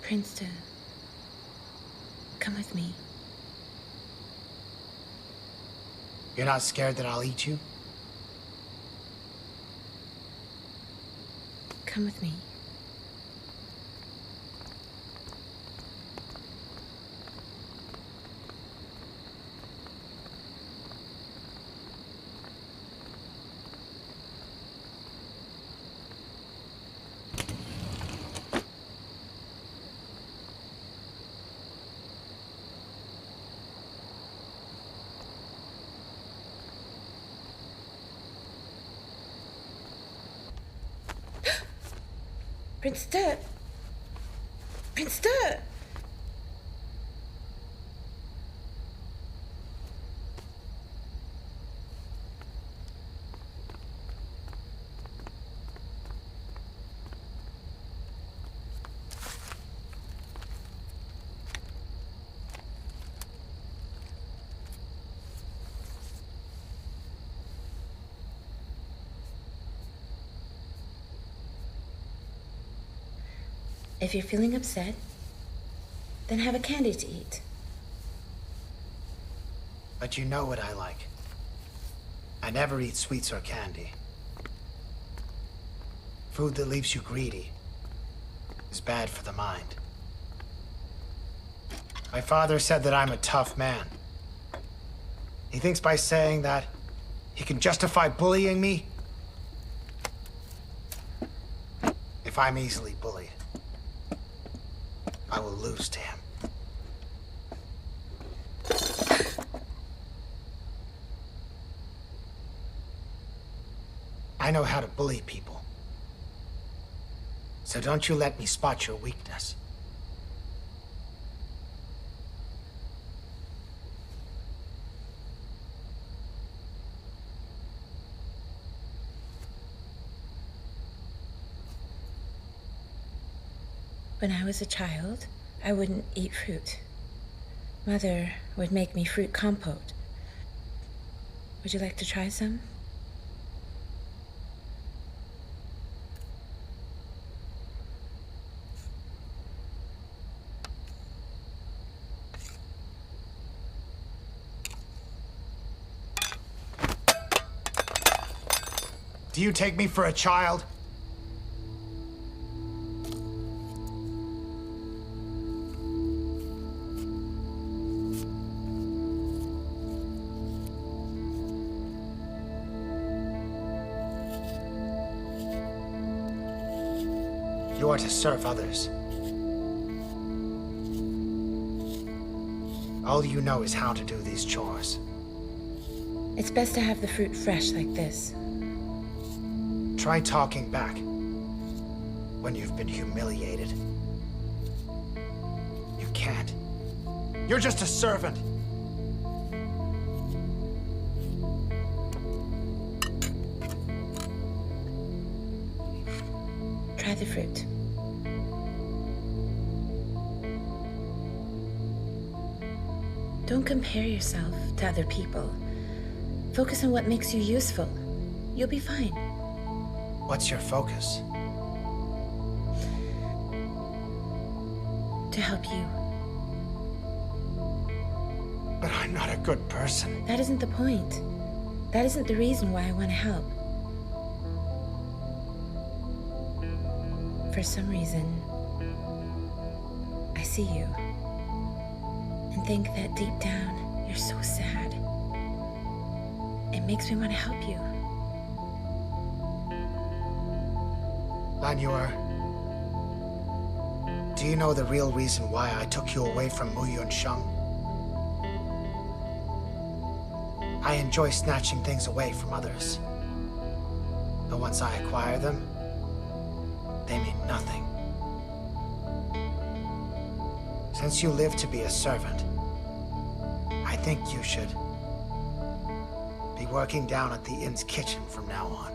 Prince, come with me. You're not scared that I'll eat you? Come with me. Prince, Prince. If you're feeling upset, then have a candy to eat. But you know what I like. I never eat sweets or candy. Food that leaves you greedy is bad for the mind. My father said that I'm a tough man. He thinks by saying that, he can justify bullying me. If I'm easily bullied, I will lose to him. I know how to bully people. So don't you let me spot your weakness. When I was a child, I wouldn't eat fruit. Mother would make me fruit compote. Would you like to try some? Do you take me for a child? You are to serve others. All you know is how to do these chores. It's best to have the fruit fresh like this. Try talking back when you've been humiliated. You can't. You're just a servant. Try the fruit. Don't compare yourself to other people. Focus on what makes you useful. You'll be fine. What's your focus? To help you. But I'm not a good person. That isn't the point. That isn't the reason why I want to help. For some reason, I see you and think that deep down, you're so sad. It makes me want to help you. Lanure, do you know the real reason why I took you away from Muyun Sheng? I enjoy snatching things away from others. But once I acquire them, they mean nothing. Since you live to be a servant, I think you should be working down at the inn's kitchen from now on.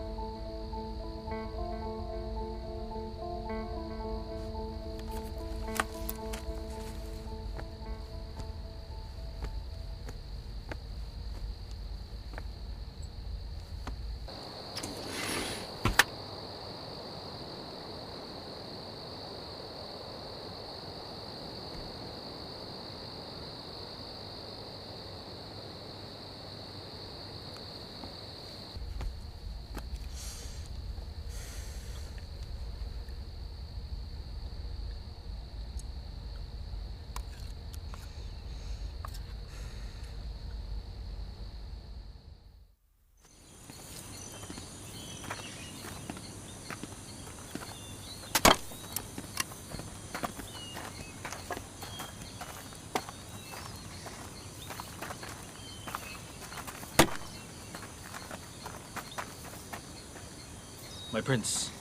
My prince,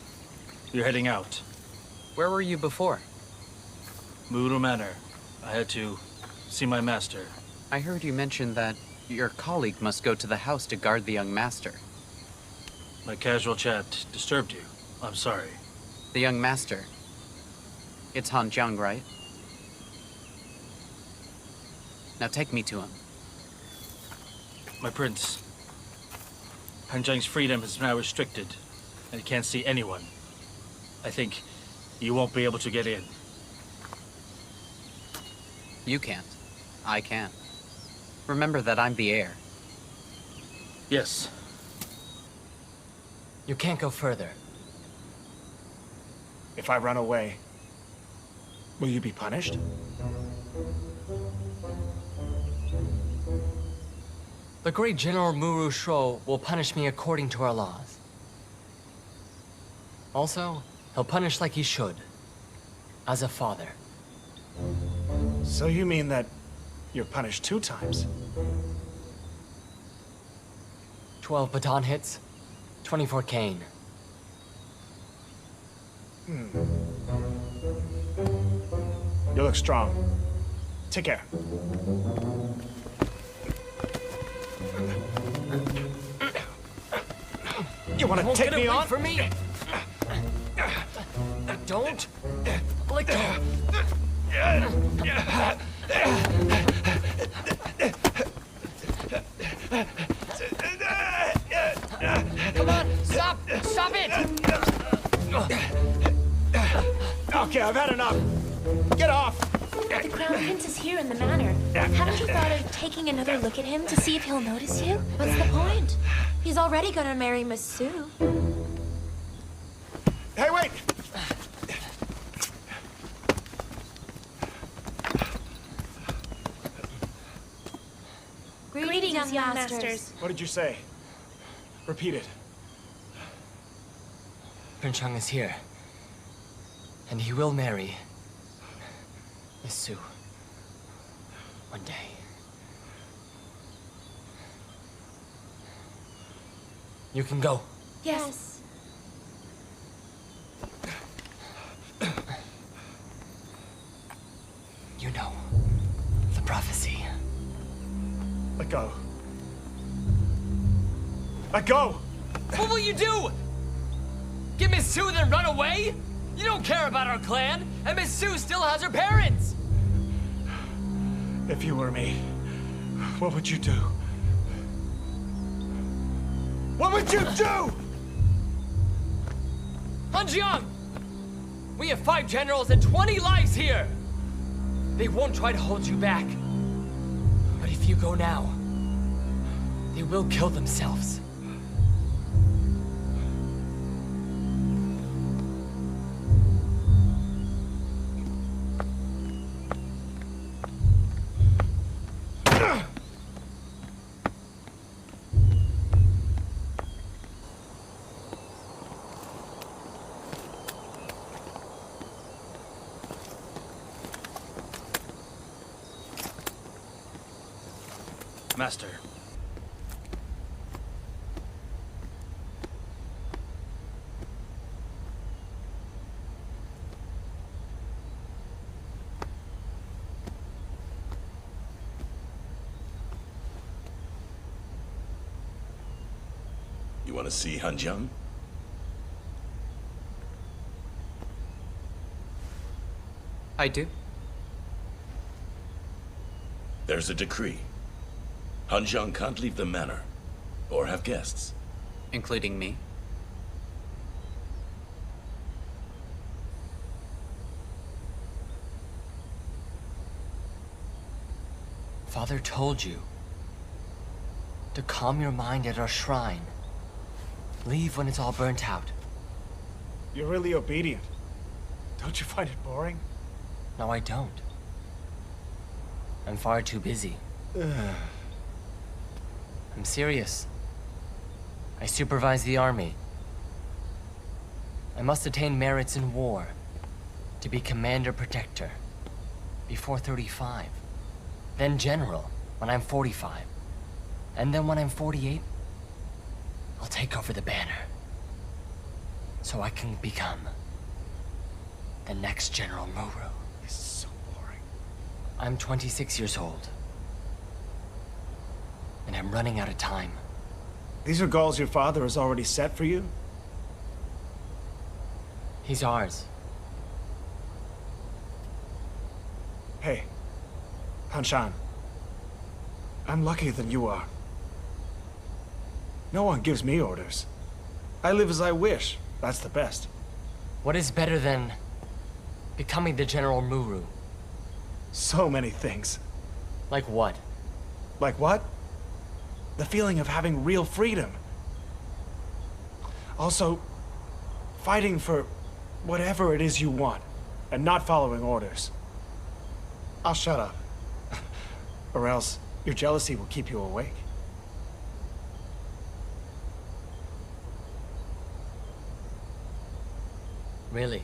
you're heading out. Where were you before? Muru Manor. I had to see my master. I heard you mention that your colleague must go to the house to guard the young master. My casual chat disturbed you. I'm sorry. The young master. It's Han Jang, right? Now take me to him. My prince, Han Jang's freedom is now restricted, and he can't see anyone. I think you won't be able to get in. You can't. I can. Remember that I'm the heir. Yes. You can't go further. If I run away, will you be punished? The great General Muru Shro will punish me according to our laws. Also, he'll punish like he should. As a father. So you mean that you're punished 2 times? 12 baton hits, 24 cane. You look strong. Take care. You want to take me on? For me? Don't let go. Come on, stop! Stop it! Okay, I've had enough. Get off! The Crown Prince is here in the manor. Haven't you thought of taking another look at him to see if he'll notice you? What's the point? He's already gonna marry Miss Sue. Hey, wait! Greetings, young masters. What did you say? Repeat it. Prince Chung is here. And he will marry Miss Sue. One day. You can go. Yes. You know the prophecy. Let go. Let go! What will you do? Get Miss Sue then run away? You don't care about our clan, and Miss Sue still has her parents! If you were me, what would you do? What would you do? Han Jang! We have 5 generals and 20 lives here! They won't try to hold you back. But if you go now, they will kill themselves. Master. You want to see Han Jang? I do. There's a decree. Han Jang can't leave the manor, or have guests. Including me. Father told you to calm your mind at our shrine. Leave when it's all burnt out. You're really obedient. Don't you find it boring? No, I don't. I'm far too busy. I'm serious. I supervise the army. I must attain merits in war to be commander-protector before 35. Then general when I'm 45. And then when I'm 48, I'll take over the banner. so I can become the next General Muru. This is so boring. I'm 26 years old, and I'm running out of time. These are goals your father has already set for you? He's ours. Hey, Han Jang. I'm luckier than you are. No one gives me orders. I live as I wish. That's the best. What is better than becoming the General Muru? So many things. Like what? Like what? The feeling of having real freedom. Also, fighting for whatever it is you want, and not following orders. I'll shut up. Or else, your jealousy will keep you awake. Really?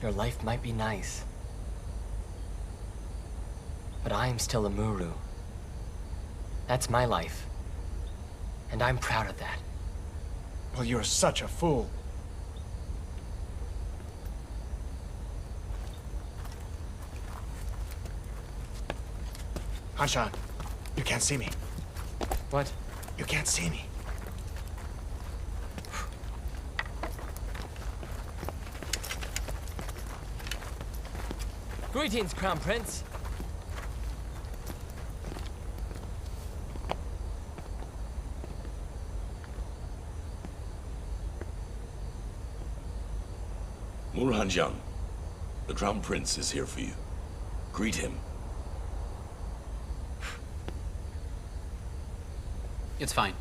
Your life might be nice, but I am still a Muru. That's my life, and I'm proud of that. Well, you're such a fool. Han Jang, you can't see me. What? You can't see me. Greetings, Crown Prince. Han Jang, the Crown Prince is here for you. Greet him. It's fine.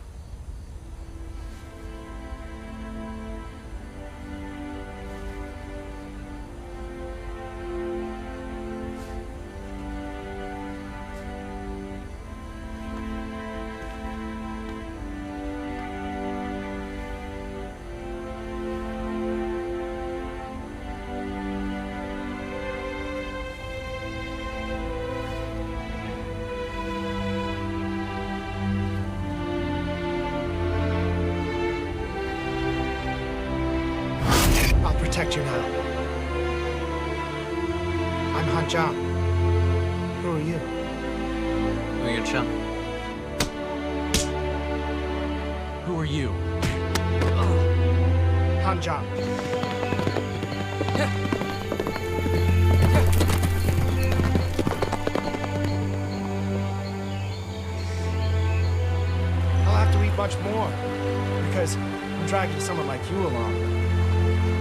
Protect you now. I'm Han Jang. Who are you? Who are your chum? Who are you? Han Jang. I'll have to eat much more, because I'm dragging someone like you along.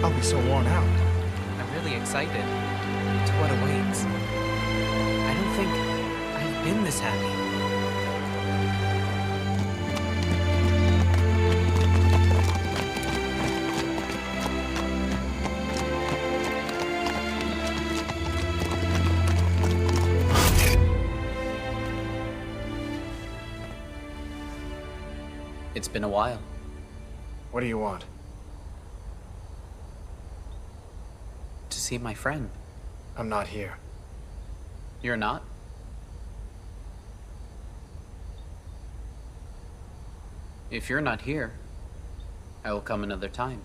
I'll be so worn out. I'm really excited to what awaits. I don't think I've been this happy. It's been a while. What do you want? To see my friend. I'm not here. You're not? If you're not here, I will come another time.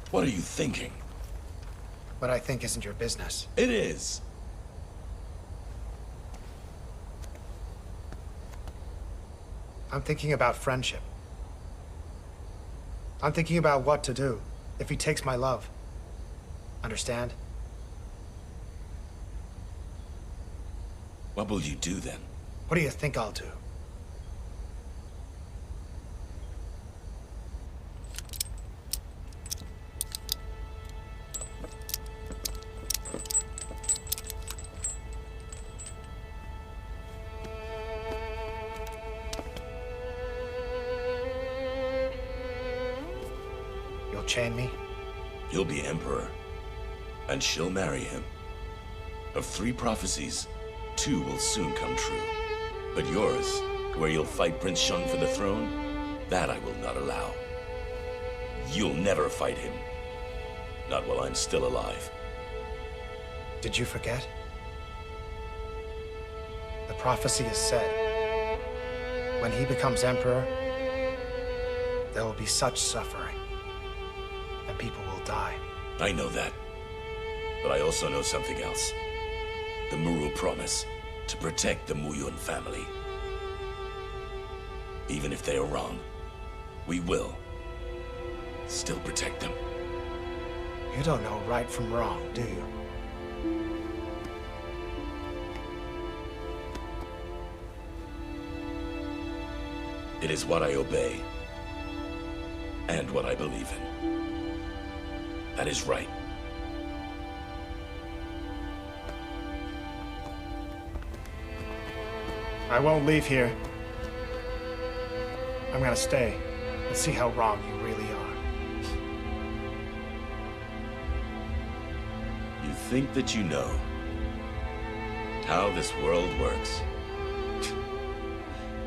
What are you thinking? What I think isn't your business. It is. I'm thinking about friendship. I'm thinking about what to do if he takes my love. Understand? What will you do then? What do you think I'll do? You'll chain me? You'll be emperor, and she'll marry him. Of 3 prophecies, 2 will soon come true. But yours, where you'll fight Prince Shang for the throne, that I will not allow. You'll never fight him. Not while I'm still alive. Did you forget? The prophecy is said. When he becomes emperor, there will be such suffering, and people will die. I know that. But I also know something else. The Muru promise to protect the Muyun family. Even if they are wrong, we will still protect them. You don't know right from wrong, do you? It is what I obey, and what I believe in. That is right. I won't leave here. I'm gonna stay and see how wrong you really are. You think that you know how this world works.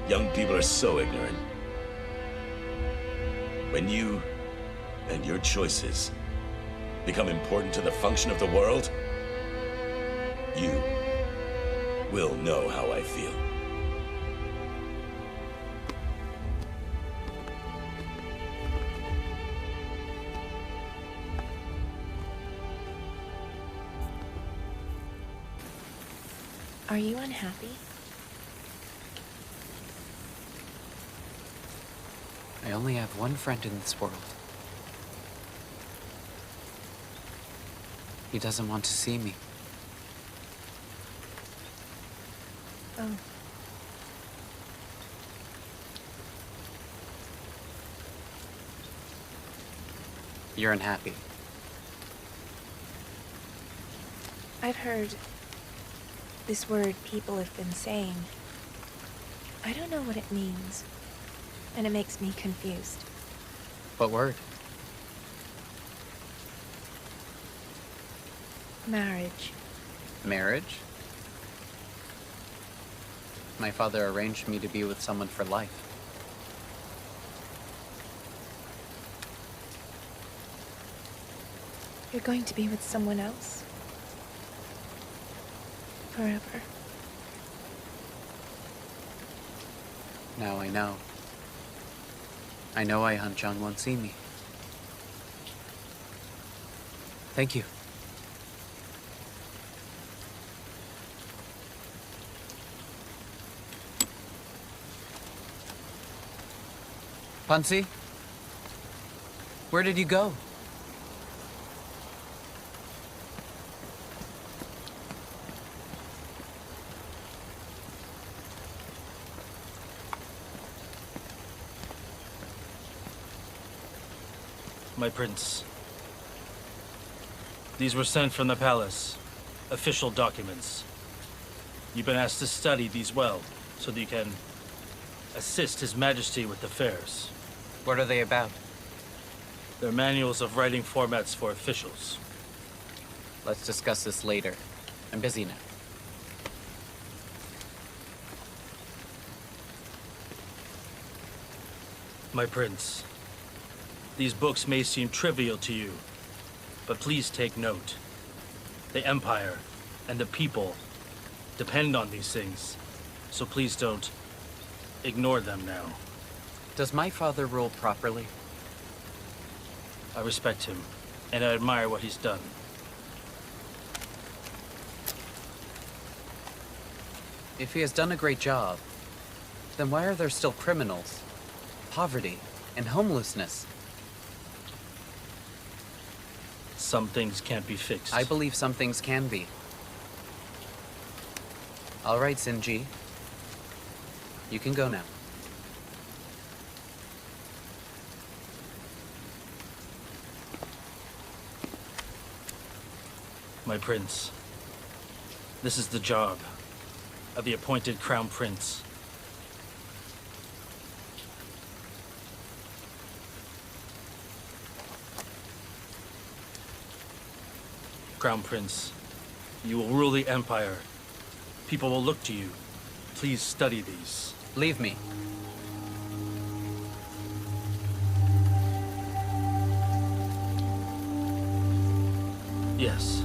Young people are so ignorant. When you and your choices become important to the function of the world, you will know how I feel. Are you unhappy? I only have one friend in this world. He doesn't want to see me. Oh. You're unhappy. I've heard this word people have been saying. I don't know what it means, and it makes me confused. What word? Marriage. Marriage? My father arranged me to be with someone for life. You're going to be with someone else? Forever. Now I know. I know why Han Jang won't see me. Thank you. Pansy? Where did you go? My prince. These were sent from the palace. Official documents. You've been asked to study these well, so that you can assist His Majesty with affairs. What are they about? They're manuals of writing formats for officials. Let's discuss this later. I'm busy now. My prince. These books may seem trivial to you, but please take note. The Empire and the people depend on these things, so please don't ignore them now. Does my father rule properly? I respect him, and I admire what he's done. If he has done a great job, then why are there still criminals, poverty, and homelessness? Some things can't be fixed. I believe some things can be. All right, Sinji. You can go now. My prince, this is the job of the appointed crown prince. Crown Prince, you will rule the Empire. People will look to you. Please study these. Leave me. Yes.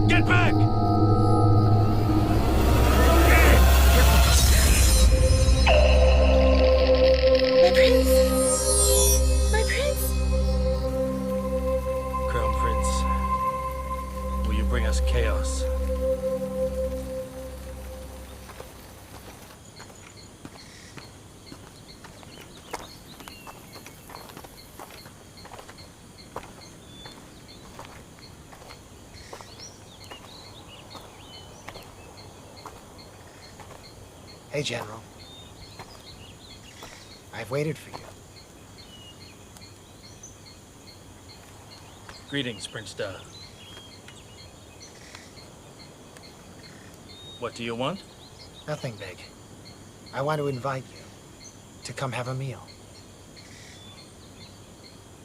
Get back! My prince! My prince! Crown Prince, will you bring us chaos? Hey, General. I've waited for you. Greetings, Prince Da. What do you want? Nothing big. I want to invite you to come have a meal.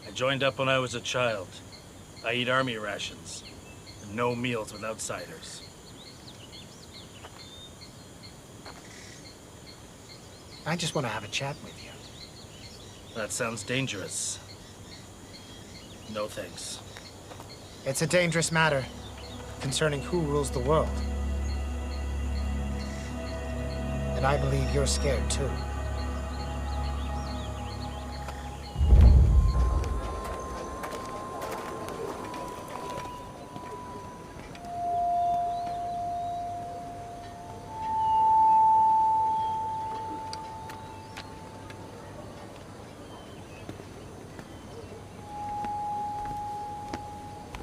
I joined up when I was a child. I eat army rations. And no meals with outsiders. I just want to have a chat with you. That sounds dangerous. No thanks. It's a dangerous matter concerning who rules the world. And I believe you're scared too.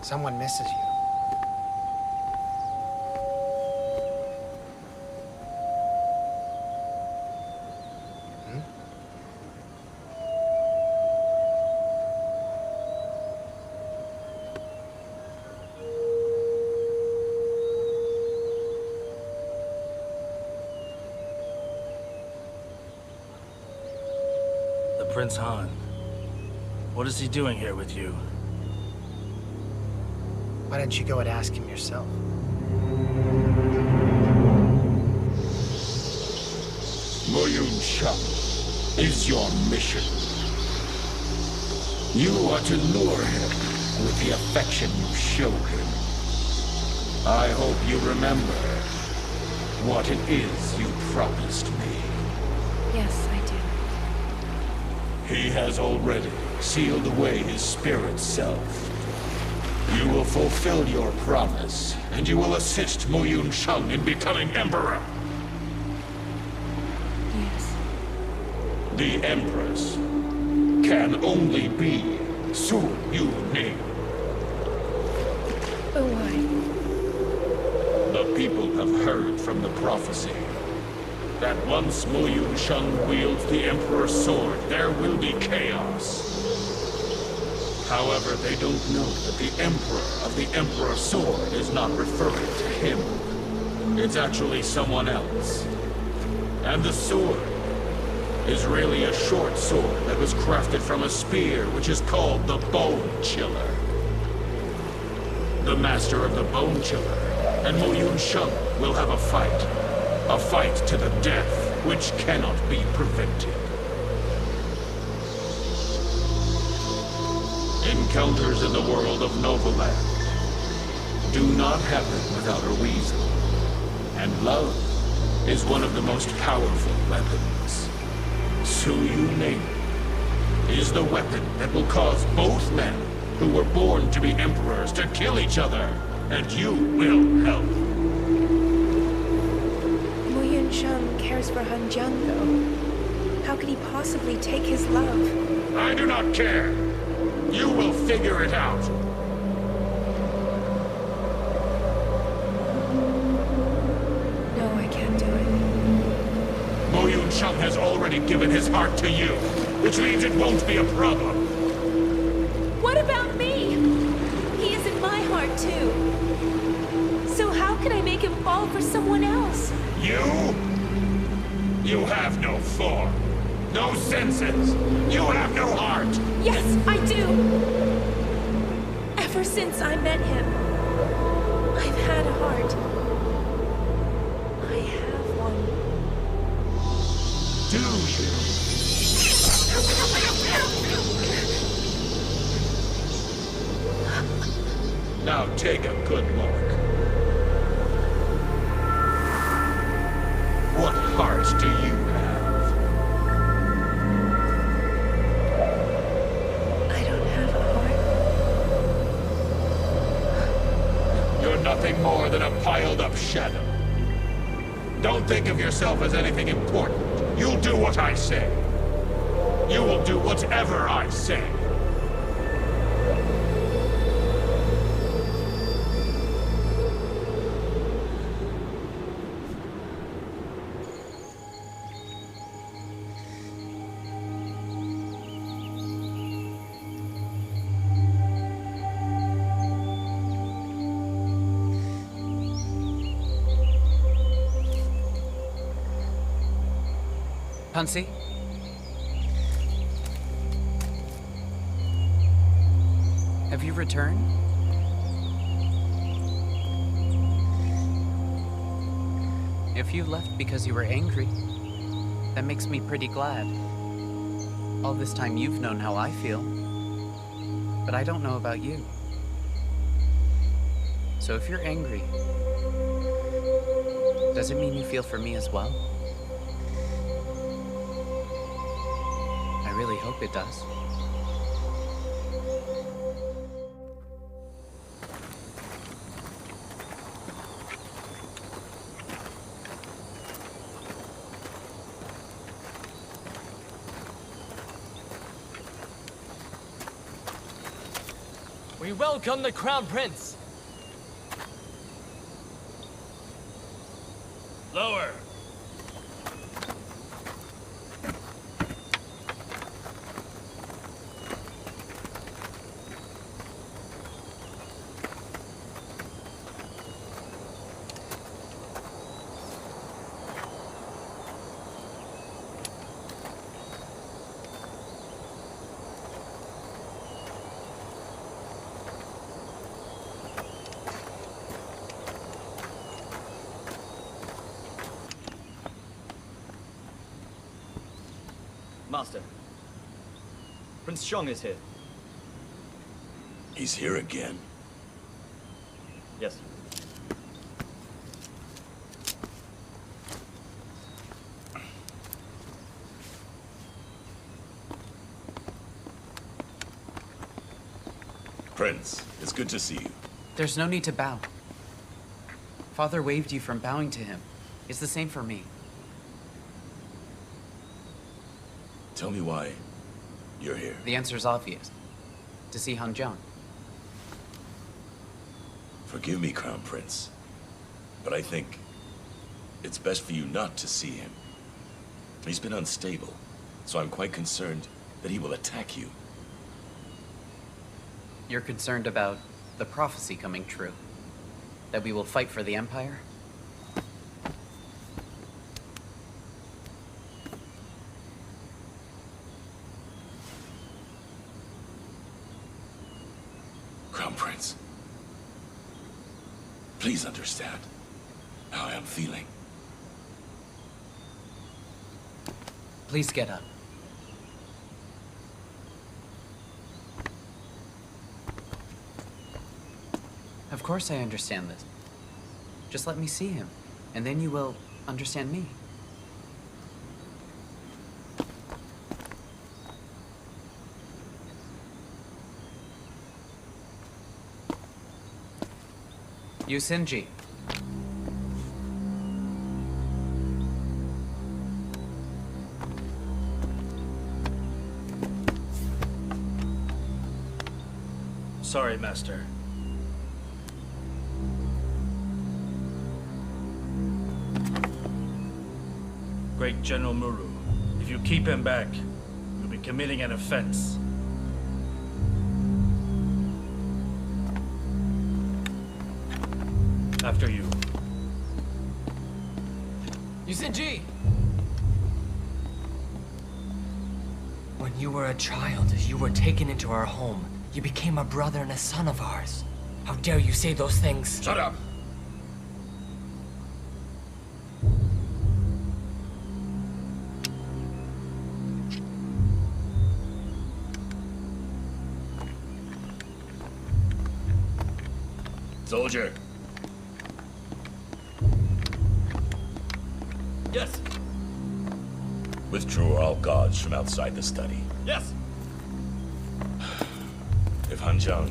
Someone misses you. Hmm? The Prince Han. What is he doing here with you? Why don't you go and ask him yourself? Moyun Shang is your mission. You are to lure him with the affection you show him. I hope you remember what it is you promised me. Yes, I do. He has already sealed away his spirit self. You will fulfill your promise, and you will assist Moyun Shang in becoming Emperor. Yes. The Empress can only be Su Youning. But why? The people have heard from the prophecy that once Moyun Shang wields the Emperor's sword, there will be chaos. However, they don't know that the Emperor of the Emperor's sword is not referring to him. It's actually someone else. And the sword is really a short sword that was crafted from a spear which is called the Bone Chiller. The master of the Bone Chiller and Moyun Shang will have a fight. A fight to the death, which cannot be prevented. Encounters in the world of Novaland do not happen without a reason. And love is one of the most powerful weapons. Su Youning is the weapon that will cause both men who were born to be emperors to kill each other, and you will help. Moyun Shang cares for Han Jang, though. How could he possibly take his love? I do not care. You will figure it out. No, I can't do it. Moyun Shang has already already given his heart to you, which means it won't be a problem. What about me? He is in my heart, too. So how can I make him fall for someone else? You? You have no form, no senses. You have no heart. Yes, I do. Ever since I met him, I've had a heart. I have one. Do you? Now take a good look. What heart do you have? I don't have a heart. You're nothing more than a piled-up shadow. Don't think of yourself as anything important. You'll do what I say. You will do whatever I say. Hansi? Have you returned? If you left because you were angry, that makes me pretty glad. All this time you've known how I feel, but I don't know about you. So if you're angry, does it mean you feel for me as well? I really hope it does. We welcome the Crown Prince. Lower. Master, Prince Shang is here. He's here again. Yes. Prince, it's good to see you. There's no need to bow. Father waved you from bowing to him. It's the same for me. Tell me why you're here. The answer's obvious. To see Han Jang. Forgive me, Crown Prince, but I think it's best for you not to see him. He's been unstable, so I'm quite concerned that he will attack you. You're concerned about the prophecy coming true? That we will fight for the Empire? Crown Prince, please understand how I am feeling. Please get up. Of course I understand this. Just let me see him, and then you will understand me. Yusinji. Sorry, Master. Great General Muru, If you keep him back, you'll be committing an offense. After you. Yuzinji! When you were a child, you were taken into our home. You became a brother and a son of ours. How dare you say those things? Shut up! Soldier. Yes. Withdraw all guards from outside the study. Yes. If Han Jang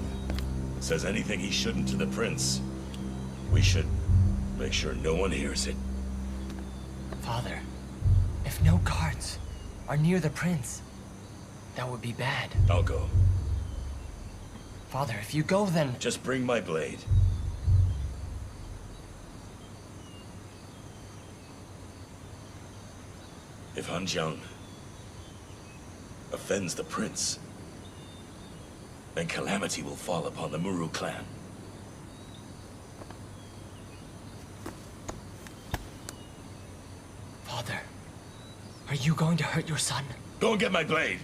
says anything he shouldn't to the prince, we should make sure no one hears it. Father, if no guards are near the prince, that would be bad. I'll go. Father, if you go, then... Just bring my blade. If Han Jang offends the prince, then calamity will fall upon the Muru clan. Father, are you going to hurt your son? Go and get my blade!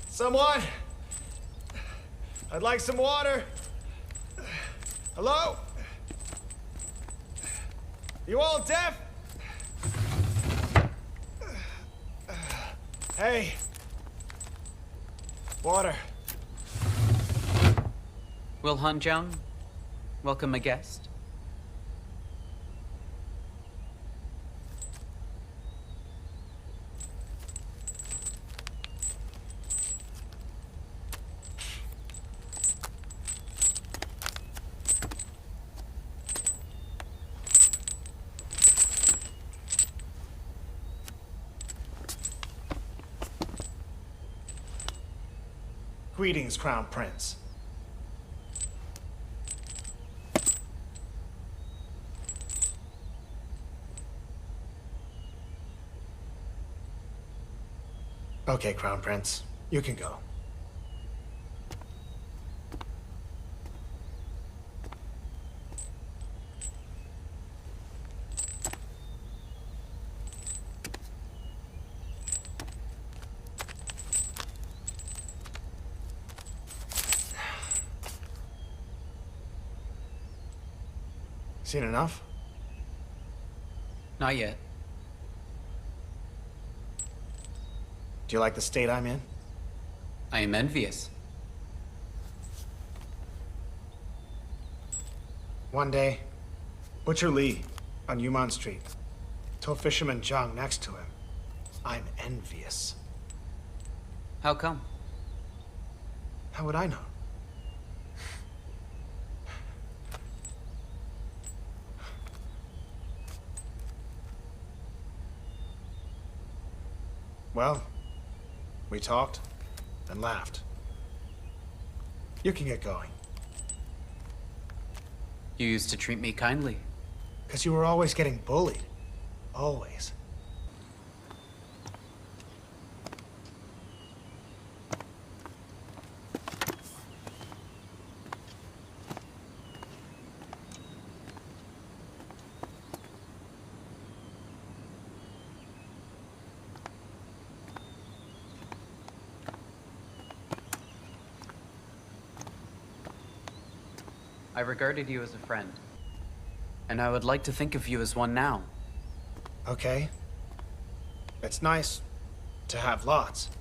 Someone? I'd like some water. Hello? You all deaf? Hey. Water. Will Han Jang welcome a guest? Greetings, Crown Prince. Okay, Crown Prince. You can go. Seen enough? Not yet. Do you like the state I'm in? I am envious. One day, Butcher Lee on Yumon Street told Fisherman Zhang next to him, "I'm envious." How come? How would I know? Well, we talked and laughed. You can get going. You used to treat me kindly. Because you were always getting bullied. Always. I regarded you as a friend. And I would like to think of you as one now. Okay. It's nice to have lots.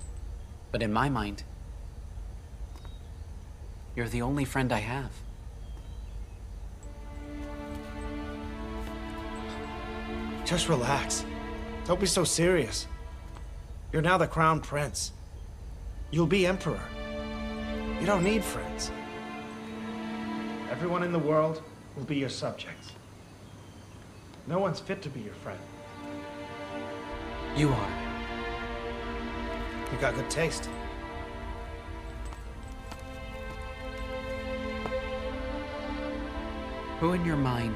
But in my mind, you're the only friend I have. Just relax. Don't be so serious. You're now the Crown Prince. You'll be Emperor. You don't need friends. Everyone in the world will be your subjects. No one's fit to be your friend. You are. You got good taste. Who in your mind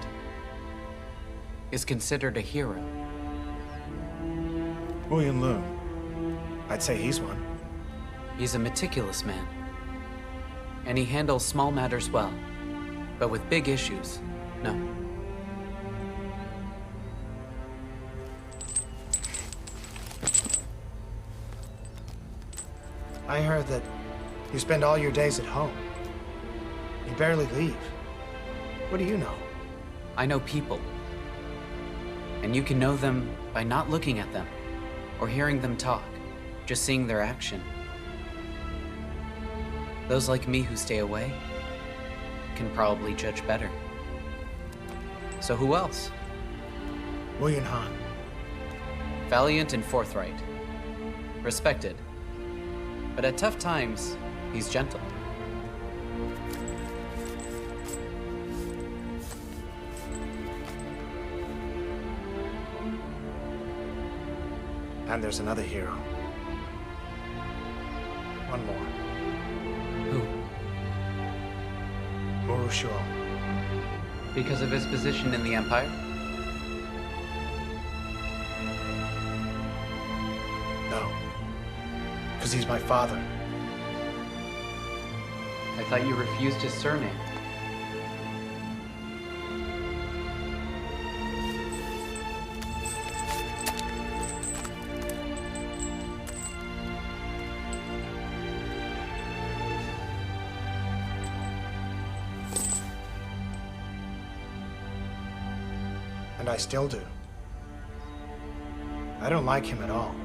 is considered a hero? William Liu. I'd say he's one. He's a meticulous man. And he handles small matters well. But with big issues, no. I heard that you spend all your days at home. You barely leave. What do you know? I know people. And you can know them by not looking at them or hearing them talk, just seeing their action. Those like me who stay away can probably judge better. So who else? William Han. Valiant and forthright. Respected. But at tough times, he's gentle. And there's another hero. One more. Who? Murushuo. Because of his position in the Empire? No. Because he's my father. I thought you refused his surname. And I still do. I don't like him at all.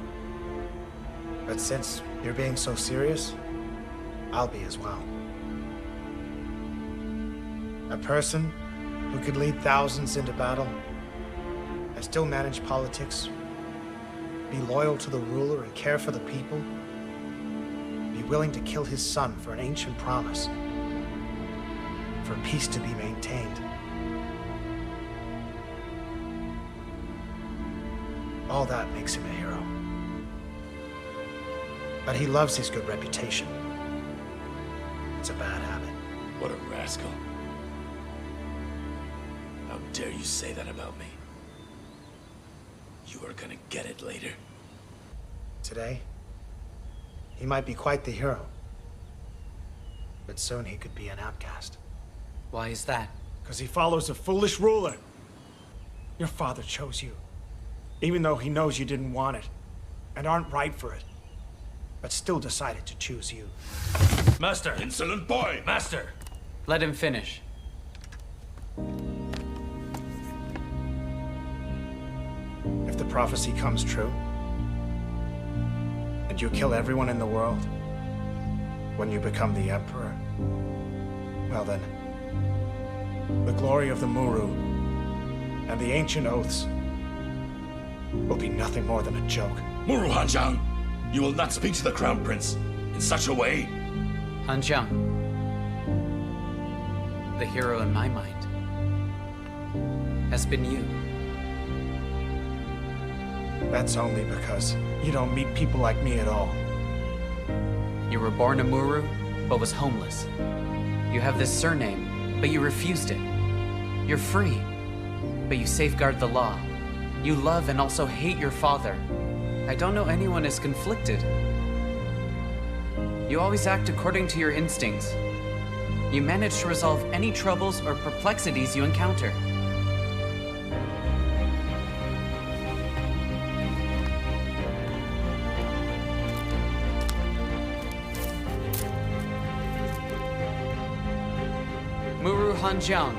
But since you're being so serious, I'll be as well. A person who could lead thousands into battle and still manage politics, be loyal to the ruler and care for the people, be willing to kill his son for an ancient promise, for peace to be maintained. All that makes him a hero. But he loves his good reputation. It's a bad habit. What a rascal. How dare you say that about me? You are gonna get it later. Today, he might be quite the hero. But soon he could be an outcast. Why is that? Because he follows a foolish ruler. Your father chose you. Even though he knows you didn't want it, and aren't right for it, but still decided to choose you. Master! Insolent boy! Master! Let him finish. If the prophecy comes true, and you kill everyone in the world, when you become the Emperor, well then, the glory of the Muru and the ancient oaths will be nothing more than a joke. Muru Han Jang, you will not speak to the Crown Prince in such a way. Han Jang. The hero in my mind has been you. That's only because you don't meet people like me at all. You were born a Muru, but was homeless. You have this surname, but you refused it. You're free, but you safeguard the law. You love and also hate your father. I don't know anyone as conflicted. You always act according to your instincts. You manage to resolve any troubles or perplexities you encounter. Muru Han Jang.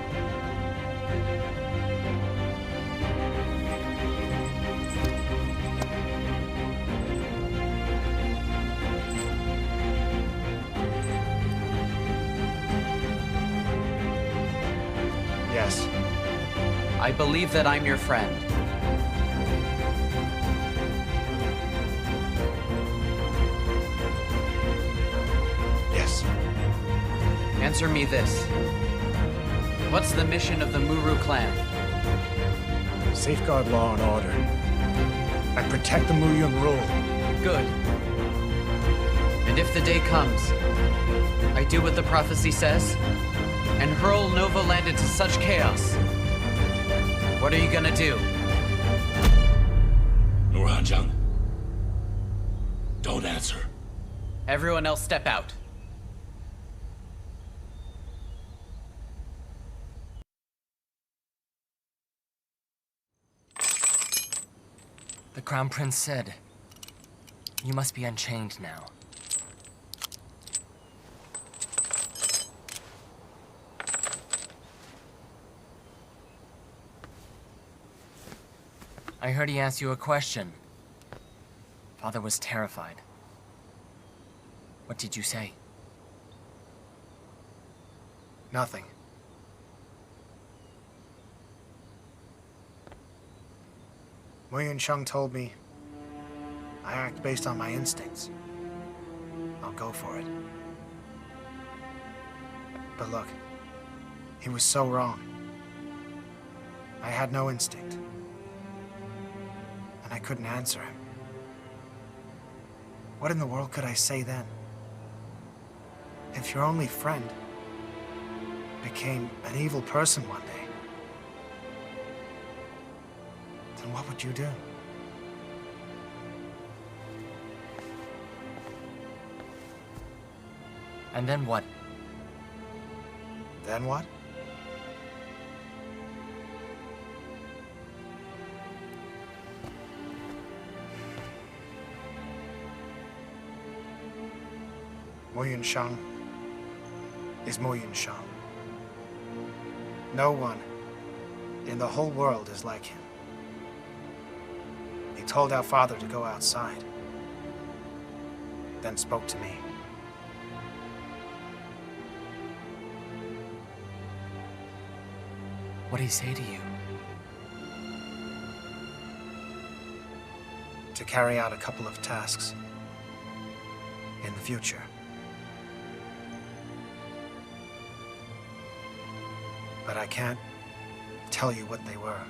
Yes. I believe that I'm your friend. Yes. Answer me this. What's the mission of the Muru clan? Safeguard law and order. And protect the Muyun rule. Good. And if the day comes, I do what the prophecy says, and hurl Nova Land into such chaos, what are you gonna do? Han Jang, don't answer. Everyone else step out. The Crown Prince said, you must be unchained now. I heard he asked you a question. Father was terrified. What did you say? Nothing. Shang told me I act based on my instincts. I'll go for it. But look, he was so wrong. I had no instinct. And I couldn't answer him. What in the world could I say then? If your only friend became an evil person one day, then what would you do? And then what? Then what? Shang is Shang. No one in the whole world is like him. He told our father to go outside, then spoke to me. What did he say to you? To carry out a couple of tasks in the future. But I can't tell you what they were.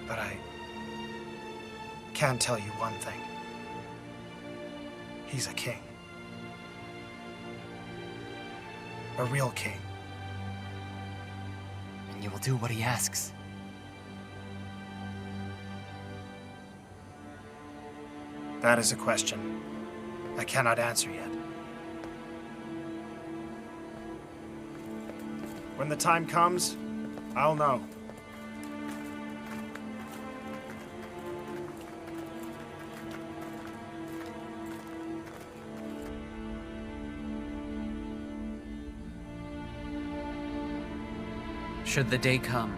But I can tell you one thing. He's a king. A real king. And you will do what he asks. That is a question I cannot answer yet. When the time comes, I'll know. Should the day come,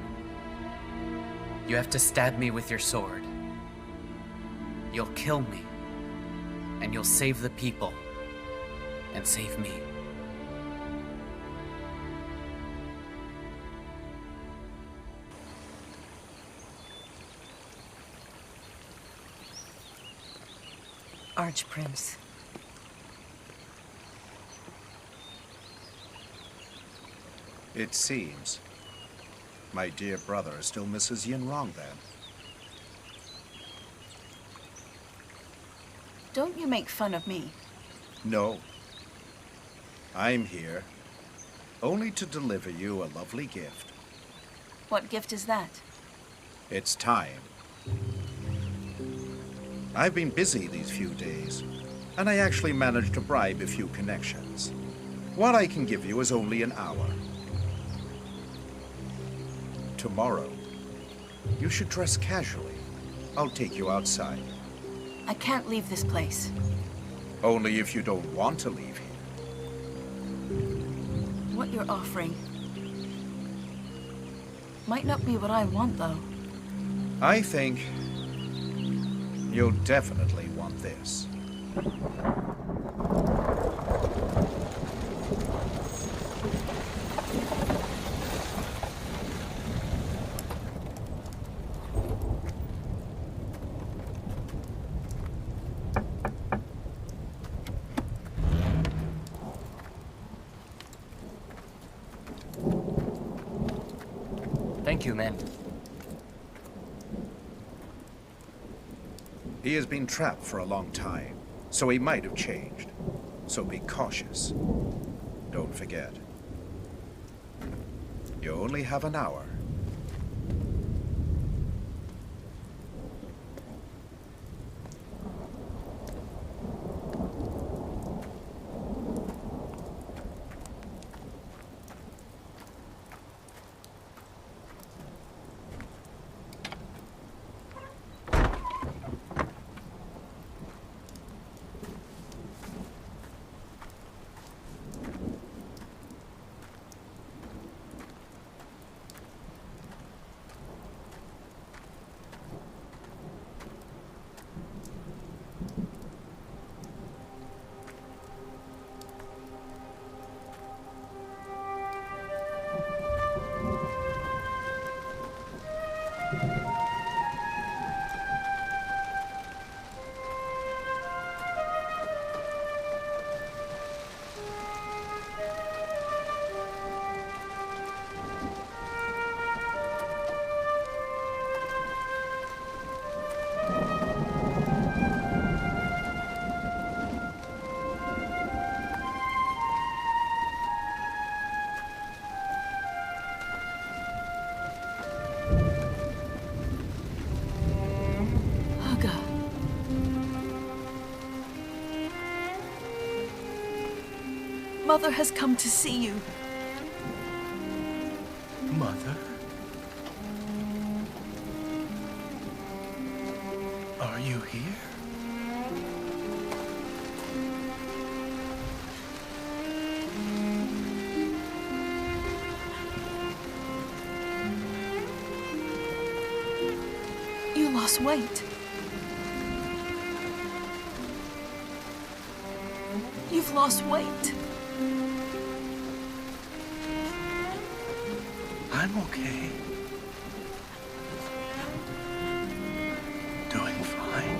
you have to stab me with your sword. You'll kill me, and you'll save the people, and save me. Archprince. It seems my dear brother still misses Yin Rong, then. Don't you make fun of me. No. I'm here only to deliver you a lovely gift. What gift is that? It's time. I've been busy these few days, and I actually managed to bribe a few connections. What I can give you is only an hour. Tomorrow, you should dress casually. I'll take you outside. I can't leave this place. Only if you don't want to leave here. What you're offering might not be what I want, though. I think you'll definitely want this. Thank you, men. He has been trapped for a long time. so he might have changed. So be cautious. Don't forget. You only have an hour. Mother has come to see you. Mother? Are you here? You lost weight. You've lost weight. I'm okay. Doing fine.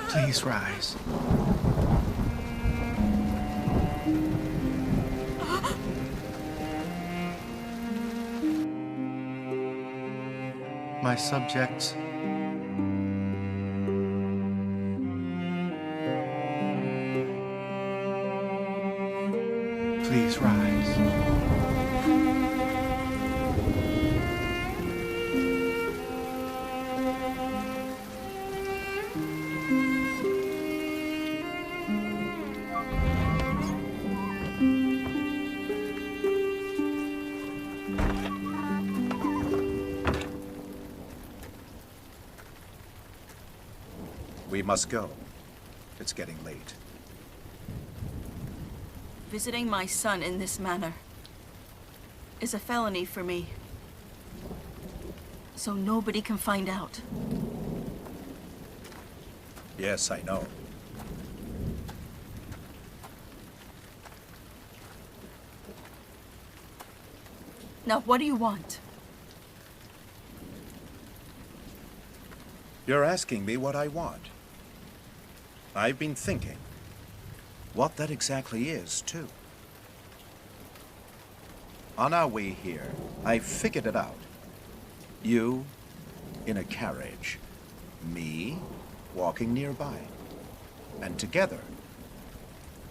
Please rise. My subjects, please rise. We must go. It's getting late. Visiting my son in this manner is a felony for me. So nobody can find out. Yes, I know. Now, what do you want? You're asking me what I want. I've been thinking what that exactly is, too. On our way here, I figured it out. You in a carriage, me walking nearby. And together,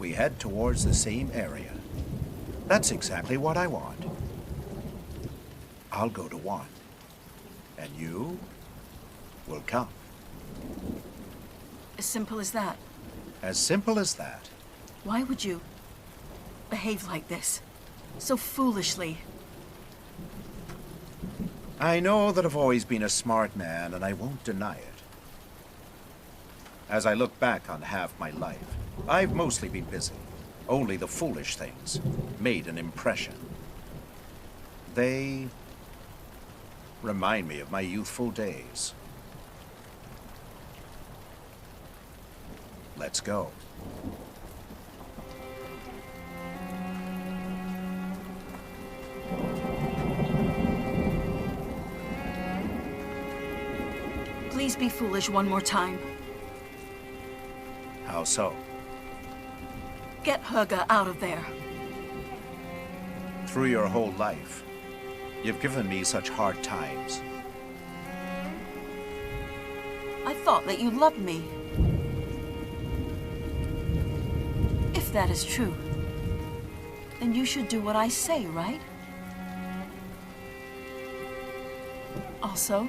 we head towards the same area. That's exactly what I want. I'll go to one, and you will come. As simple as that. As simple as that. Why would you behave like this? So foolishly. I know that I've always been a smart man, and I won't deny it. As I look back on half my life, I've mostly been busy. Only the foolish things made an impression. They Remind me of my youthful days. Let's go. Please be foolish one more time. How so? Get Helga out of there. Through your whole life, you've given me such hard times. I thought that you loved me. If that is true, then you should do what I say, right? Also,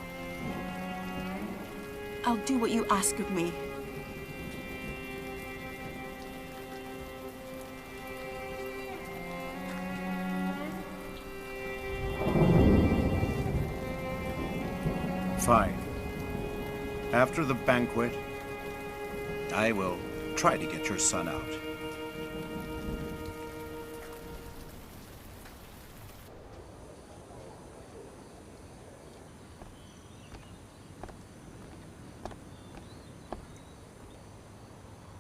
I'll do what you ask of me. Fine. After the banquet, I will try to get your son out.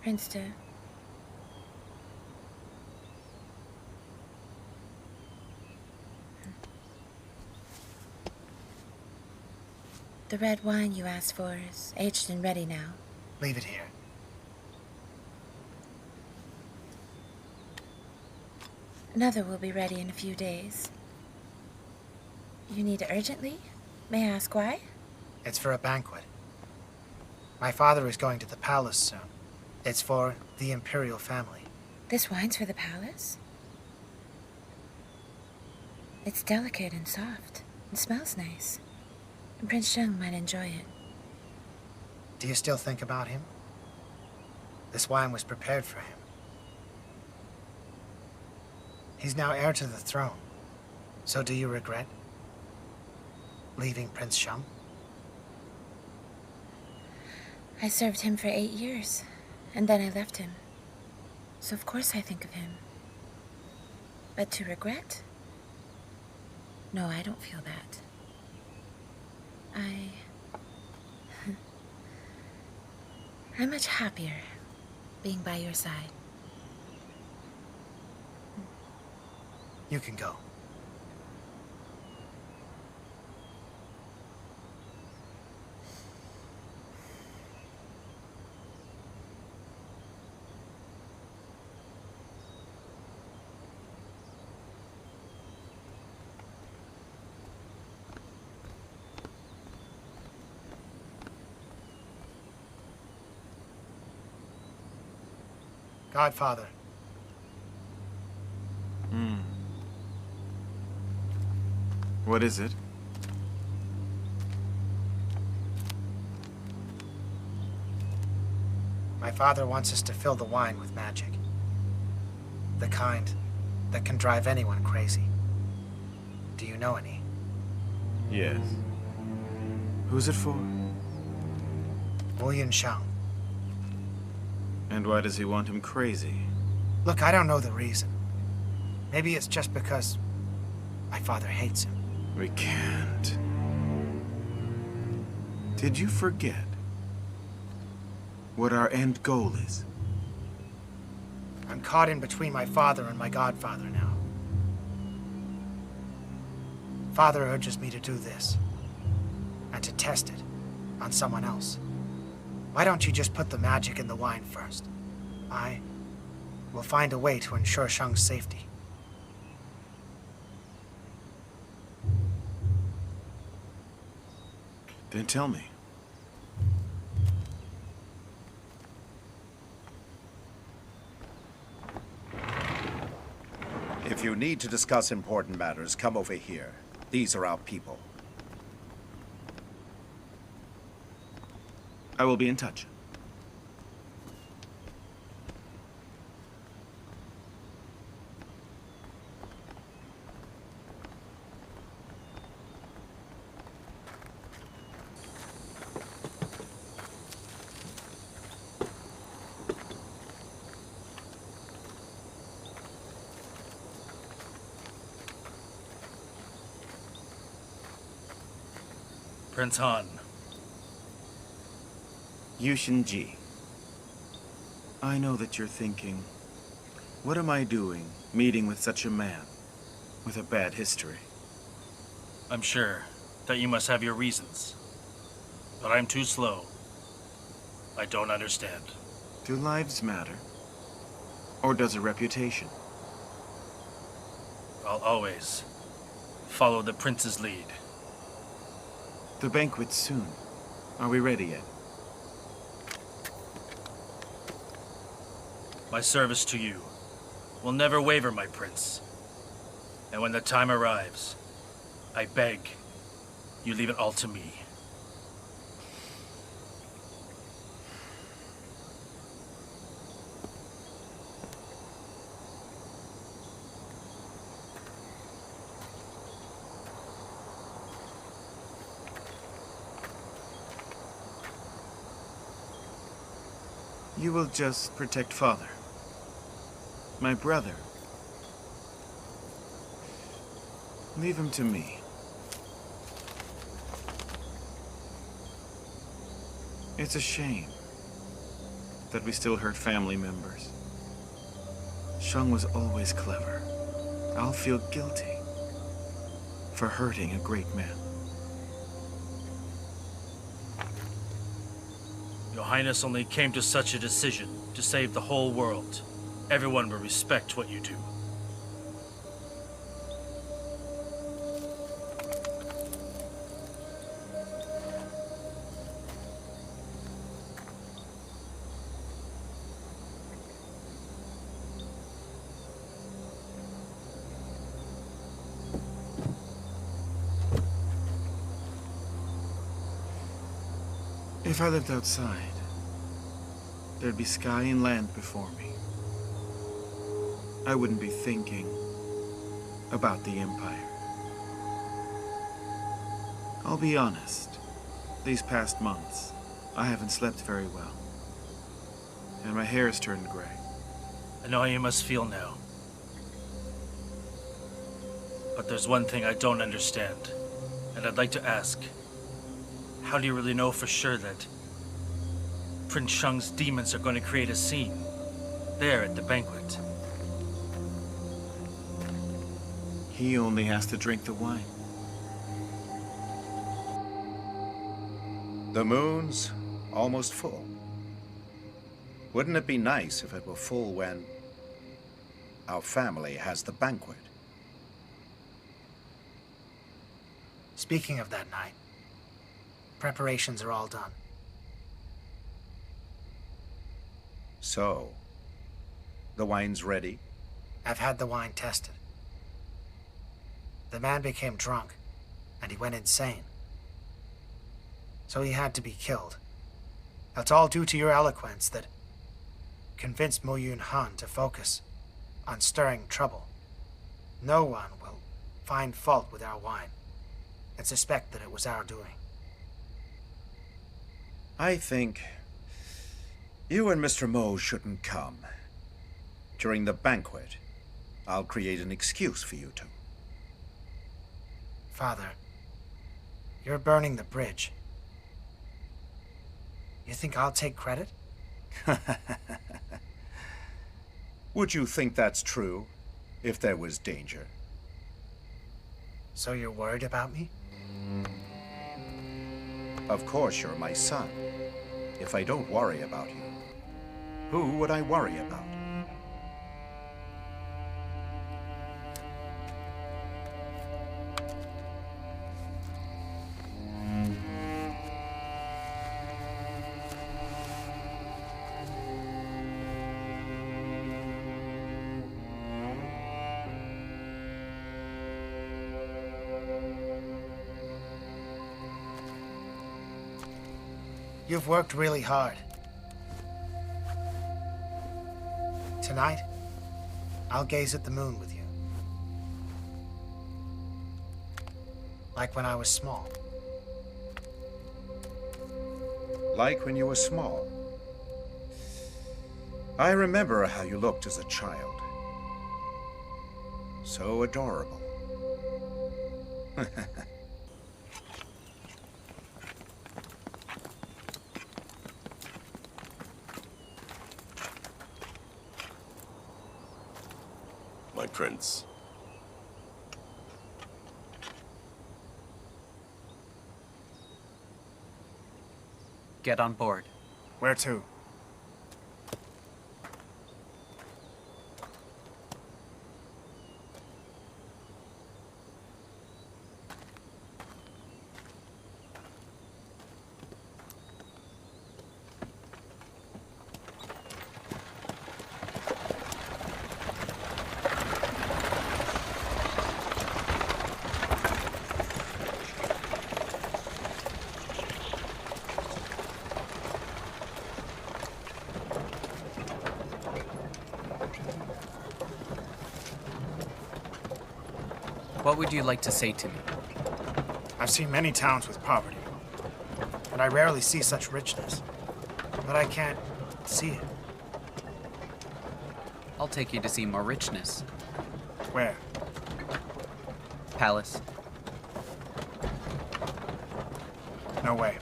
Princeton. The red wine you asked for is aged and ready now. Leave it here. Another will be ready in a few days. You need it urgently? May I ask why? It's for a banquet. My father is going to the palace soon. It's for the imperial family. This wine's for the palace? It's delicate and soft. It smells nice. And Prince Jung might enjoy it. Do you still think about him? This wine was prepared for him. He's now heir to the throne. So do you regret leaving Prince Shum? I served him for 8 years, and then I left him. So of course I think of him. But to regret? No, I don't feel that. I'm much happier being by your side. You can go. Godfather. What is it? My father wants us to fill the wine with magic. The kind that can drive anyone crazy. Do you know any? Yes. Who's it for? William Shang. And why does he want him crazy? Look, I don't know the reason. Maybe it's just because my father hates him. We can't. Did you forget what our end goal is? I'm caught in between my father and my godfather now. Father urges me to do this, and to test it on someone else. Why don't you just put the magic in the wine first? I will find a way to ensure Shang's safety. Then tell me. If you need to discuss important matters, come over here. These are our people. I will be in touch. Prince Han. Ji. I know that you're thinking, what am I doing meeting with such a man with a bad history? I'm sure that you must have your reasons, but I'm too slow. I don't understand. Do lives matter? Or does a reputation? I'll always follow the prince's lead. The banquet's soon. Are we ready yet? My service to you will never waver, my prince. And when the time arrives, I beg you leave it all to me. You will just protect father. My brother. Leave him to me. It's a shame that we still hurt family members. Shang was always clever. I'll feel guilty for hurting a great man. Your Highness only came to such a decision to save the whole world. Everyone will respect what you do. If I lived outside, there'd be sky and land before me. I wouldn't be thinking about the Empire. I'll be honest, these past months, I haven't slept very well. And my hair's turned gray. I know how you must feel now. But there's one thing I don't understand, and I'd like to ask. How do you really know for sure that Prince Shang's demons are going to create a scene there at the banquet? He only has to drink the wine. The moon's almost full. Wouldn't it be nice if it were full when our family has the banquet? Speaking of that night, preparations are all done. So, the wine's ready? I've had the wine tested. The man became drunk, and he went insane. So he had to be killed. That's all due to your eloquence that convinced Mo-Yun Han to focus on stirring trouble. No one will find fault with our wine and suspect that it was our doing. I think you and Mr. Mo shouldn't come. During the banquet, I'll create an excuse for you two. Father, you're burning the bridge. You think I'll take credit? Would you think that's true if there was danger? So you're worried about me? Of course you're my son. If I don't worry about you, who would I worry about? You've worked really hard. Tonight, I'll gaze at the moon with you. Like when I was small. Like when you were small. I remember how you looked as a child. So adorable. my prince. Get on board. Where to? What would you like to say to me? I've seen many towns with poverty, but I rarely see such richness. But I can't see it. I'll take you to see more richness. Where? Palace. No way.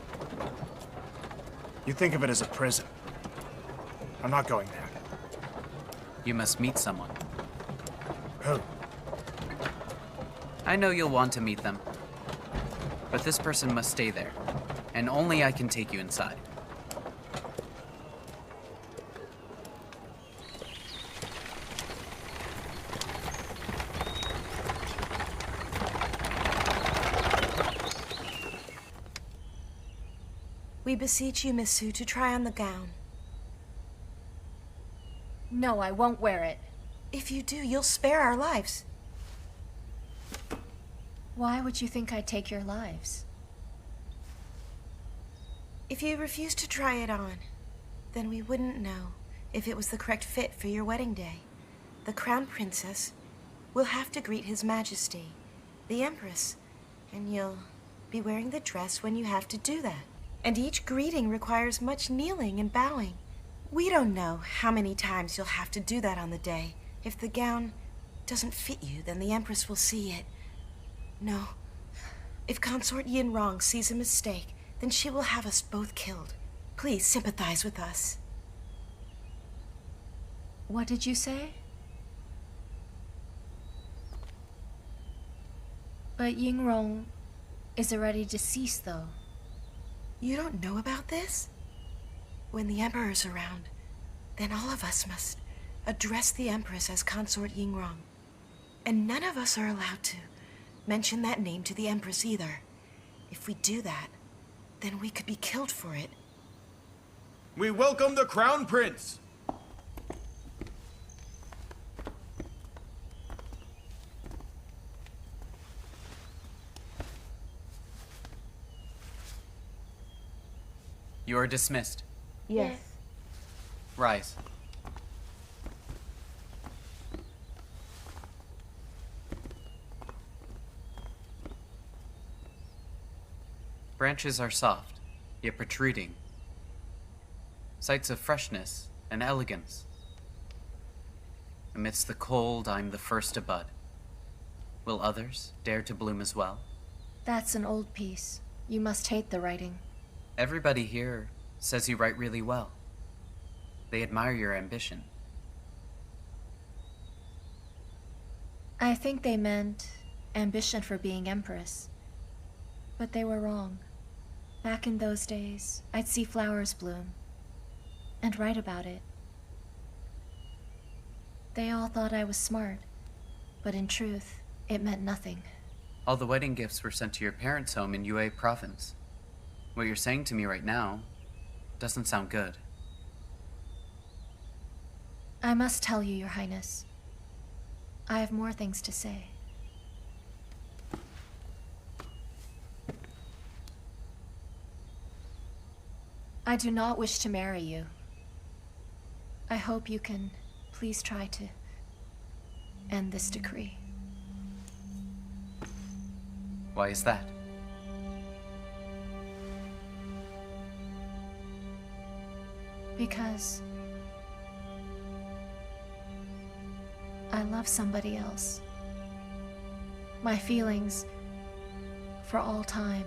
You think of it as a prison. I'm not going there. You must meet someone. Who? I know you'll want to meet them. But this person must stay there, and only I can take you inside. We beseech you, Miss Sue, to try on the gown. No, I won't wear it. If you do, you'll spare our lives. Why would you think I'd take your lives? If you refuse to try it on, then we wouldn't know if it was the correct fit for your wedding day. The crown princess will have to greet His Majesty, the Empress, and you'll be wearing the dress when you have to do that. And each greeting requires much kneeling and bowing. We don't know how many times you'll have to do that on the day. If the gown doesn't fit you, then the Empress will see it. No. If Consort Yinrong sees a mistake, then she will have us both killed. Please sympathize with us. What did you say? But Yinrong is already deceased, though. You don't know about this? When the Emperor's around, then all of us must address the Empress as Consort Yinrong. And none of us are allowed to mention that name to the Empress either. If we do that, then we could be killed for it. We welcome the Crown Prince! You are dismissed. Yes. Rise. Branches are soft, yet protruding. Sights of freshness and elegance. Amidst the cold, I'm the first to bud. Will others dare to bloom as well? That's an old piece. You must hate the writing. Everybody here says you write really well. They admire your ambition. I think they meant ambition for being Empress. But they were wrong. Back in those days, I'd see flowers bloom and write about it. They all thought I was smart, but in truth, it meant nothing. All the wedding gifts were sent to your parents' home in Yue province. What you're saying to me right now doesn't sound good. I must tell you, Your Highness. I have more things to say. I do not wish to marry you. I hope you can please try to end this decree. Why is that? Because I love somebody else. My feelings for all time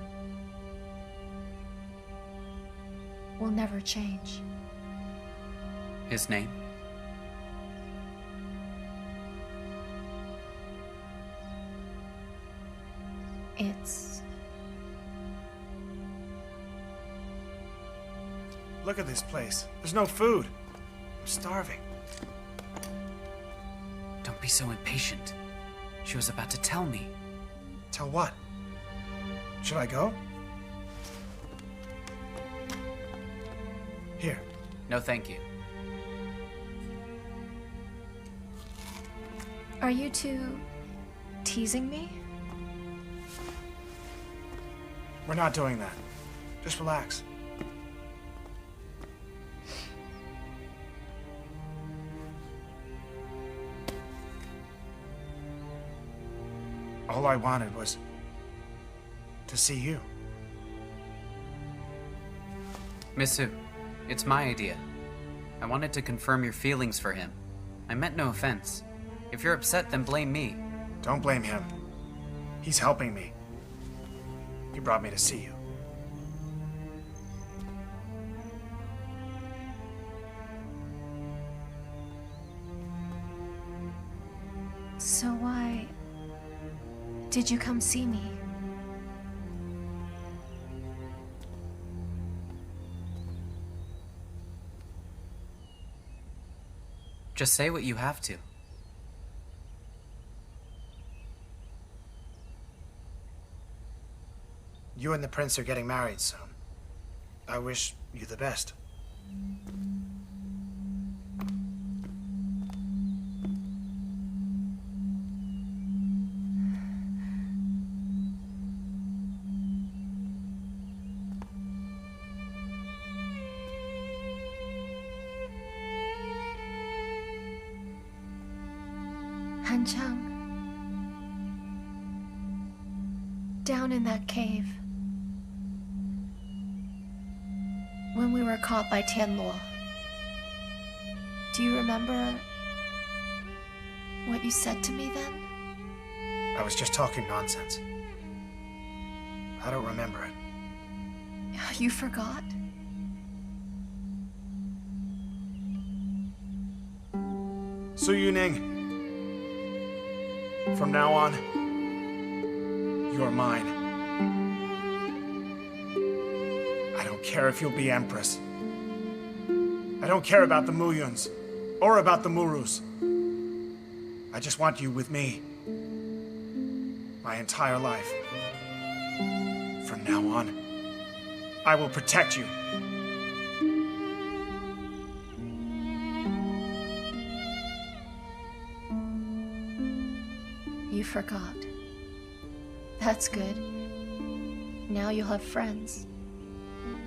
will never change. His name? It's... Look at this place. There's no food. I'm starving. Don't be so impatient. She was about to tell me. Tell what? Should I go? Here. No, thank you. Are you two teasing me? We're not doing that. Just relax. All I wanted was to see you. Missu, it's my idea. I wanted to confirm your feelings for him. I meant no offense. If you're upset, then blame me. Don't blame him. He's helping me. He brought me to see you. So why did you come see me? Just say what you have to. You and the prince are getting married soon. I wish you the best. Han Jang. Down in that cave. When we were caught by Tianluo. Do you remember what you said to me then? I was just talking nonsense. I don't remember it. You forgot? So Youning, from now on, you're mine. I don't care if you'll be Empress. I don't care about the Muyuns, or about the Murus. I just want you with me. My entire life. From now on, I will protect you. You forgot. That's good. Now you'll have friends.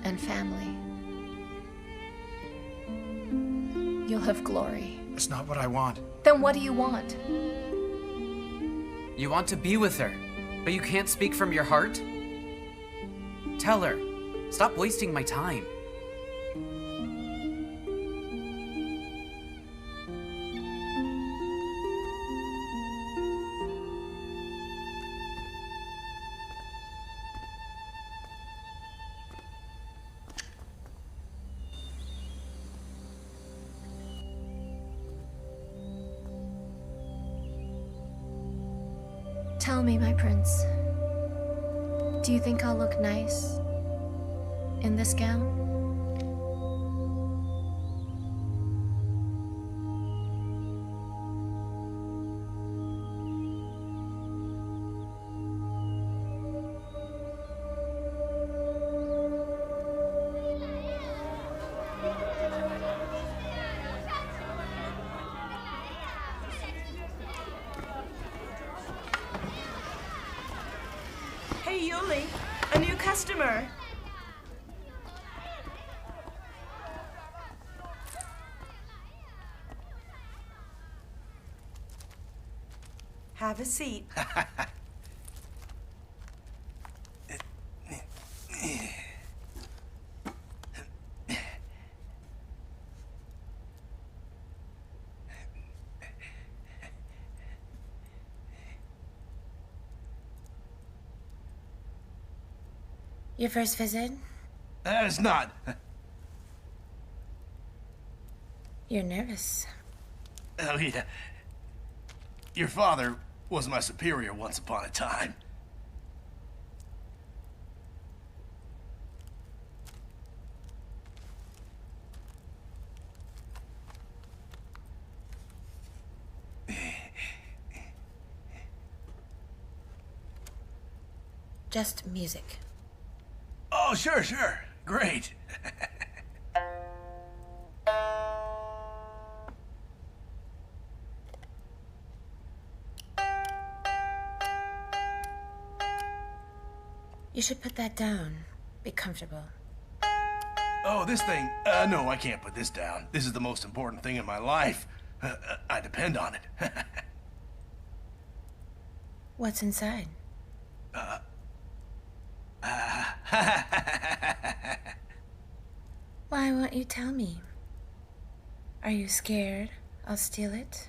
And family. You'll have glory. That's not what I want. Then what do you want? You want to be with her, but you can't speak from your heart? Tell her. Stop wasting my time. Tell me, my prince. Do you think I'll look nice in this gown? Hey, Youning, a new customer. Have a seat. Your first visit? It's not. You're nervous. Oh, yeah. Your father was my superior once upon a time. Just music. Oh, sure. Great. You should put that down. Be comfortable. Oh, this thing. No, I can't put this down. This is the most important thing in my life. I depend on it. What's inside? Why won't you tell me? Are you scared I'll steal it?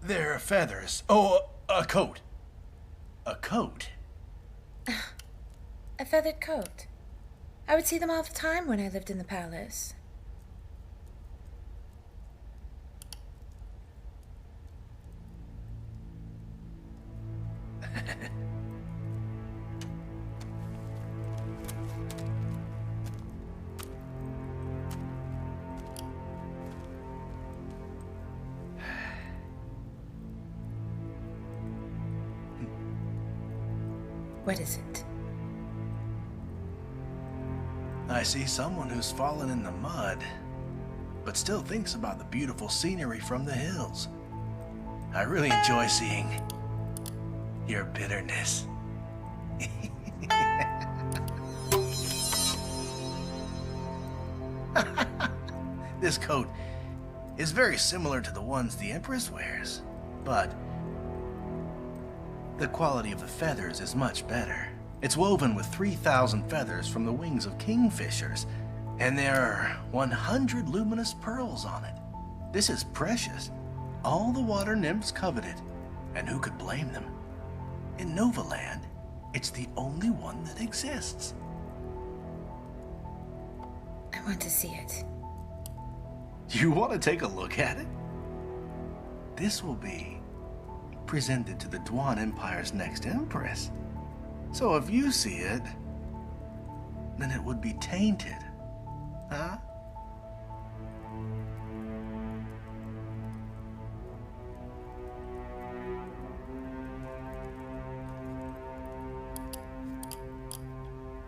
They're feathers. Oh, a coat. A coat? A feathered coat. I would see them all the time when I lived in the palace. What is it? I see someone who's fallen in the mud, but still thinks about the beautiful scenery from the hills. I really enjoy seeing your bitterness. This coat is very similar to the ones the Empress wears, but the quality of the feathers is much better. It's woven with 3,000 feathers from the wings of kingfishers, and there are 100 luminous pearls on it. This is precious. All the water nymphs covet it, and who could blame them? In Novaland, it's the only one that exists. I want to see it. You want to take a look at it? This will be presented to the Duan Empire's next Empress. So if you see it, then it would be tainted, huh?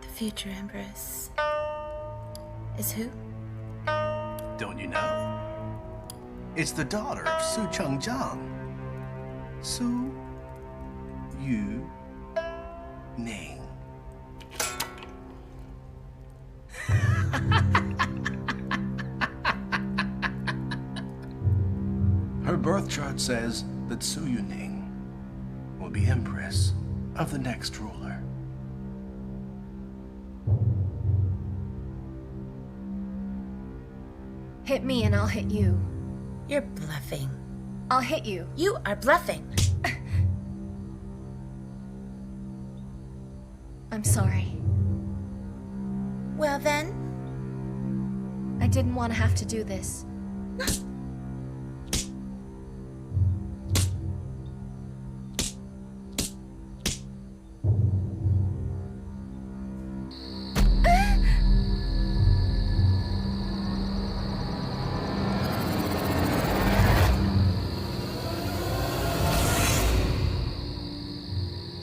The future Empress is who? Don't you know? It's the daughter of Su Chengjiang. Su Yu Ning. Her birth chart says that Su Youning will be Empress of the next ruler. Hit me and I'll hit you. You're bluffing. I'll hit you. You are bluffing. I'm sorry. Well then? I didn't want to have to do this.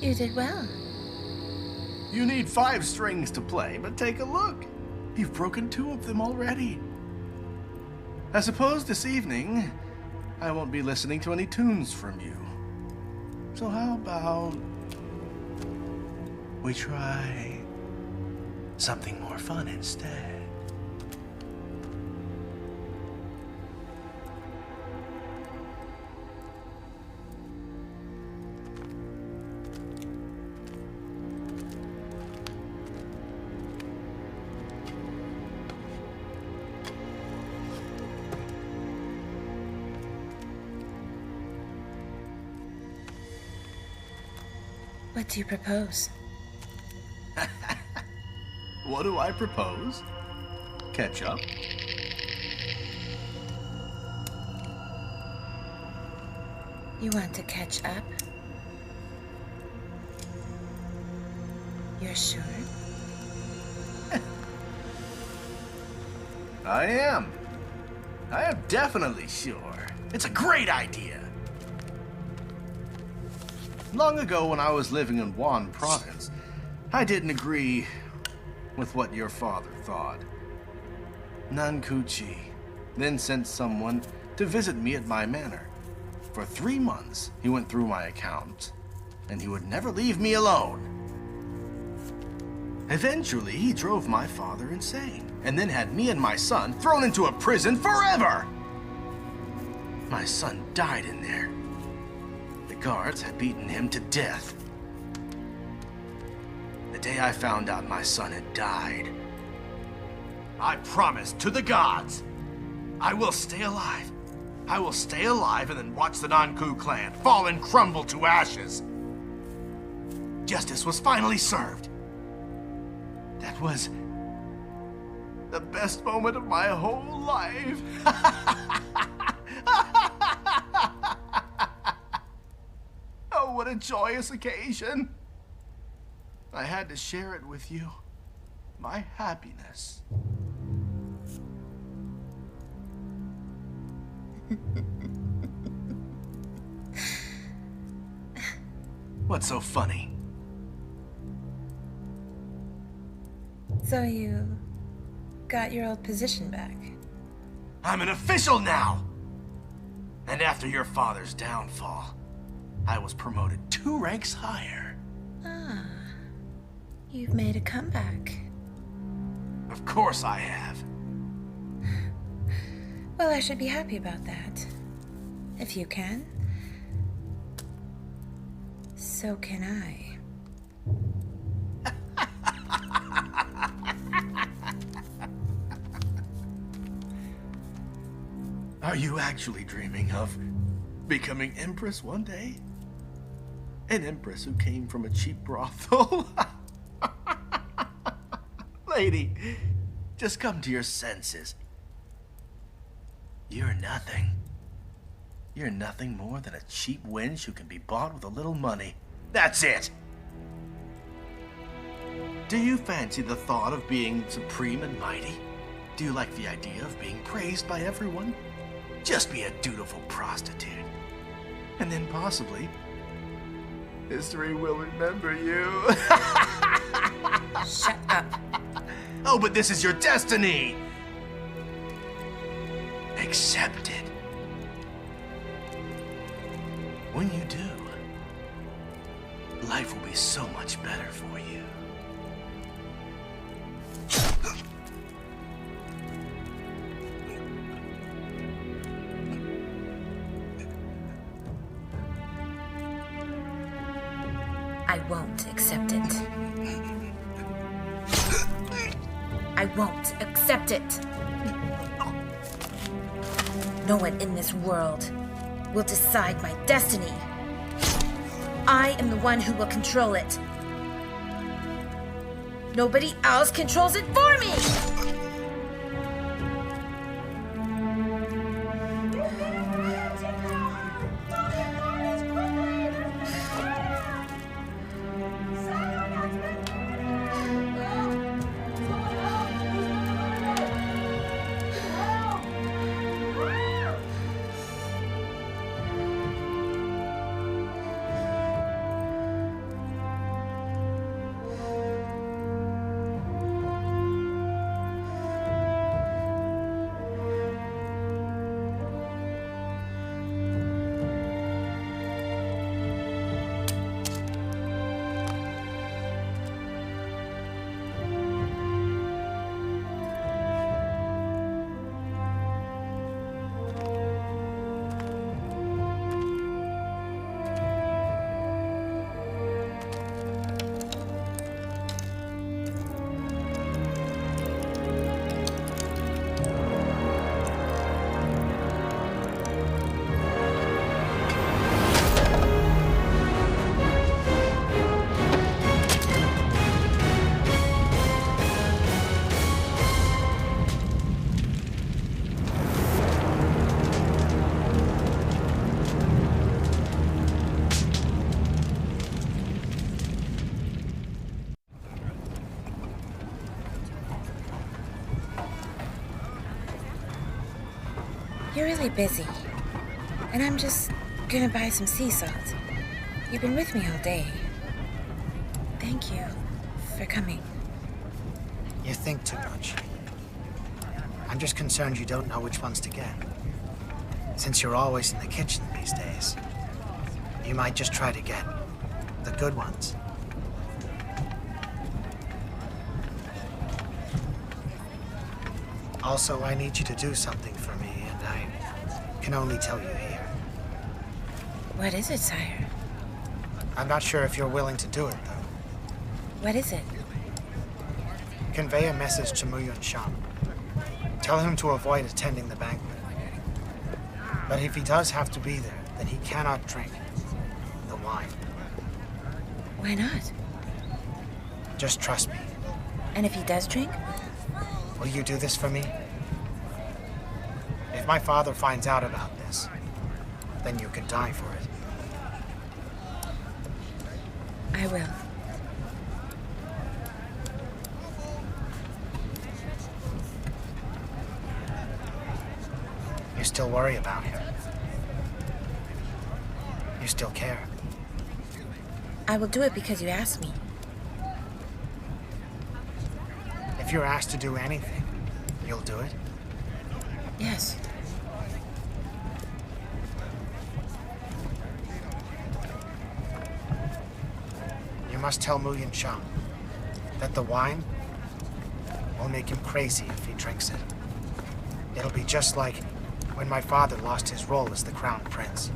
You did well. You need 5 strings to play, but take a look. You've broken 2 of them already. I suppose this evening, I won't be listening to any tunes from you. So how about we try something more fun instead? What do you propose? What do I propose? Catch up? You want to catch up? You're sure? I am. I am definitely sure. It's a great idea. long ago when I was living in Wan Province, I didn't agree with what your father thought. Nankuchi then sent someone to visit me at my manor. For 3 months, he went through my accounts, and he would never leave me alone. Eventually, he drove my father insane, and then had me and my son thrown into a prison forever! My son died in there. The guards had beaten him to death. The day I found out my son had died, I promised to the gods, I will stay alive. I will stay alive and then watch the Nanku clan fall and crumble to ashes. Justice was finally served. That was the best moment of my whole life. Oh, what a joyous occasion. I had to share it with you. My happiness. What's so funny? So you got your old position back? I'm an official now! And after your father's downfall, I was promoted 2 ranks higher. Ah, you've made a comeback. Of course I have. Well, I should be happy about that. If you can, so can I. Are you actually dreaming of becoming Empress one day? An Empress who came from a cheap brothel? Lady, just come to your senses. You're nothing. You're nothing more than a cheap wench who can be bought with a little money. That's it! Do you fancy the thought of being supreme and mighty? Do you like the idea of being praised by everyone? Just be a dutiful prostitute. And then possibly, history will remember you. Shut up. Oh, but this is your destiny! Accept it. When you do, life will be so much better for you. I won't accept it. I won't accept it. No one in this world will decide my destiny. I am the one who will control it. Nobody else controls it for me! You're really busy, and I'm just gonna buy some sea salt. You've been with me all day. Thank you for coming. You think too much. I'm just concerned you don't know which ones to get. Since you're always in the kitchen these days, you might just try to get the good ones. Also, I need you to do something for me, and I can only tell you here. What is it, sire? I'm not sure if you're willing to do it, though. What is it? Convey a message to Muyun Shang. Tell him to avoid attending the banquet. But if he does have to be there, then he cannot drink the wine. Why not? Just trust me. And if he does drink? Will you do this for me? If my father finds out about this, then you can die for it. I will. You still worry about him. You still care. I will do it because you asked me. If you're asked to do anything, you'll do it? Yes. You must tell Muyun Shang that the wine will make him crazy if he drinks it. It'll be just like when my father lost his role as the crown prince.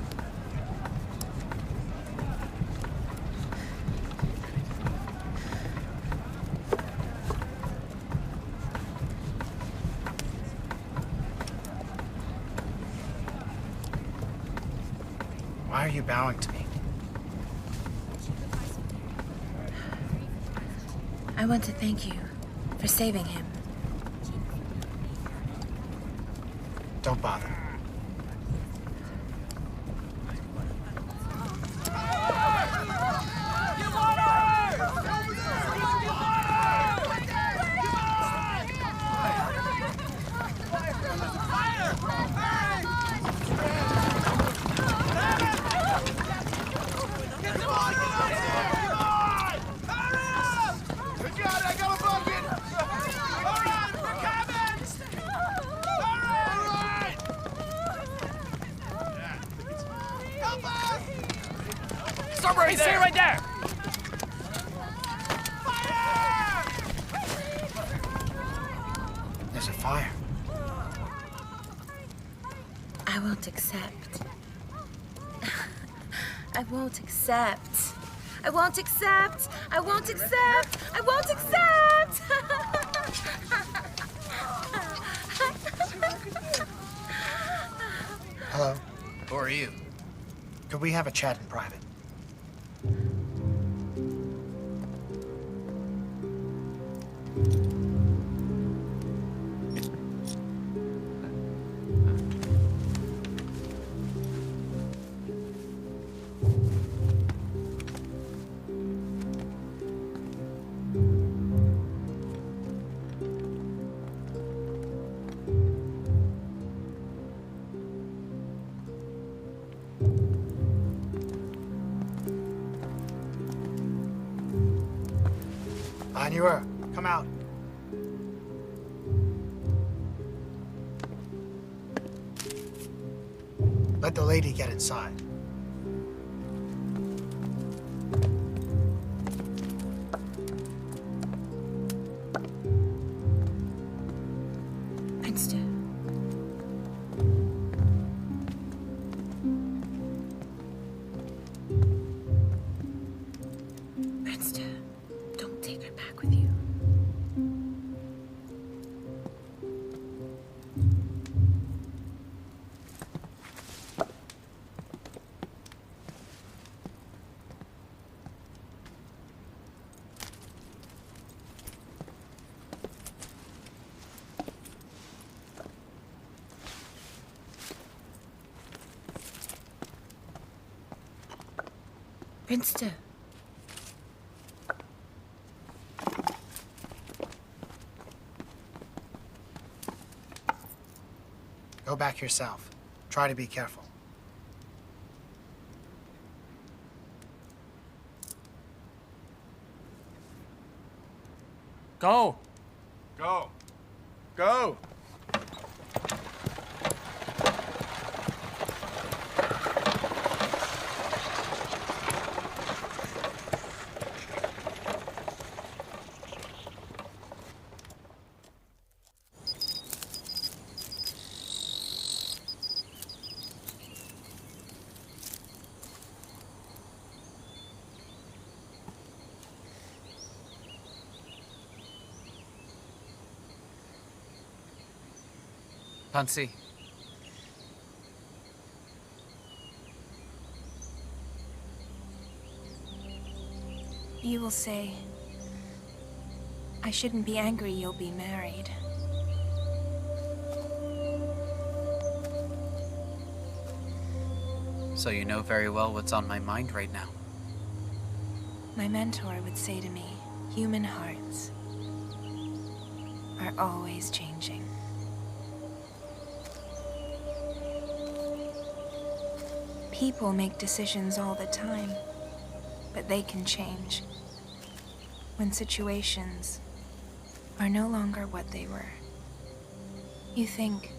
Why are you bowing to me? I want to thank you for saving him. Don't bother. Stop right there! Stay right there! There's a fire. I won't accept. I won't accept. I won't accept. I won't accept. I won't accept. Hello. Who are you? Could we have a chat in private? Manure, come out. Let the lady get inside. Princeton. Princeton, don't take her back with you. Princeton. Go back yourself. Try to be careful. Go! Go. Go. Pansy. You will say, I shouldn't be angry you'll be married. So you know very well what's on my mind right now. My mentor would say to me, human hearts are always changing. People make decisions all the time, but they can change when situations are no longer what they were. You think,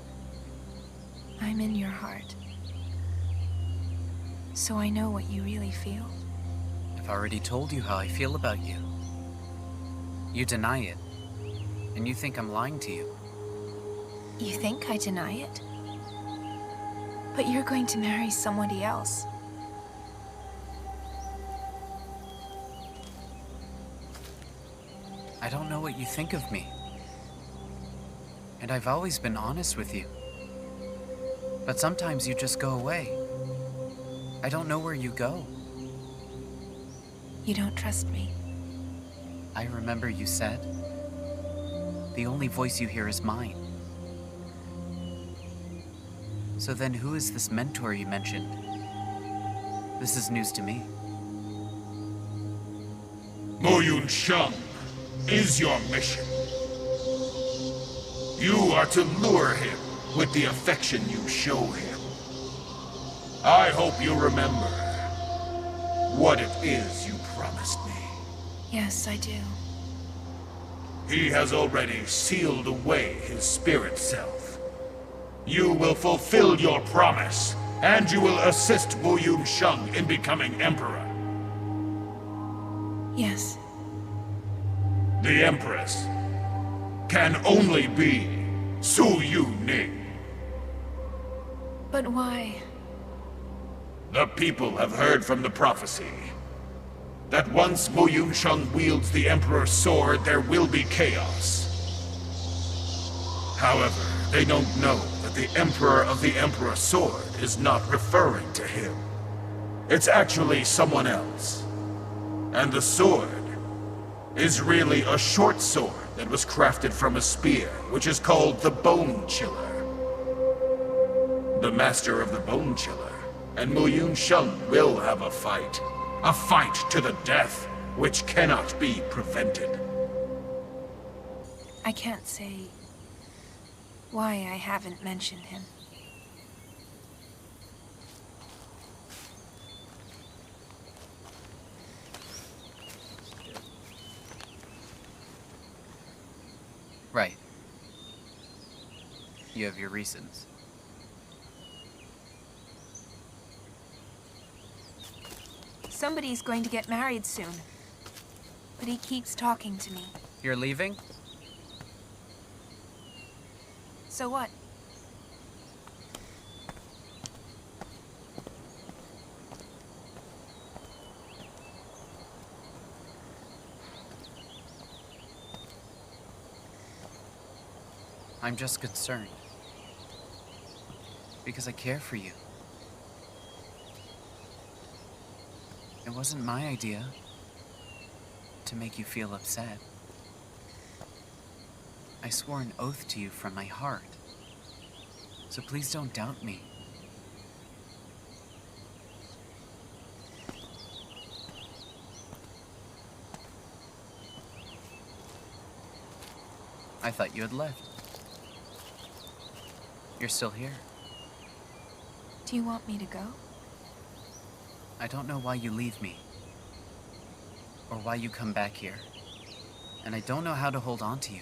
I'm in your heart, so I know what you really feel. I've already told you how I feel about you. You deny it, and you think I'm lying to you. You think I deny it? But you're going to marry somebody else. I don't know what you think of me. And I've always been honest with you. But sometimes you just go away. I don't know where you go. You don't trust me. I remember you said, the only voice you hear is mine. So then who is this mentor you mentioned? This is news to me. Moyun Shang is your mission. You are to lure him with the affection you show him. I hope you remember what it is you promised me. Yes, I do. He has already sealed away his spirit self. You will fulfill your promise, and you will assist Moyun Shang in becoming emperor. Yes. The Empress can only be Su Youning. But why? The people have heard from the prophecy that once Moyun Shang wields the Emperor's sword, there will be chaos. However, they don't know that the Emperor of the Emperor's sword is not referring to him. It's actually someone else. And the sword is really a short sword that was crafted from a spear, which is called the Bone Chiller. The master of the Bone Chiller and Moyun Shang will have a fight. A fight to the death, which cannot be prevented. I can't say why I haven't mentioned him. Right. You have your reasons. Somebody's going to get married soon. But he keeps talking to me. You're leaving? So what? I'm just concerned. Because I care for you. It wasn't my idea to make you feel upset. I swore an oath to you from my heart. So please don't doubt me. I thought you had left. You're still here. Do you want me to go? I don't know why you leave me. Or why you come back here. and I don't know how to hold on to you.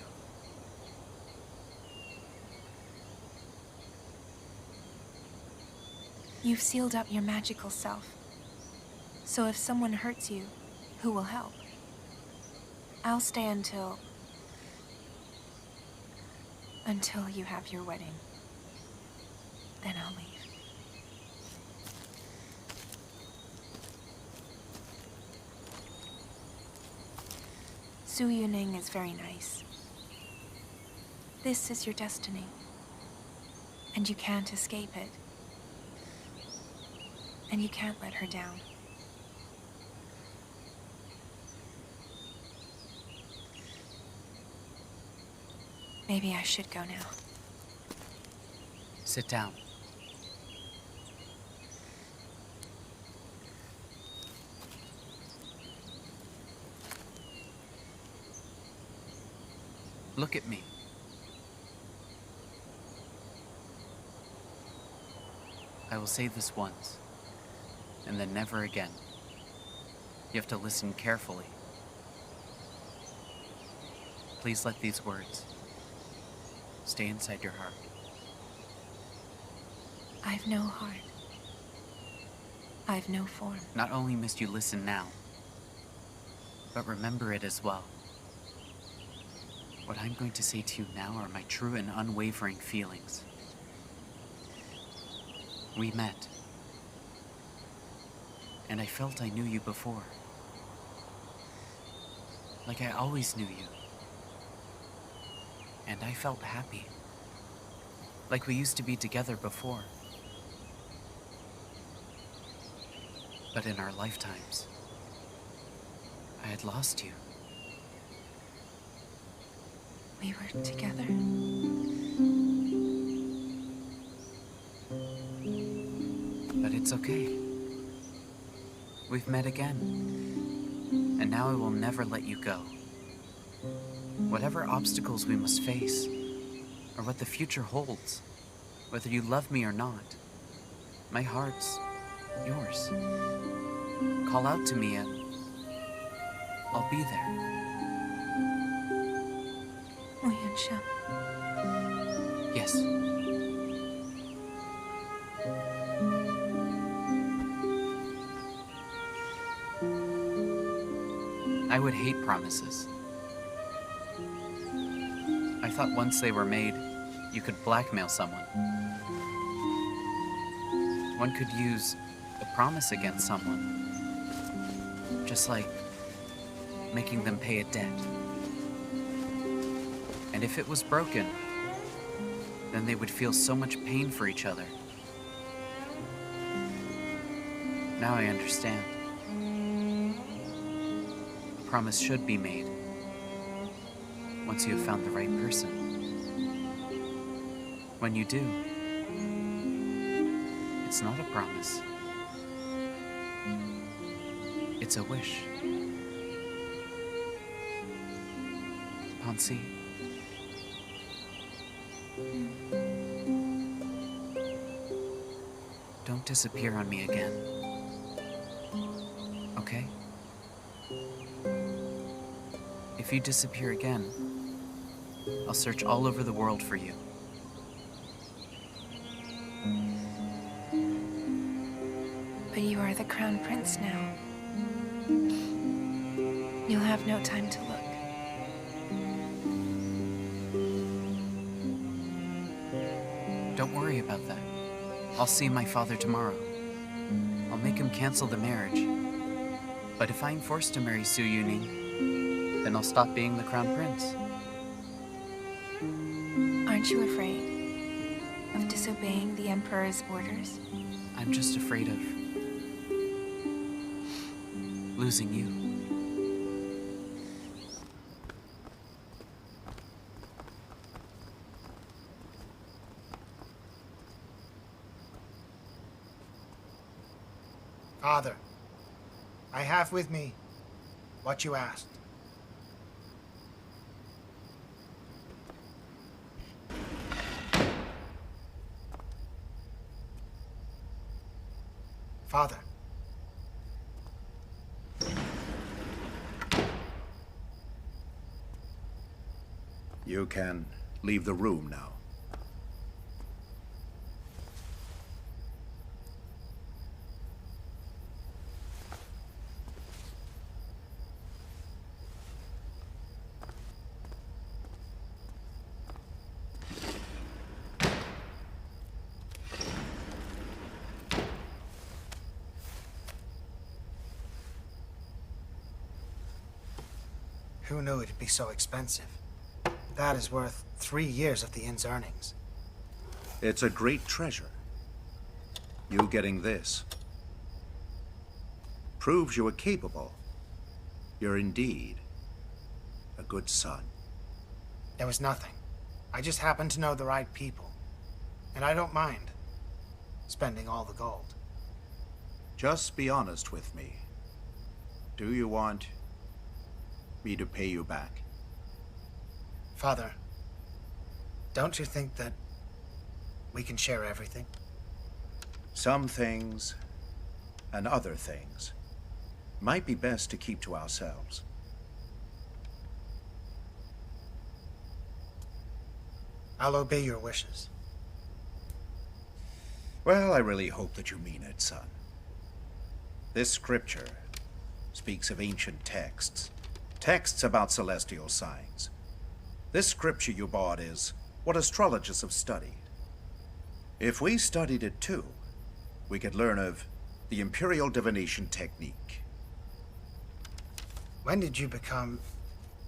You've sealed up your magical self. So if someone hurts you, who will help? I'll stay until you have your wedding. Then I'll leave. Youning is very nice. This is your destiny, and you can't escape it. And you can't let her down. Maybe I should go now. Sit down. Look at me. I will say this once, and then never again. You have to listen carefully. Please let these words stay inside your heart. I've no heart. I've no form. Not only must you listen now, but remember it as well. What I'm going to say to you now are my true and unwavering feelings. We met, and I felt I knew you before. Like I always knew you. And I felt happy. Like we used to be together before. But in our lifetimes, I had lost you. We were together. But it's okay. We've met again. And now I will never let you go. Whatever obstacles we must face, or what the future holds, whether you love me or not, my heart's yours. Call out to me and I'll be there. Yes. I would hate promises. I thought once they were made, you could blackmail someone. One could use a promise against someone, just like making them pay a debt. And if it was broken, then they would feel so much pain for each other. Now I understand. A promise should be made once you have found the right person. When you do, it's not a promise. It's a wish. Hansi. Don't disappear on me again. Okay? If you disappear again, I'll search all over the world for you. But you are the crown prince now. You'll have no time to look. Don't worry about that. I'll see my father tomorrow. I'll make him cancel the marriage. But if I'm forced to marry Youning, then I'll stop being the crown prince. Aren't you afraid of disobeying the Emperor's orders? I'm just afraid of losing you. Father, I have with me what you asked. Father. You can leave the room now. Who knew it'd be so expensive? That is worth 3 years of the inn's earnings. It's a great treasure. You getting this proves you are capable. You're indeed a good son. There was nothing. I just happened to know the right people. And I don't mind spending all the gold. Just be honest with me. Do you want me to pay you back? Father, don't you think that we can share everything? Some things and other things might be best to keep to ourselves. I'll obey your wishes. Well, I really hope that you mean it, son. This scripture speaks of ancient texts. Texts about celestial signs. This scripture you bought is what astrologers have studied. If we studied it too, we could learn of the imperial divination technique. When did you become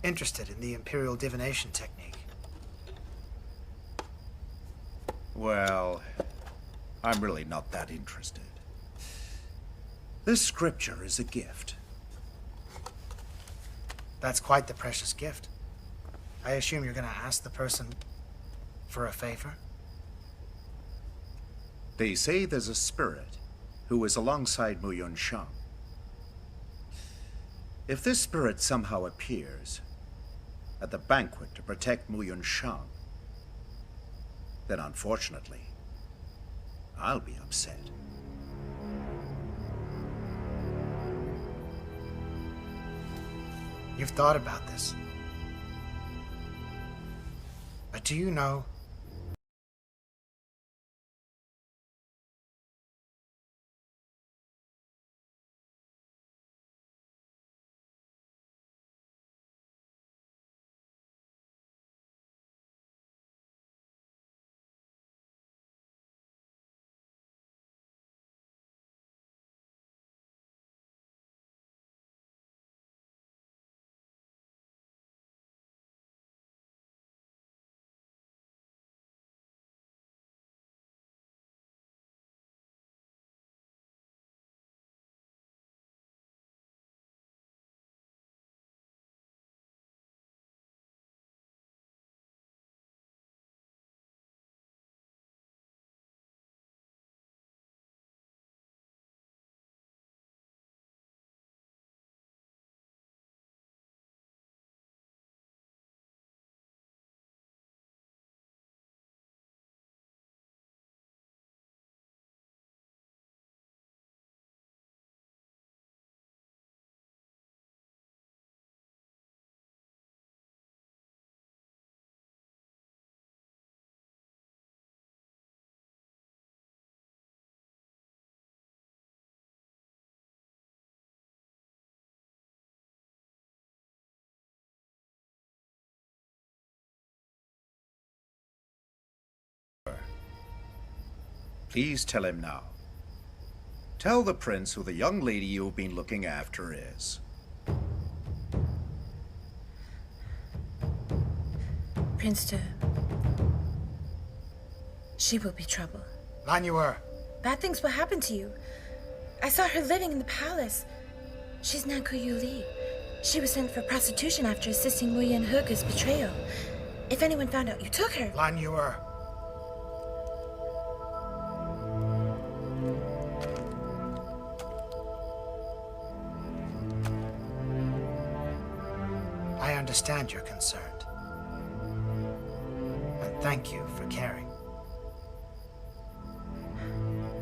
interested in the imperial divination technique? Well, I'm really not that interested. This scripture is a gift. That's quite the precious gift. I assume you're gonna ask the person for a favor? They say there's a spirit who is alongside Muyun Shang. If this spirit somehow appears at the banquet to protect Muyun Shang, then unfortunately, I'll be upset. You've thought about this. But do you know Please tell him now. Tell the prince who the young lady you've been looking after is. Prince Tu. She will be trouble. Lan Yuer. Bad things will happen to you. I saw her living in the palace. She's Nan Kuyu Li. She was sent for prostitution after assisting Wu Yan Hege's betrayal. If anyone found out you took her... Lan Yuer. I understand you're concerned. And thank you for caring.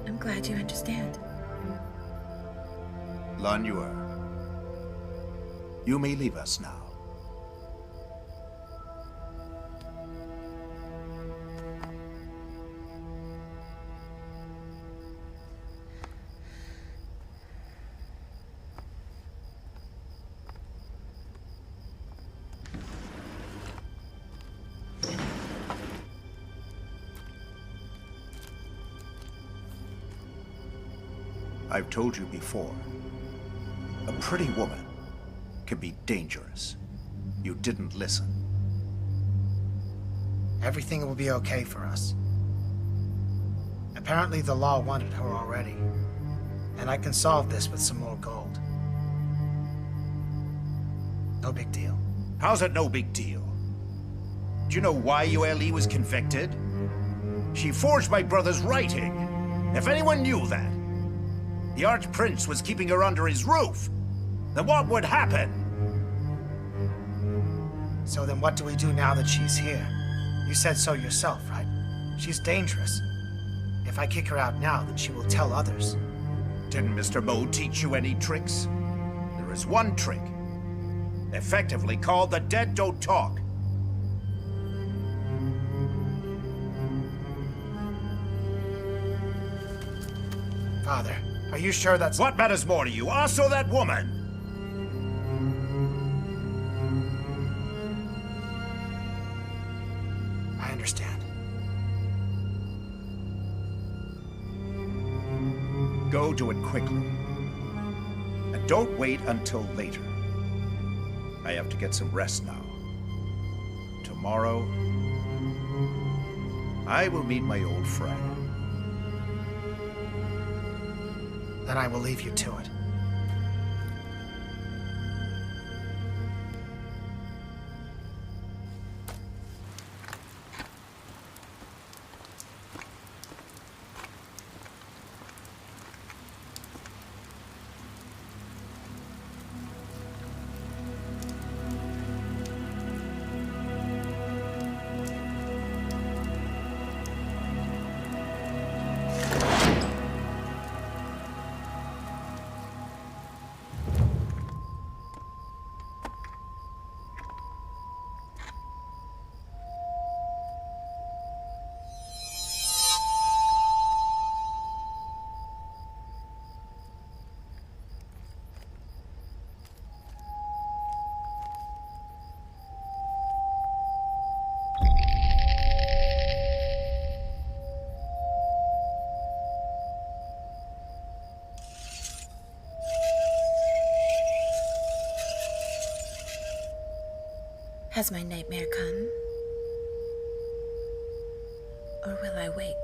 I'm glad you understand. Lan Yuer, you may leave us now. I've told you before. A pretty woman can be dangerous. You didn't listen. Everything will be okay for us. Apparently the law wanted her already, and I can solve this with some more gold. No big deal. How's it no big deal? Do you know why Youling was convicted? She forged my brother's writing. If anyone knew that, the Archprince was keeping her under his roof, then what would happen? So then what do we do now that she's here? You said so yourself, right? She's dangerous. If I kick her out now, then she will tell others. Didn't Mr. Mo teach you any tricks? There is one trick, effectively called the dead don't talk. Father, are you sure that's... What matters more to you, us or that woman? I understand. Go do it quickly. And don't wait until later. I have to get some rest now. Tomorrow, I will meet my old friend. Then I will leave you to it. Has my nightmare come? Or will I wake?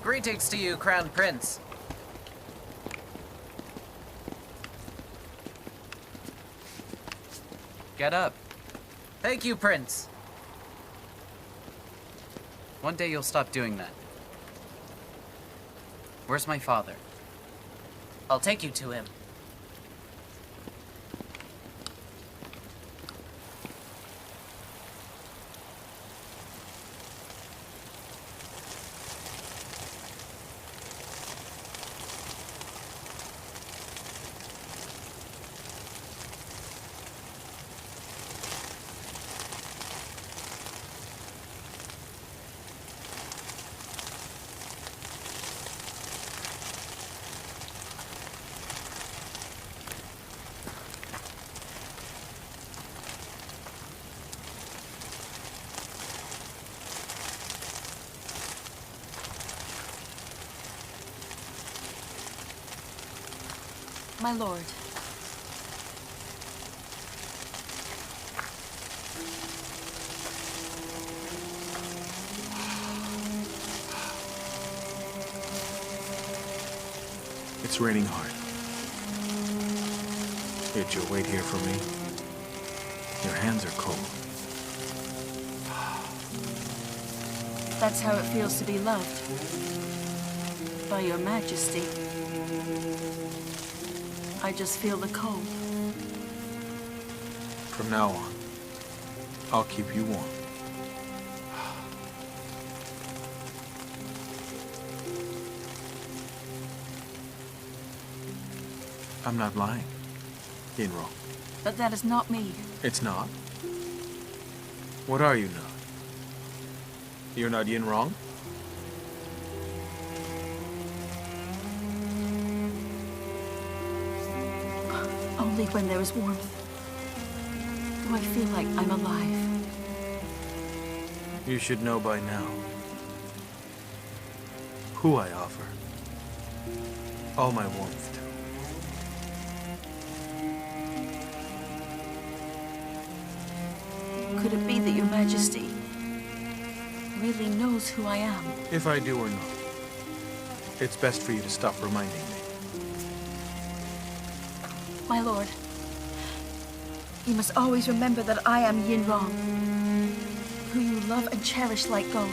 Greetings to you, Crown Prince. Get up. Thank you, Prince. One day you'll stop doing that. Where's my father? I'll take you to him. My lord. It's raining hard. Did you wait here for me? Your hands are cold. That's how it feels to be loved. By your majesty. I just feel the cold. From now on, I'll keep you warm. I'm not lying. Yin wrong. But that is not me. It's not? What are you not? You're not Yin wrong? Only when there is warmth do I feel like I'm alive. You should know by now who I offer all my warmth to. Could it be that your majesty really knows who I am? If I do or not, it's best for you to stop reminding me. My lord, you must always remember that I am Yin Rong, who you love and cherish like gold.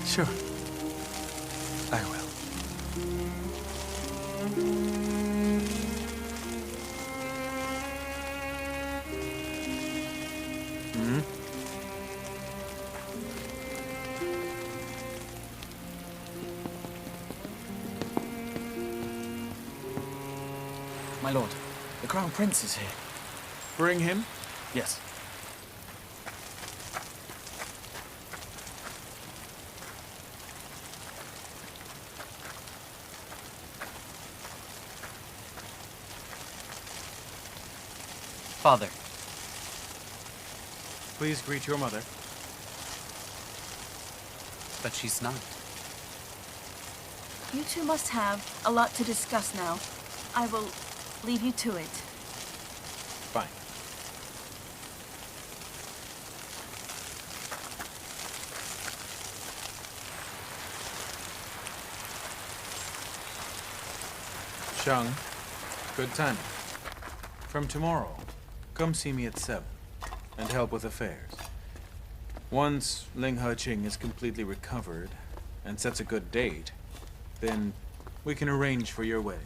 Sure. I will. My lord, the Crown Prince is here. Bring him? Yes. Father. Please greet your mother. But she's not. You two must have a lot to discuss now. I will leave you to it. Fine. Shang, good timing. From tomorrow, come see me at 7 and help with affairs. Once Ling He-Ching is completely recovered and sets a good date, then we can arrange for your wedding.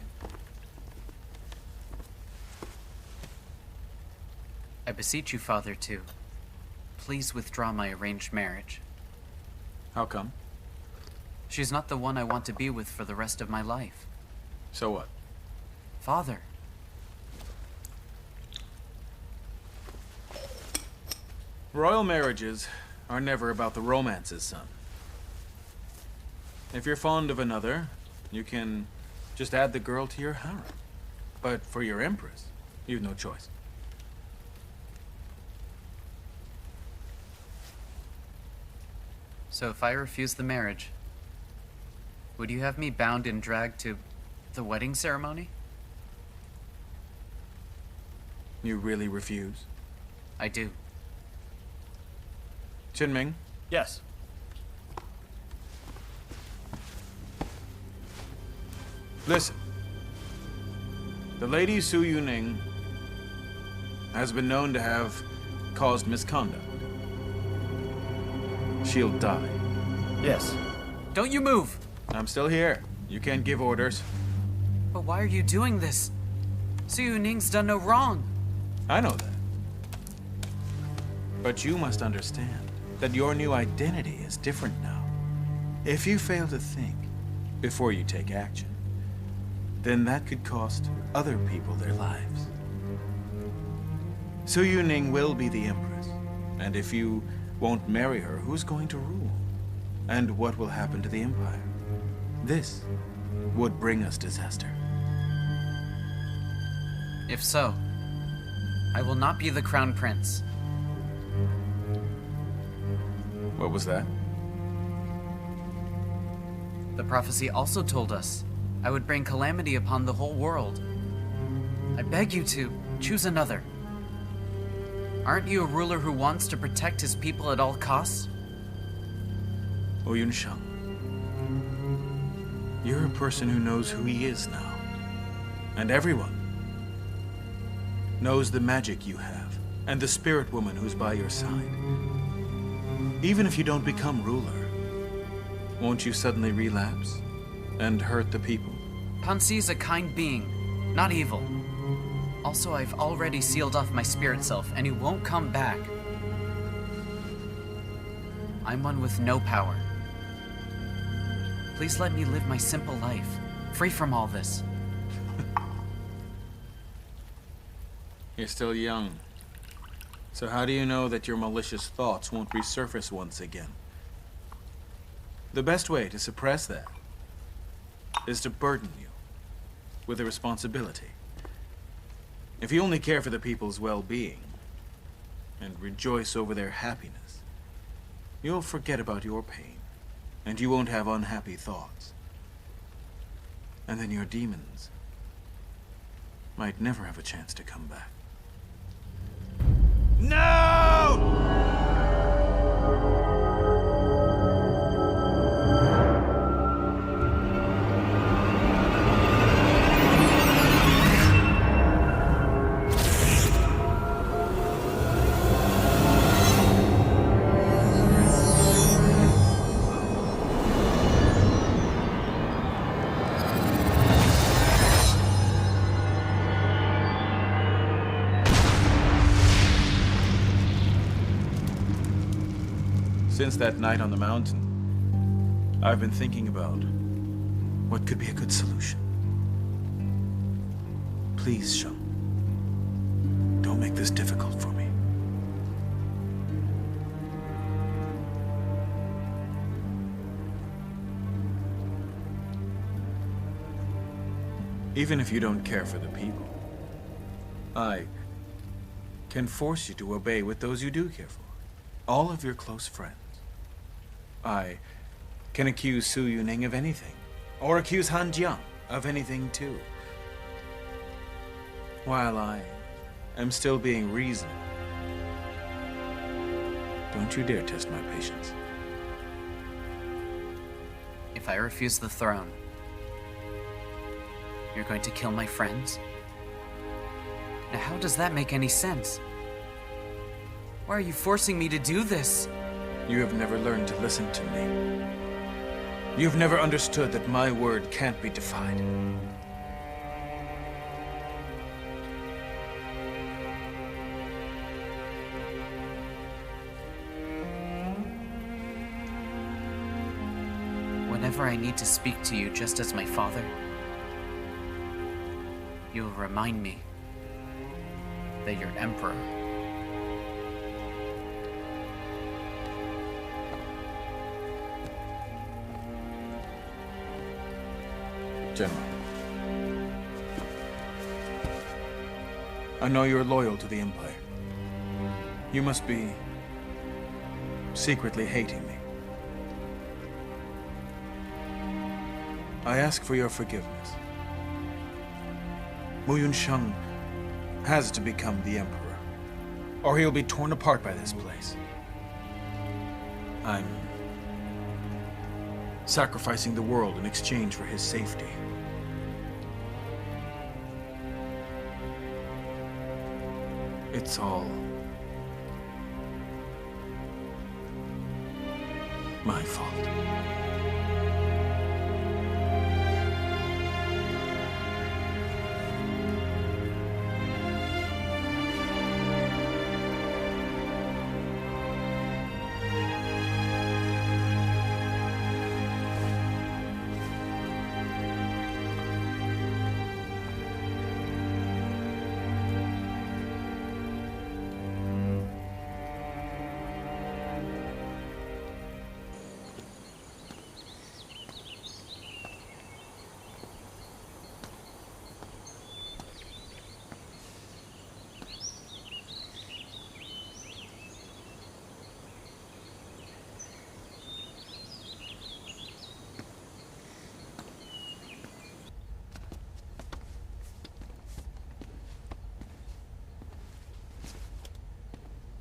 I beseech you, Father, to please withdraw my arranged marriage. How come? She's not the one I want to be with for the rest of my life. So what? Father. Royal marriages are never about the romances, son. If you're fond of another, you can just add the girl to your harem. But for your empress, you've no choice. So if I refuse the marriage, would you have me bound and dragged to the wedding ceremony? You really refuse? I do. Qinming? Yes. Listen. The lady Su Youning has been known to have caused misconduct. She'll die. Yes. Don't you move! I'm still here. You can't give orders. But why are you doing this? Su Yuning's done no wrong. I know that. But you must understand that your new identity is different now. If you fail to think before you take action, then that could cost other people their lives. Su Youning will be the Empress, and if you won't marry her, who's going to rule? And what will happen to the Empire? This would bring us disaster. If so, I will not be the Crown Prince. What was that? The prophecy also told us I would bring calamity upon the whole world. I beg you to choose another. Aren't you a ruler who wants to protect his people at all costs? Ouyun Shang, you're a person who knows who he is now. And everyone knows the magic you have, and the spirit woman who's by your side. Even if you don't become ruler, won't you suddenly relapse and hurt the people? Pan-Si is a kind being, not evil. Also, I've already sealed off my spirit self, and he won't come back. I'm one with no power. Please let me live my simple life, free from all this. You're still young. So how do you know that your malicious thoughts won't resurface once again? The best way to suppress that is to burden you with a responsibility. If you only care for the people's well-being and rejoice over their happiness, you'll forget about your pain, and you won't have unhappy thoughts. And then your demons might never have a chance to come back. No! Since that night on the mountain, I've been thinking about what could be a good solution. Please, Shung, don't make this difficult for me. Even if you don't care for the people, I can force you to obey with those you do care for. All of your close friends. I can accuse Su Youning of anything, or accuse Han Jang of anything too. While I am still being reasonable. Don't you dare test my patience. If I refuse the throne, you're going to kill my friends? Now how does that make any sense? Why are you forcing me to do this? You have never learned to listen to me. You've never understood that my word can't be defied. Whenever I need to speak to you just as my father, you will remind me that you're emperor. General, I know you're loyal to the Empire. You must be secretly hating me. I ask for your forgiveness. Muyun Shang has to become the Emperor, or he'll be torn apart by this place. I'm sacrificing the world in exchange for his safety. It's all my fault.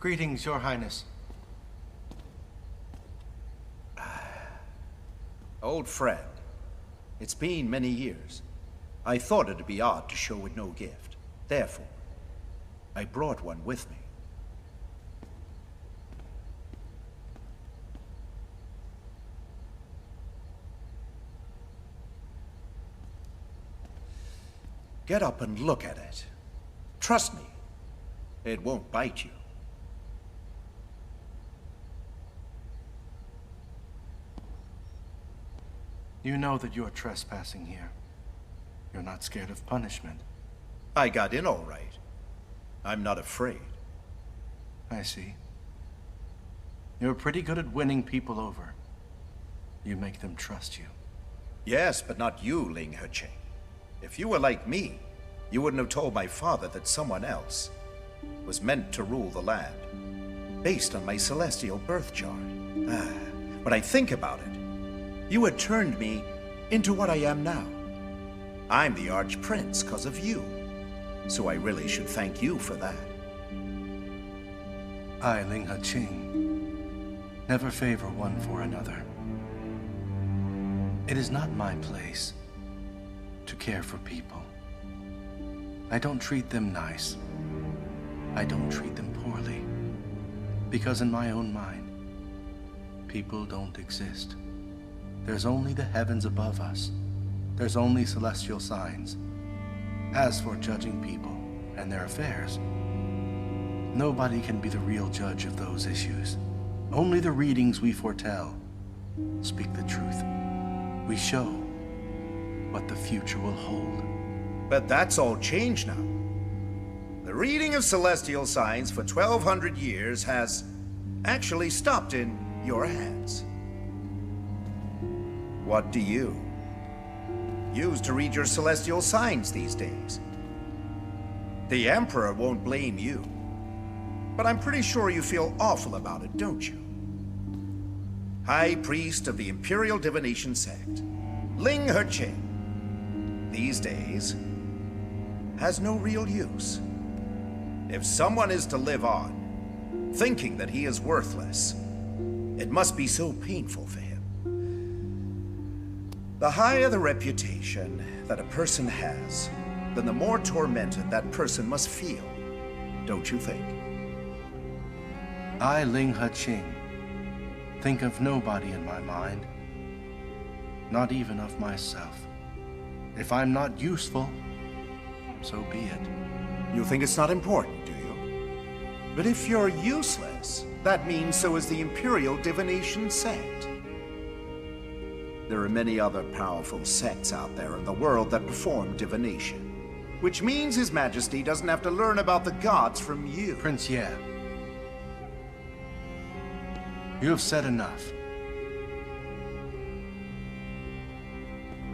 Greetings, Your Highness. Old friend, it's been many years. I thought it'd be odd to show with no gift. Therefore, I brought one with me. Get up and look at it. Trust me, it won't bite you. You know that you're trespassing here. You're not scared of punishment. I got in all right. I'm not afraid. I see. You're pretty good at winning people over. You make them trust you. Yes, but not you, Ling He. If you were like me, you wouldn't have told my father that someone else was meant to rule the land, based on my celestial birth chart. When I think about it, you had turned me into what I am now. I'm the Archprince because of you, so I really should thank you for that. I, Ling He, never favor one for another. It is not my place to care for people. I don't treat them nice. I don't treat them poorly. Because in my own mind, people don't exist. There's only the heavens above us. There's only celestial signs. As for judging people and their affairs, nobody can be the real judge of those issues. Only the readings we foretell speak the truth. We show what the future will hold. But that's all changed now. The reading of celestial signs for 1,200 years has actually stopped in your hands. What do you use to read your celestial signs these days? The Emperor won't blame you, but I'm pretty sure you feel awful about it, don't you? High Priest of the Imperial Divination sect, Ling He, these days, has no real use. If someone is to live on, thinking that he is worthless, it must be so painful for him. The higher the reputation that a person has, then the more tormented that person must feel, don't you think? I, Ling He, think of nobody in my mind, not even of myself. If I'm not useful, so be it. You think it's not important, do you? But if you're useless, that means so is the Imperial Divination sect. There are many other powerful sects out there in the world that perform divination, which means His Majesty doesn't have to learn about the gods from you. Prince Ye, you have said enough.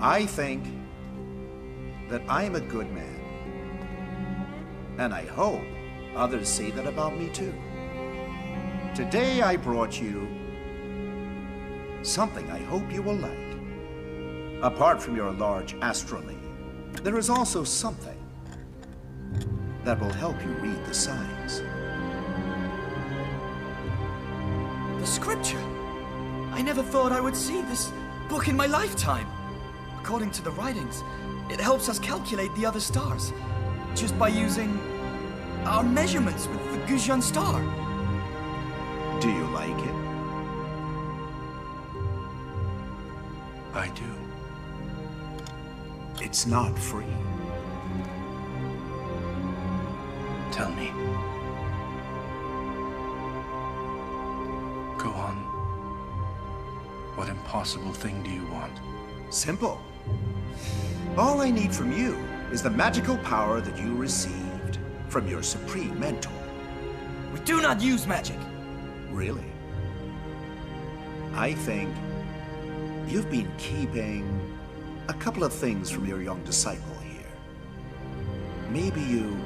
I think that I'm a good man. And I hope others say that about me too. Today I brought you something I hope you will like. Apart from your large astrolabe, there is also something that will help you read the signs. The scripture! I never thought I would see this book in my lifetime. According to the writings, it helps us calculate the other stars, just by using our measurements with the Guzhan star. Do you like it? I do. It's not free. Tell me. Go on. What impossible thing do you want? Simple. All I need from you is the magical power that you received from your supreme mentor. We do not use magic. Really? I think you've been keeping a couple of things from your young disciple here. Maybe you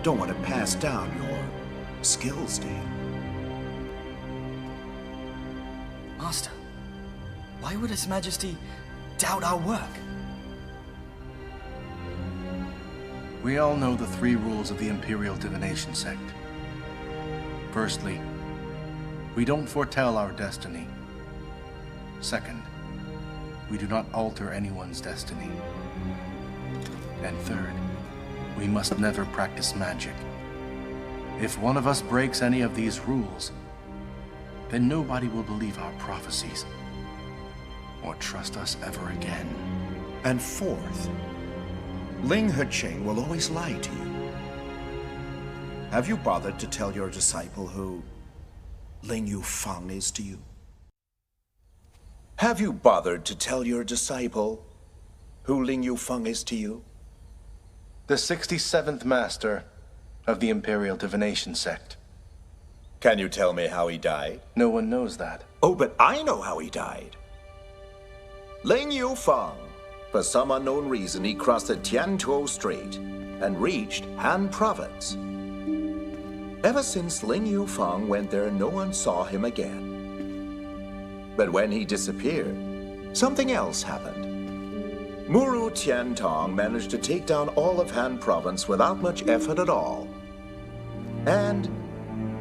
don't want to pass down your skills to him. Master, why would His Majesty doubt our work? We all know the 3 rules of the Imperial Divination sect. Firstly, we don't foretell our destiny. Second, we do not alter anyone's destiny. And third, we must never practice magic. If one of us breaks any of these rules, then nobody will believe our prophecies or trust us ever again. And fourth, Ling He will always lie to you. Have you bothered to tell your disciple who Ling Yufeng is to you? Have you bothered to tell your disciple who Ling Yufeng is to you? The 67th Master of the Imperial Divination sect. Can you tell me how he died? No one knows that. Oh, but I know how he died. Ling Yufeng. For some unknown reason, he crossed the Tiantuo Strait and reached Han Province. Ever since Ling Yufeng went there, no one saw him again. But when he disappeared, something else happened. Muru Tiantong managed to take down all of Han Province without much effort at all. And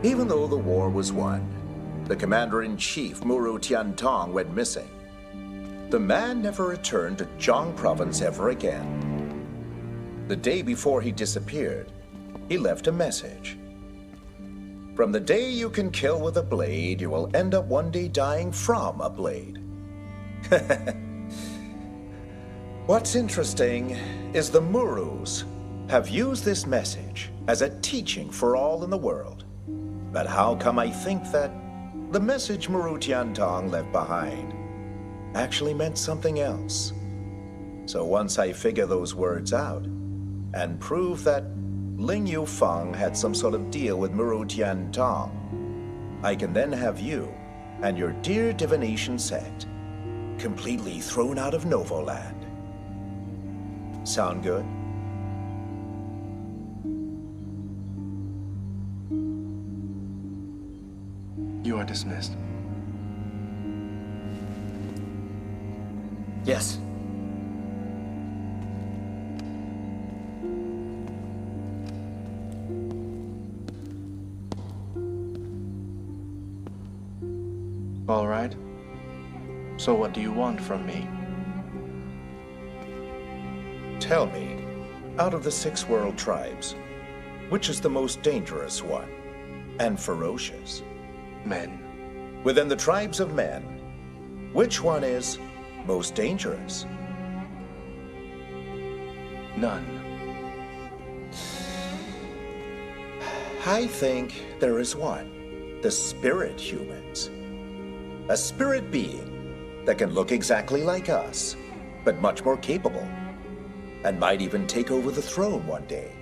even though the war was won, the commander-in-chief Muru Tiantong went missing. The man never returned to Zhang Province ever again. The day before he disappeared, he left a message. From the day you can kill with a blade, you will end up one day dying from a blade. What's interesting is the Murus have used this message as a teaching for all in the world. But how come I think that the message Muru Tiantong left behind actually meant something else? So once I figure those words out and prove that Ling Yufeng had some sort of deal with Muru Tiantong, I can then have you and your dear divination sect completely thrown out of Novoland. Sound good? You are dismissed. Yes. All right. So what do you want from me? Tell me, out of the 6 world tribes, which is the most dangerous one and ferocious? Men. Within the tribes of men, which one is most dangerous? None. I think there is one. The spirit humans. A spirit being that can look exactly like us, but much more capable, and might even take over the throne one day.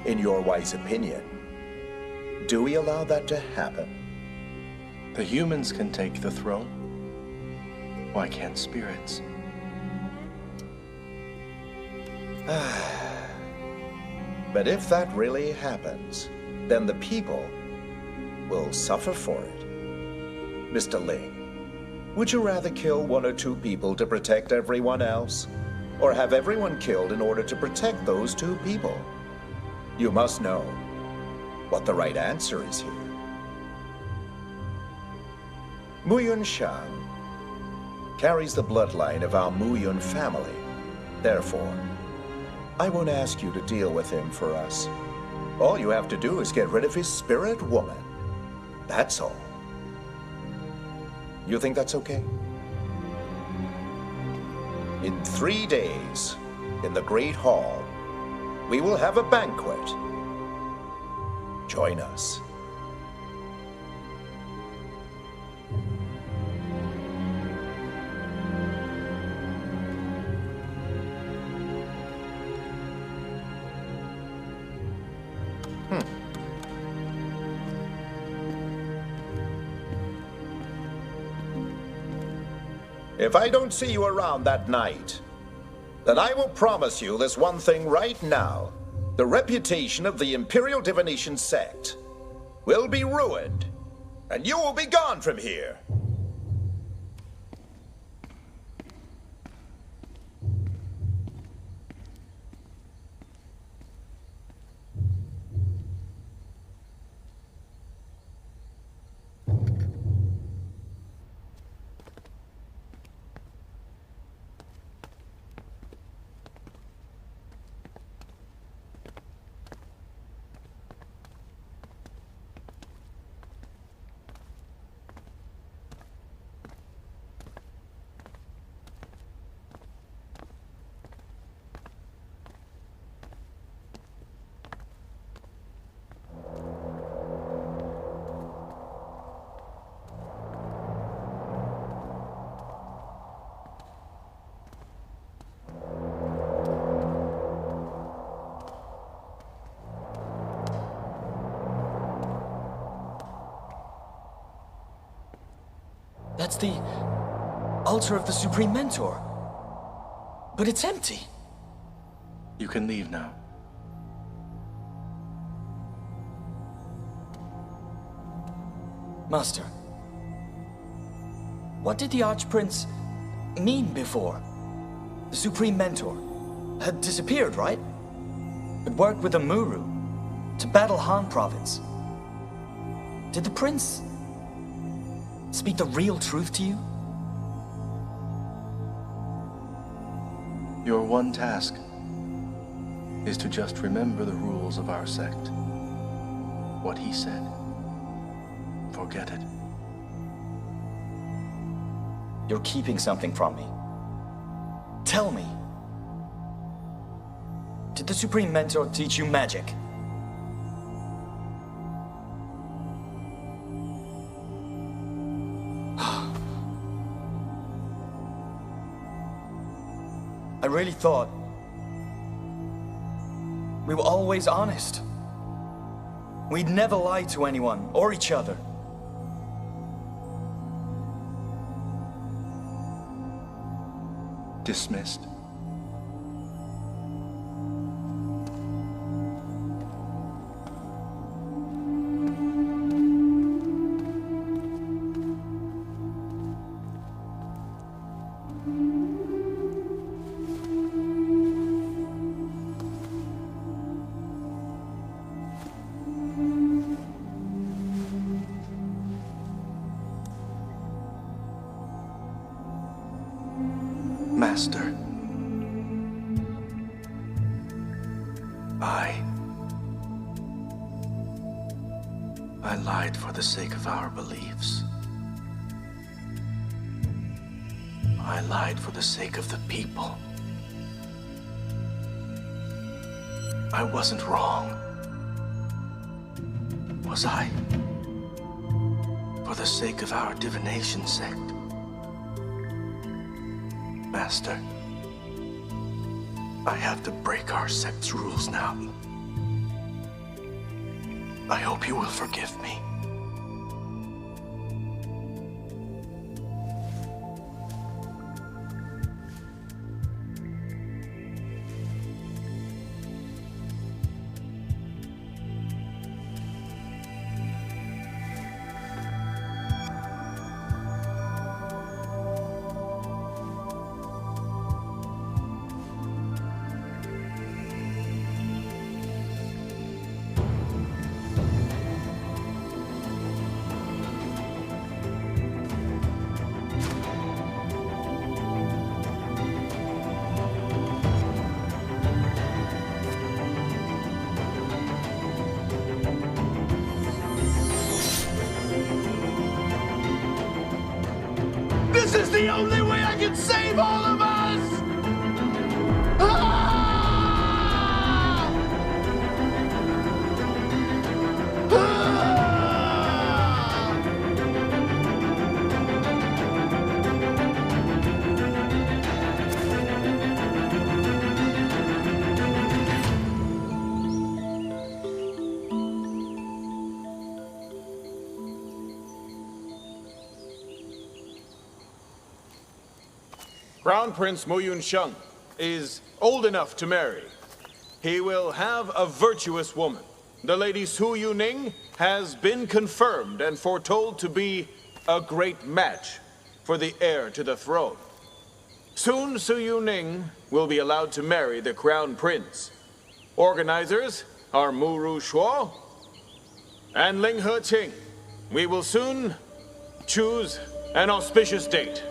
In your wise opinion, do we allow that to happen? The humans can take the throne. Why can't spirits? But if that really happens, then the people will suffer for it. Mr. Ling, would you rather kill 1 or 2 people to protect everyone else? Or have everyone killed in order to protect those 2 people? You must know what the right answer is here. Muyun Shang carries the bloodline of our Muyun family. Therefore, I won't ask you to deal with him for us. All you have to do is get rid of his spirit woman. That's all. You think that's okay? In 3 days, in the Great Hall, we will have a banquet. Join us. If I don't see you around that night, then I will promise you this one thing right now. The reputation of the Imperial Divination sect will be ruined, and you will be gone from here. That's the altar of the Supreme Mentor. But it's empty. You can leave now. Master, what did the Archprince mean before? The Supreme Mentor had disappeared, right? Had worked with the Muru to battle Han Province. Did the Prince speak the real truth to you? Your one task is to just remember the rules of our sect. What he said, forget it. You're keeping something from me. Tell me. Did the Supreme Mentor teach you magic? I really thought we were always honest. We'd never lie to anyone or each other. Dismissed. Master, I lied for the sake of our beliefs. I lied for the sake of the people. I wasn't wrong, was I? For the sake of our divination sect. Master, I have to break our sect's rules now. I hope you will forgive me. This is the only way I can save all of us! Crown Prince Moyun Sheng is old enough to marry. He will have a virtuous woman. The Lady Su Youning has been confirmed and foretold to be a great match for the heir to the throne. Soon Su Youning will be allowed to marry the Crown Prince. Organizers are Muru Shuo and Ling He Qing. We will soon choose an auspicious date.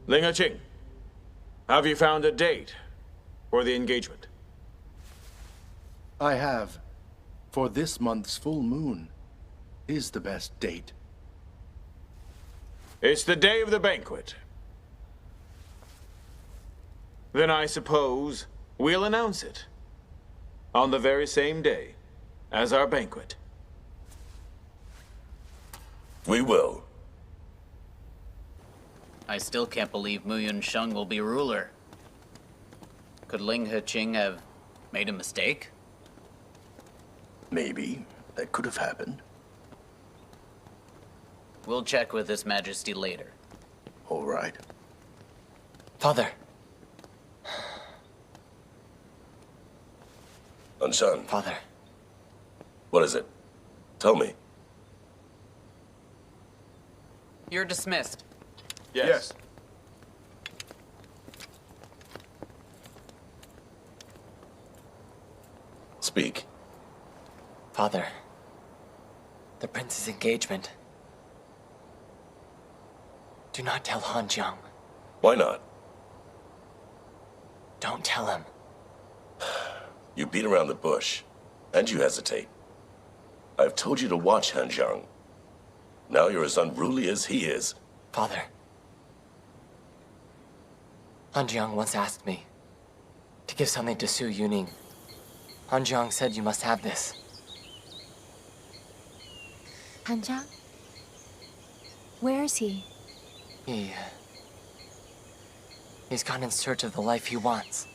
Ling-A-Ching, have you found a date for the engagement? I have. For this month's full moon is the best date. It's the day of the banquet. Then I suppose we'll announce it on the very same day as our banquet. We will. I still can't believe Muyun Sheng will be ruler. Could Ling-A-Ching have made a mistake? Maybe. That could have happened. We'll check with His Majesty later. All right. Father. Anshan. Father. What is it? Tell me. You're dismissed. Yes. Speak. Father. The prince's engagement. Do not tell Han Jang. Why not? Don't tell him. You beat around the bush, and you hesitate. I've told you to watch Han Jang. Now you're as unruly as he is. Father. Han Jang once asked me to give something to Su Youning. Han Jang said you must have this. Han Jang? Where is he? He's gone in search of the life he wants,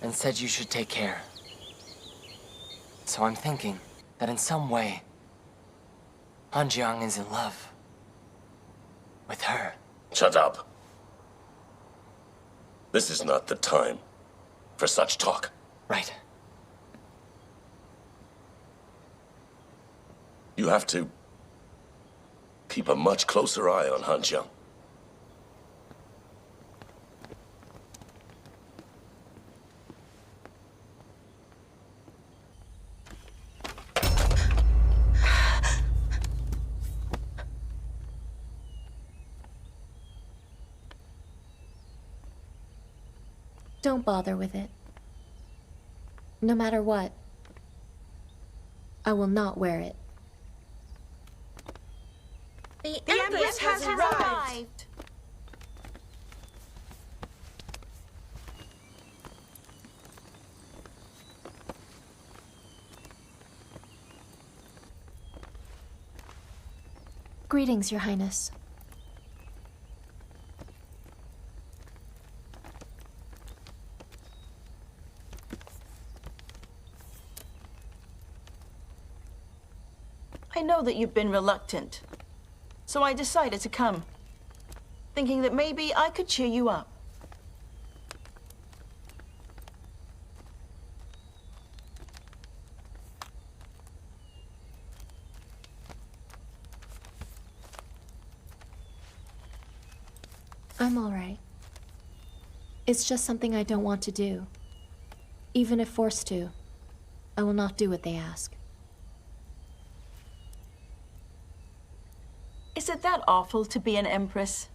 and said you should take care. So I'm thinking that in some way, Han Jang is in love with her. Shut up. This is not the time for such talk. Right. You have to keep a much closer eye on Han Jang. Don't bother with it. No matter what, I will not wear it. The Empress has arrived! Greetings, Your Highness. I know that you've been reluctant, so I decided to come, thinking that maybe I could cheer you up. I'm all right. It's just something I don't want to do. Even if forced to, I will not do what they ask. Is it that awful to be an empress?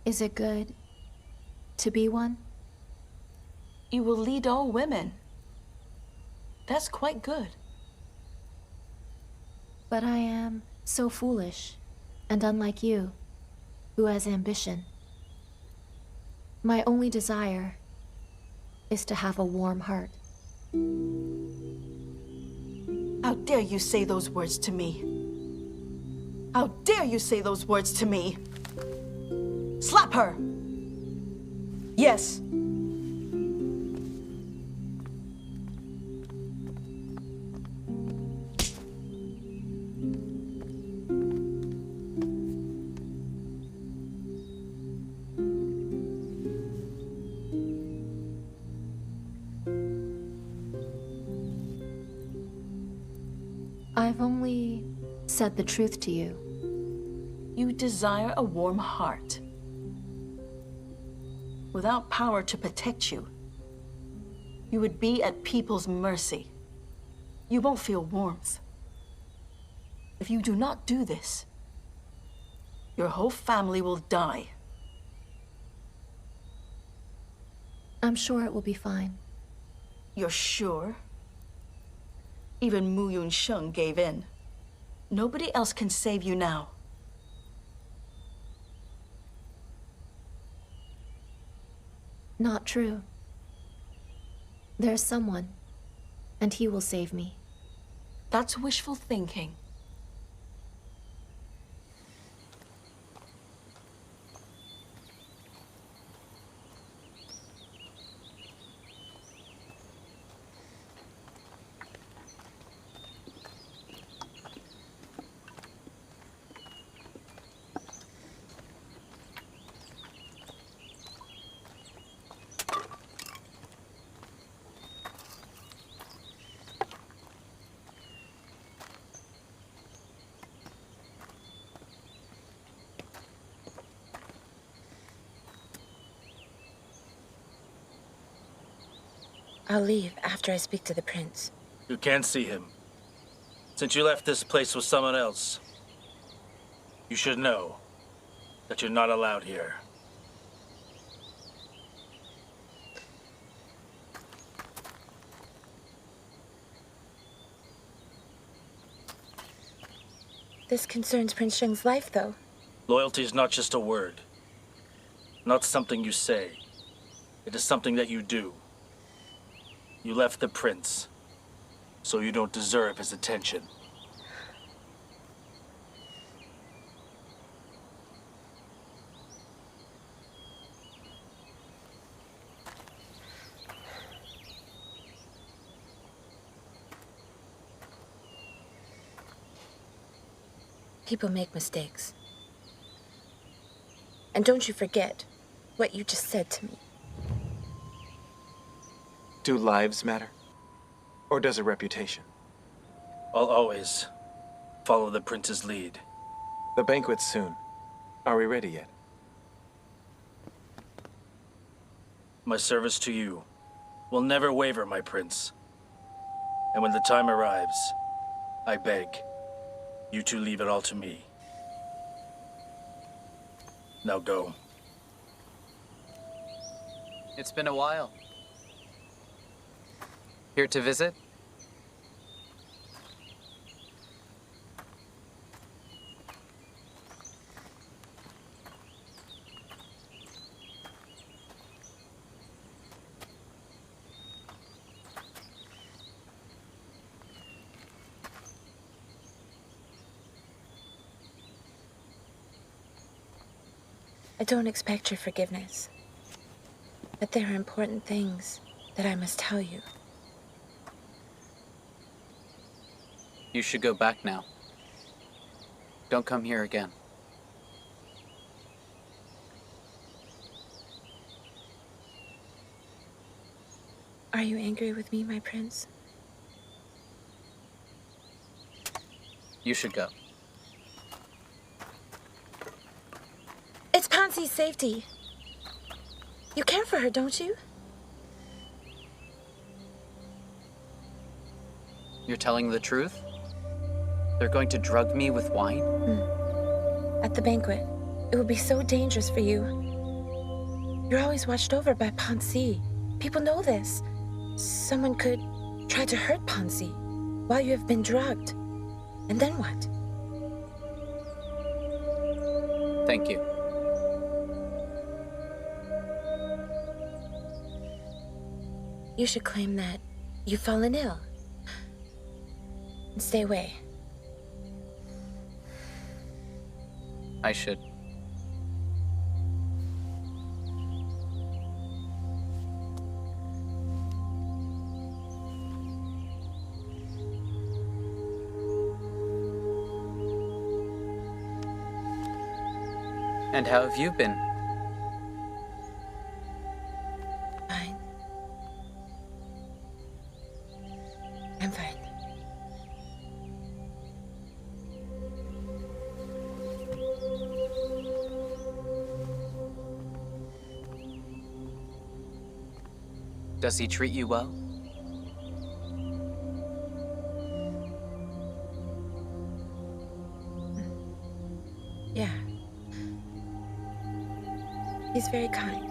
Is it good to be one? You will lead all women. That's quite good. But I am so foolish, and unlike you, who has ambition. My only desire is to have a warm heart. How dare you say those words to me? How dare you say those words to me? Slap her! Yes. I've only said the truth to you. You desire a warm heart. Without power to protect you, you would be at people's mercy. You won't feel warmth. If you do not do this, your whole family will die. I'm sure it will be fine. You're sure? Even Muyun Sheng gave in. Nobody else can save you now. Not true. There's someone, and he will save me. That's wishful thinking. I'll leave after I speak to the prince. You can't see him. Since you left this place with someone else, you should know that you're not allowed here. This concerns Prince Sheng's life, though. Loyalty is not just a word. Not something you say. It is something that you do. You left the prince, so you don't deserve his attention. People make mistakes. And don't you forget what you just said to me. Do lives matter? Or does a reputation? I'll always follow the prince's lead. The banquet's soon. Are we ready yet? My service to you will never waver, my prince. And when the time arrives, I beg you to leave it all to me. Now go. It's been a while. Here to visit? I don't expect your forgiveness. But there are important things that I must tell you. You should go back now. Don't come here again. Are you angry with me, my prince? You should go. It's Pansy's safety. You care for her, don't you? You're telling the truth? They're going to drug me with wine? At the banquet. It would be so dangerous for you. You're always watched over by Pansy. People know this. Someone could try to hurt Pansy while you have been drugged. And then what? Thank you. You should claim that you've fallen ill. And stay away. I should. And how have you been? Fine. I'm fine. Does he treat you well? Yeah. He's very kind.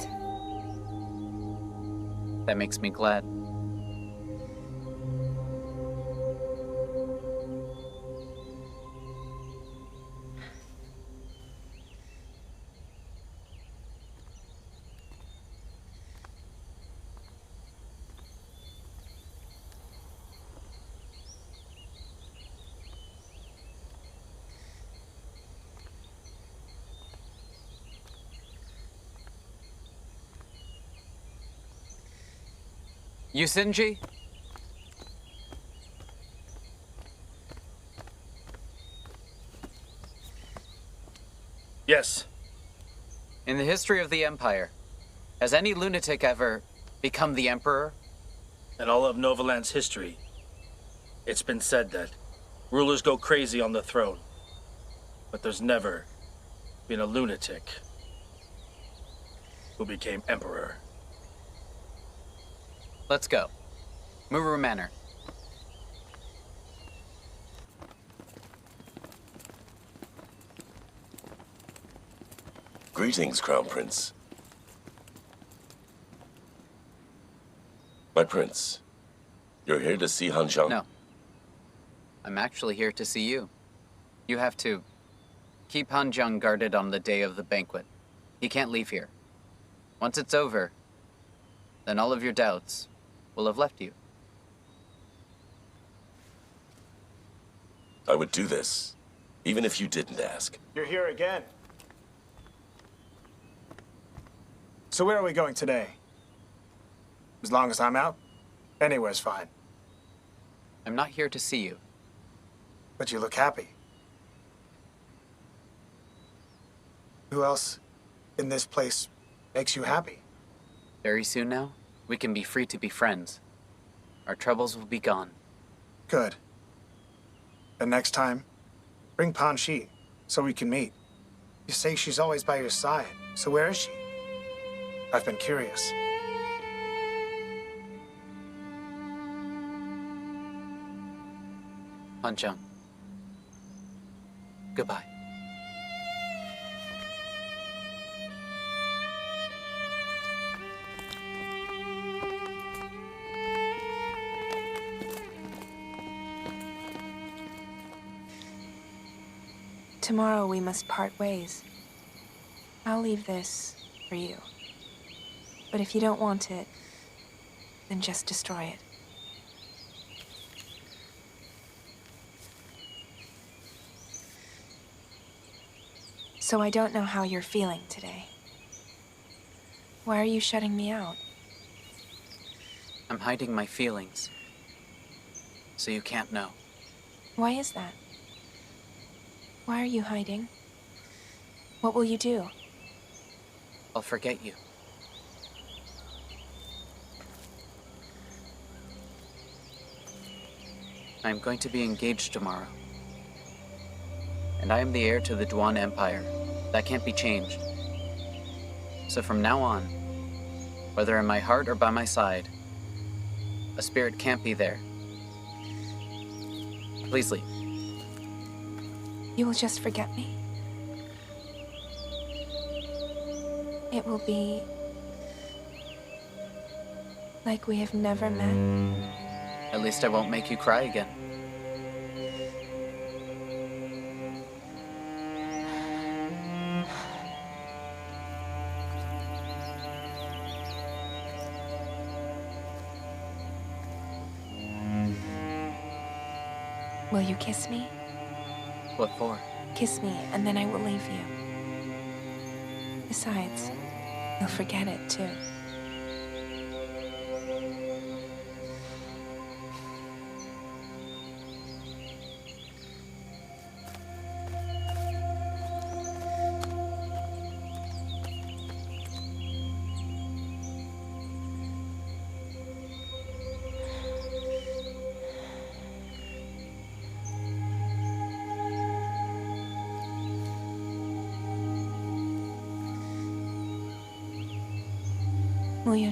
That makes me glad. Yusinji? Yes. In the history of the Empire, has any lunatic ever become the Emperor? In all of Novaland's history, it's been said that rulers go crazy on the throne, but there's never been a lunatic who became Emperor. Let's go. Muru Manor. Greetings, Crown Prince. My prince, you're here to see Han Jang? No. I'm actually here to see you. You have to keep Han Jang guarded on the day of the banquet. He can't leave here. Once it's over, then all of your doubts will have left you. I would do this, even if you didn't ask. You're here again. So where are we going today? As long as I'm out, anywhere's fine. I'm not here to see you. But you look happy. Who else in this place makes you happy? Very soon now, we can be free to be friends. Our troubles will be gone. Good. And next time, bring Pan Shi, so we can meet. You say she's always by your side, so where is she? I've been curious. Han Jang. Goodbye. Tomorrow we must part ways. I'll leave this for you. But if you don't want it, then just destroy it. So I don't know how you're feeling today. Why are you shutting me out? I'm hiding my feelings, so you can't know. Why is that? Why are you hiding? What will you do? I'll forget you. I'm going to be engaged tomorrow. And I am the heir to the Duan Empire. That can't be changed. So from now on, whether in my heart or by my side, a spirit can't be there. Please leave. You will just forget me? It will be like we have never met. At least I won't make you cry again. Will you kiss me? What for? Kiss me, and then I will leave you. Besides, you'll forget it, too.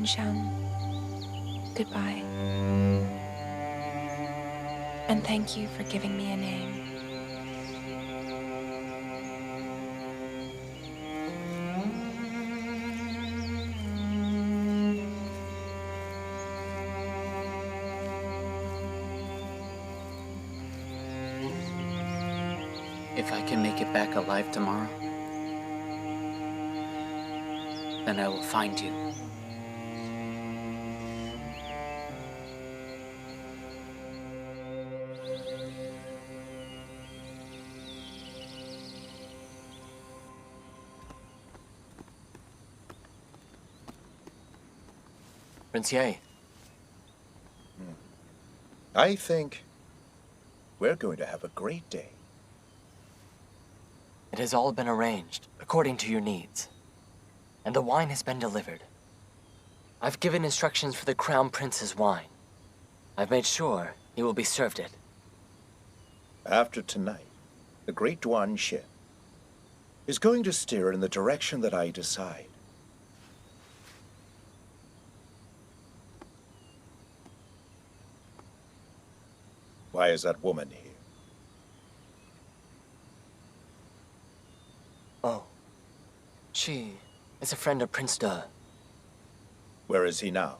Shang, goodbye. And thank you for giving me a name. If I can make it back alive tomorrow, then I will find you. Prince Ye. I think we're going to have a great day. It has all been arranged according to your needs, and the wine has been delivered. I've given instructions for the Crown Prince's wine. I've made sure he will be served it. After tonight, the Great Duan ship is going to steer in the direction that I decide. Why is that woman here? Oh. She is a friend of Prince De. Where is he now?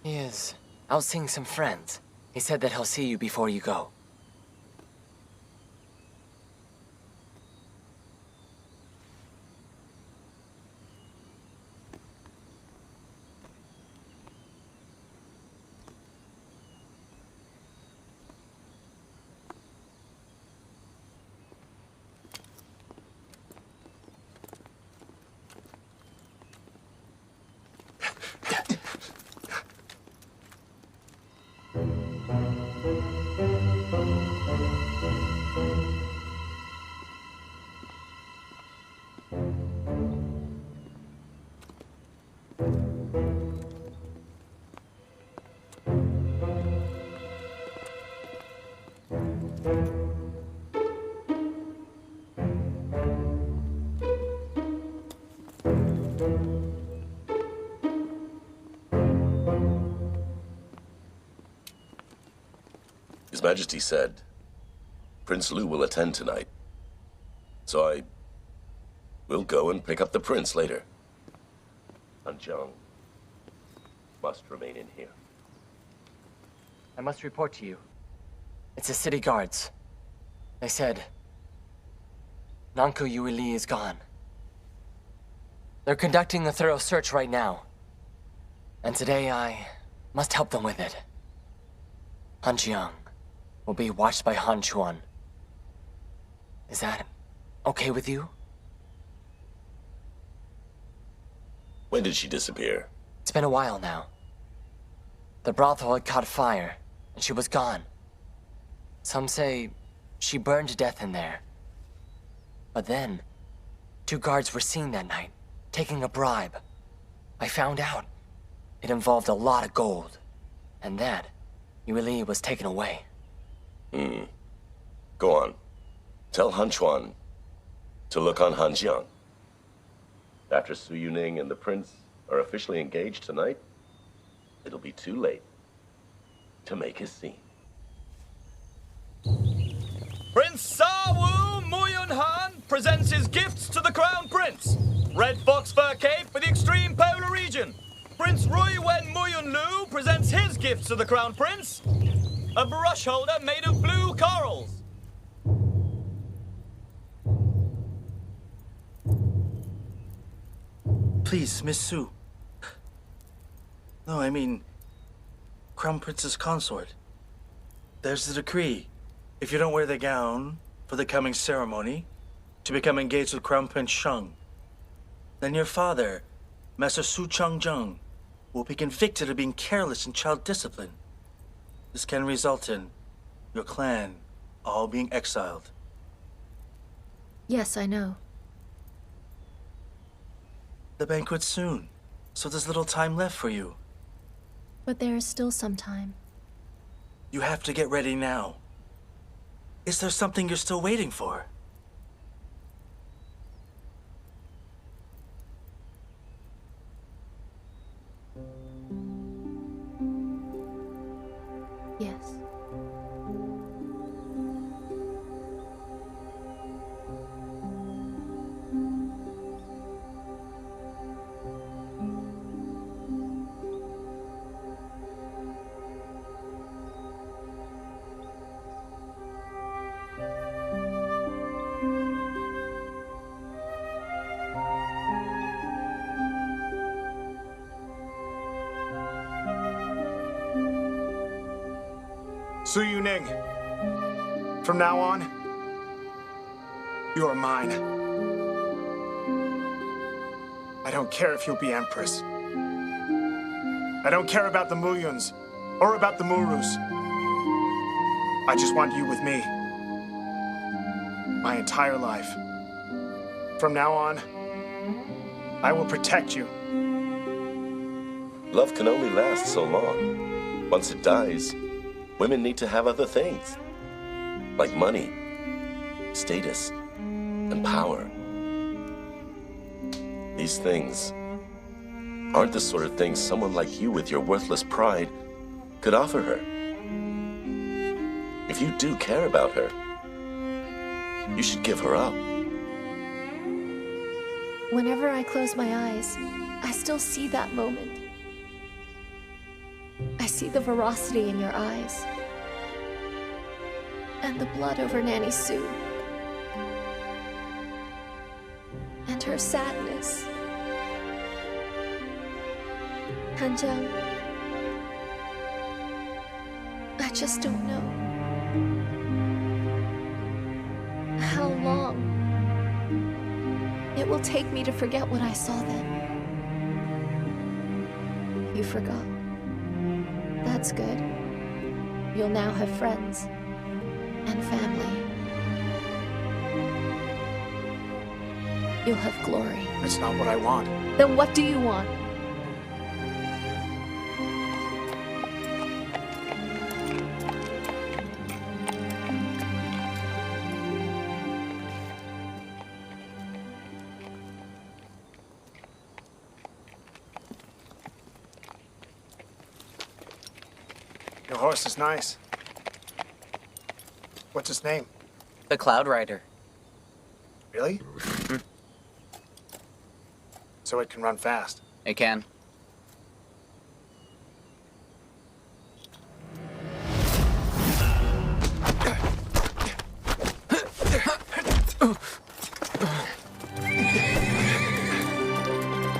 He is out seeing some friends. He said that he'll see you before you go. His Majesty said Prince Lu will attend tonight, so I will go and pick up the prince later. Han Jang must remain in here. I must report to you. It's the city guards. They said Nanko Yuili is gone. They're conducting a thorough search right now. And today I must help them with it. Han Jiang will be watched by Han Chuan. Is that okay with you? When did she disappear? It's been a while now. The brothel had caught fire, and she was gone. Some say she burned to death in there. But then, 2 guards were seen that night, taking a bribe. I found out it involved a lot of gold, and that Yuili was taken away. Go on. Tell Han Chuan to look on Han Jiang. After Su Youning and the prince are officially engaged tonight, it'll be too late to make a scene. Prince Sawu Muyun Han presents his gifts to the Crown Prince. Red fox fur cape for the extreme polar region. Prince Rui Wen Muyun Lu presents his gifts to the Crown Prince. A brush holder made of blue corals. Please, Miss Su. No, I mean, Crown Prince's consort. There's the decree. If you don't wear the gown for the coming ceremony to become engaged with Crown Prince Shang, then your father, Master Su Changzheng, will be convicted of being careless in child discipline. This can result in your clan all being exiled. Yes, I know. The banquet's soon, so there's little time left for you. But there is still some time. You have to get ready now. Is there something you're still waiting for? Yes. Su Youning, from now on, you are mine. I don't care if you'll be Empress. I don't care about the Muyuns or about the Murus. I just want you with me. My entire life. From now on, I will protect you. Love can only last so long. Once it dies, women need to have other things. Like money, status, and power. These things aren't the sort of things someone like you with your worthless pride could offer her. If you do care about her, you should give her up. Whenever I close my eyes, I still see that moment. I see the ferocity in your eyes. And the blood over Nanny Sue. And her sadness. Han Jang, I just don't know how long it will take me to forget what I saw then. You forgot. That's good. You'll now have friends and family. You'll have glory. That's not what I want. Then what do you want? Your horse is nice. What's his name? The Cloud Rider. Really? So it can run fast. It can.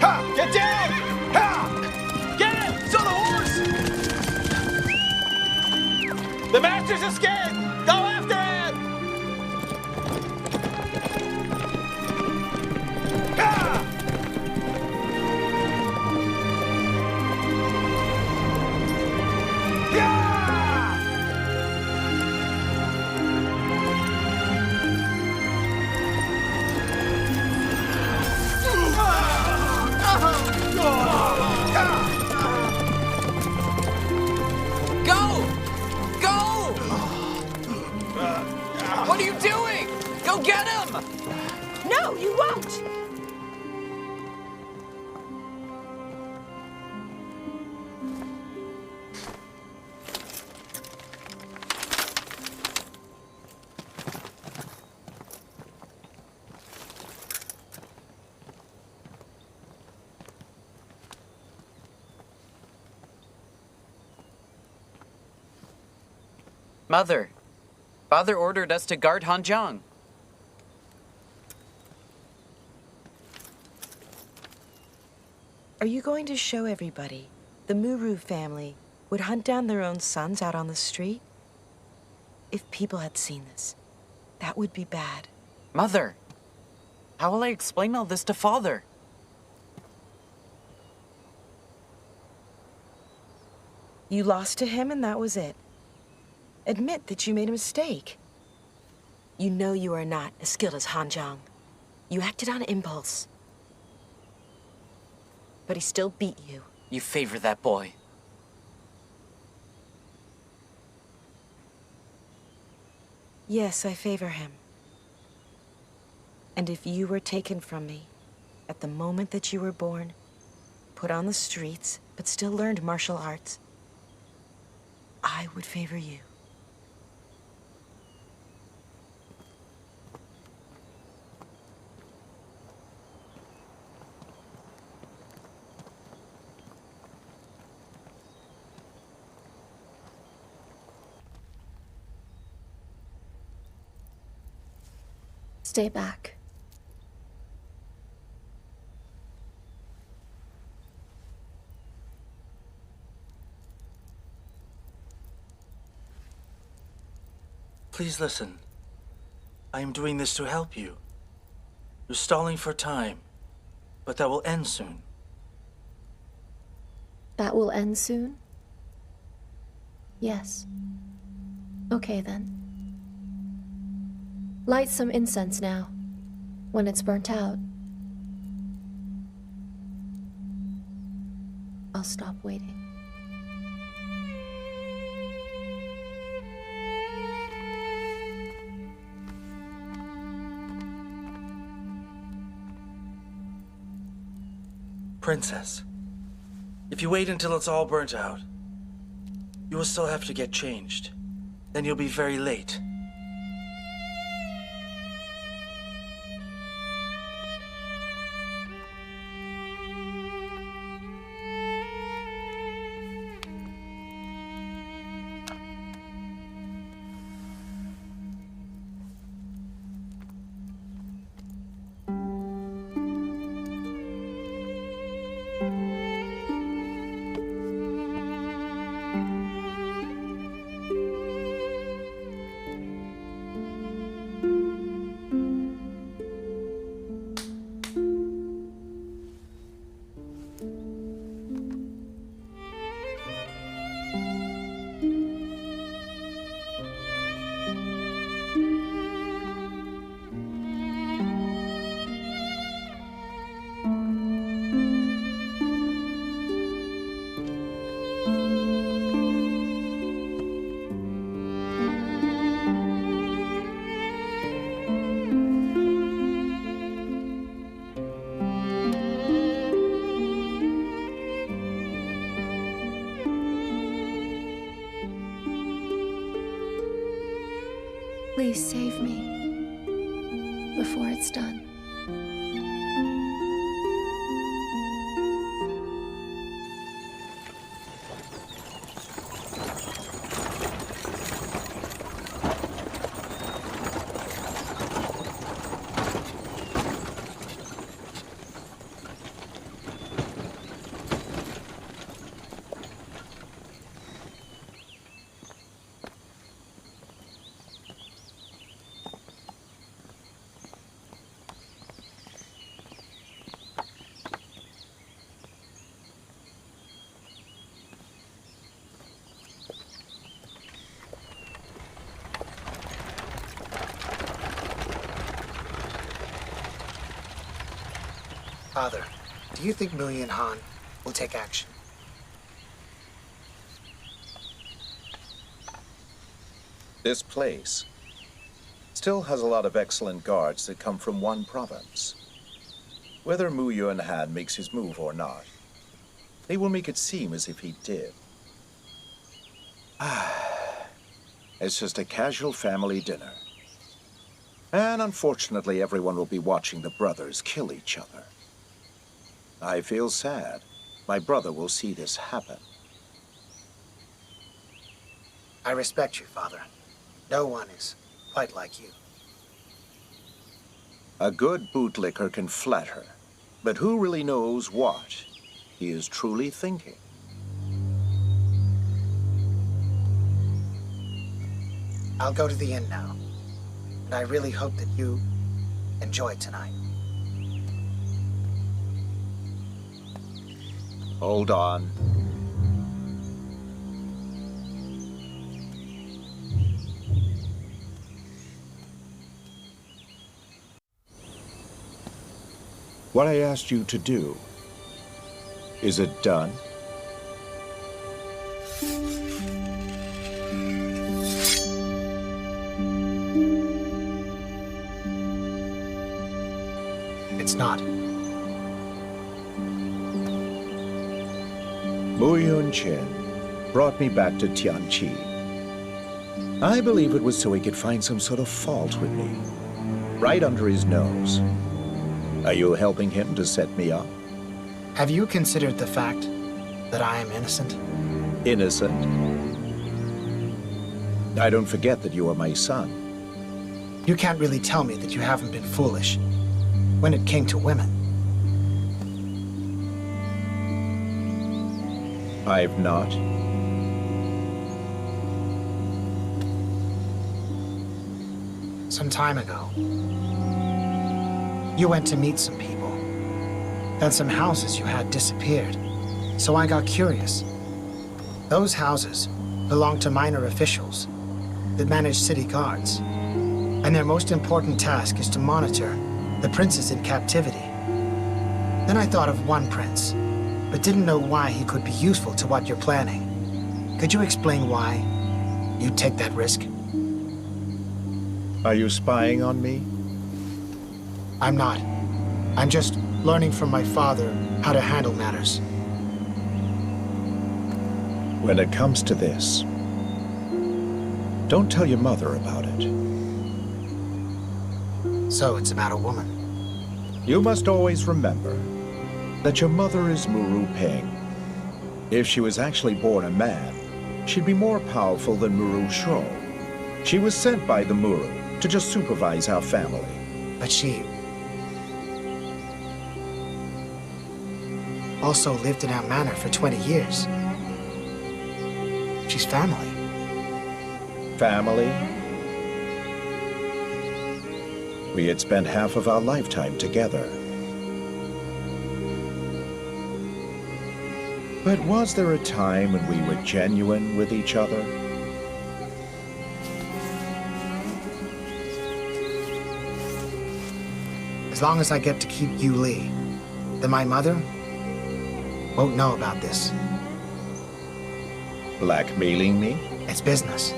Ha! Get down! Ha! Get him! It's on the horse! The master's escaped! Go after him! Ha! Go! Go! What are you doing? Go get him! No, you won't! Mother, Father ordered us to guard Han Jang. Are you going to show everybody the Muru family would hunt down their own sons out on the street? If people had seen this, that would be bad. Mother, how will I explain all this to Father? You lost to him and that was it. Admit that you made a mistake. You know you are not as skilled as Han Jang. You acted on impulse. But he still beat you. You favor that boy. Yes, I favor him. And if you were taken from me at the moment that you were born, put on the streets, but still learned martial arts, I would favor you. Stay back. Please listen. I am doing this to help you. You're stalling for time, but that will end soon. That will end soon? Yes. Okay then. Light some incense now. When it's burnt out, I'll stop waiting. Princess, if you wait until it's all burnt out, you will still have to get changed. Then you'll be very late. Please save me before it's done. Father, do you think Muyi and Han will take action? This place still has a lot of excellent guards that come from one province. Whether Muyi and Han makes his move or not, they will make it seem as if he did. It's just a casual family dinner. And unfortunately, everyone will be watching the brothers kill each other. I feel sad. My brother will see this happen. I respect you, Father. No one is quite like you. A good bootlicker can flatter, but who really knows what he is truly thinking? I'll go to the inn now, and I really hope that you enjoy tonight. Hold on. What I asked you to do, is it done? It's not. Muyi Chen brought me back to Tianqi. I believe it was so he could find some sort of fault with me, right under his nose. Are you helping him to set me up? Have you considered the fact that I am innocent? Innocent? I don't forget that you are my son. You can't really tell me that you haven't been foolish when it came to women. I've not. some time ago. You went to meet some people. Then some houses you had disappeared. So I got curious. Those houses belong to minor officials that manage city guards. And their most important task is to monitor the princes in captivity. Then I thought of one prince, but didn't know why he could be useful to what you're planning. Could you explain why you'd take that risk? Are you spying on me? I'm not. I'm just learning from my father how to handle matters. When it comes to this, don't tell your mother about it. So it's about a woman. You must always remember that your mother is Muru Ping. If she was actually born a man, she'd be more powerful than Muru Sho. She was sent by the Muru to just supervise our family. But she also lived in our manor for 20 years. She's family. Family? We had spent half of our lifetime together. But was there a time when we were genuine with each other? As long as I get to keep Yu Li, then my mother won't know about this. Blackmailing me? It's business.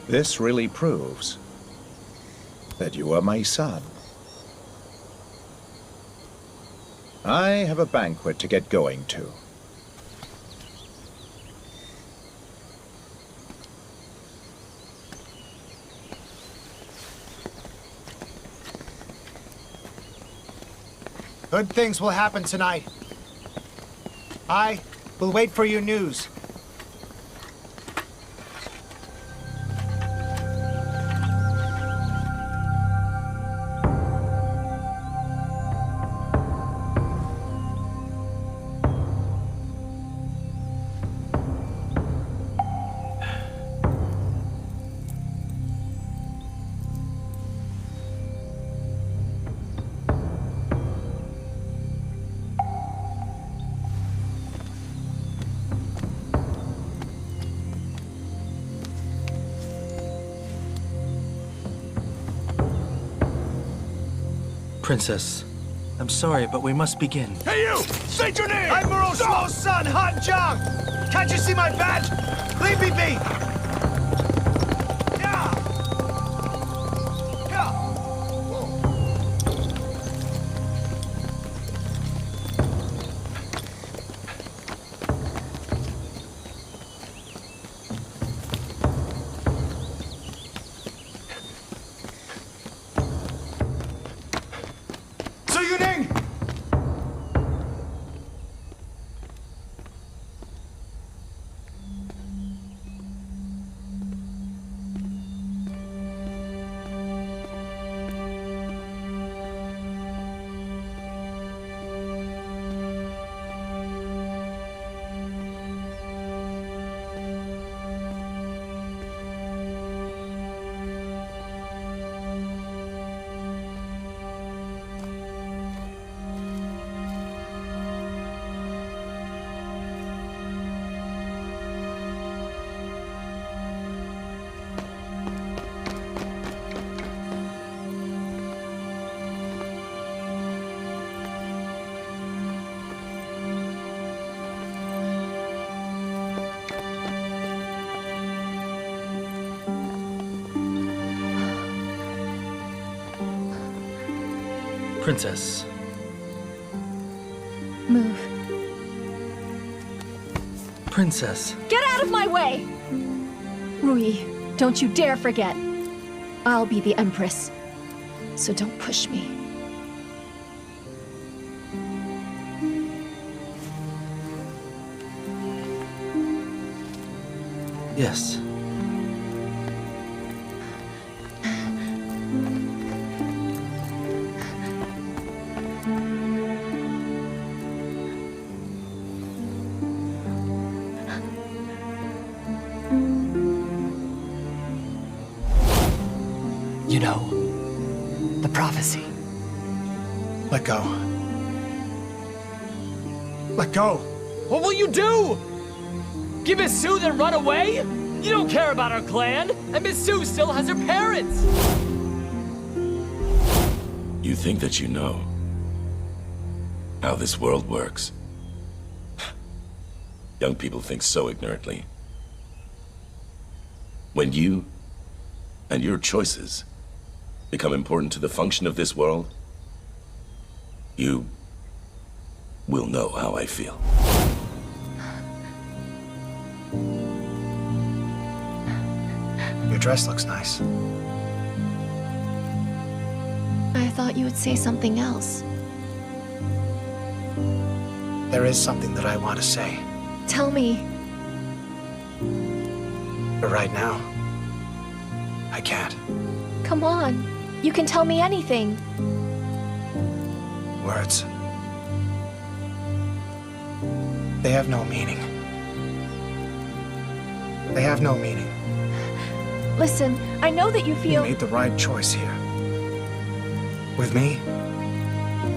This really proves that you are my son. I have a banquet to get going to. Good things will happen tonight. I will wait for your news. Princess, I'm sorry, but we must begin. Hey you! State your name! I'm Muro Slo's son, Han Jang! Can't you see my badge? Leave me be! Youning! Princess. Move. Princess. Get out of my way! Rui, don't you dare forget. I'll be the Empress, so don't push me. Yes. You know, the prophecy. Let go. Let go. What will you do? Give Miss Sue then run away? You don't care about our clan, and Miss Sue still has her parents. You think that you know how this world works. Young people think so ignorantly. When you and your choices become important to the function of this world, you will know how I feel. Your dress looks nice. I thought you would say something else. There is something that I want to say. Tell me. But right now, I can't. Come on. You can tell me anything. Words. They have no meaning. They have no meaning. Listen, I know that you feel... You made the right choice here. With me,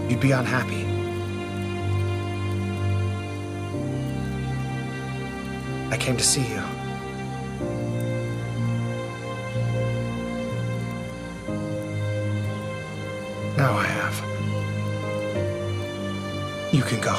you'd be unhappy. I came to see you. Now I have. You can go.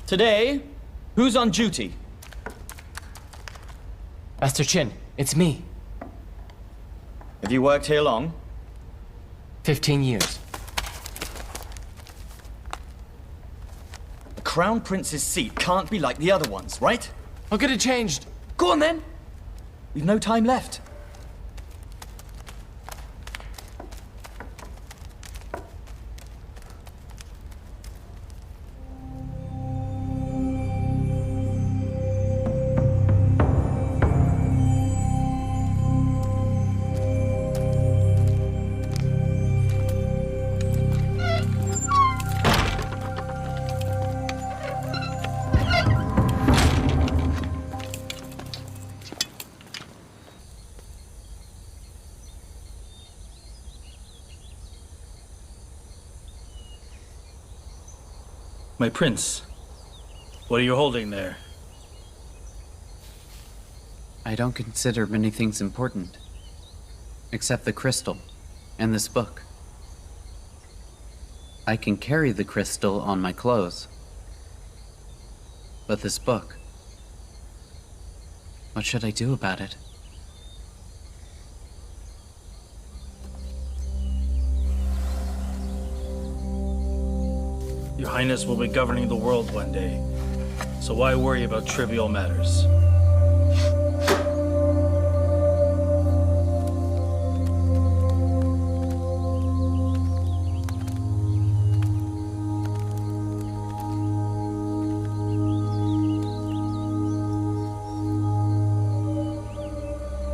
Today, who's on duty? Master Qin, it's me. Have you worked here long? 15 years. The Crown Prince's seat can't be like the other ones, right? I'll get it changed. Go on then. We've no time left. My prince, what are you holding there? I don't consider many things important, except the crystal and this book. I can carry the crystal on my clothes, but this book, what should I do about it? Your Highness will be governing the world one day, so why worry about trivial matters?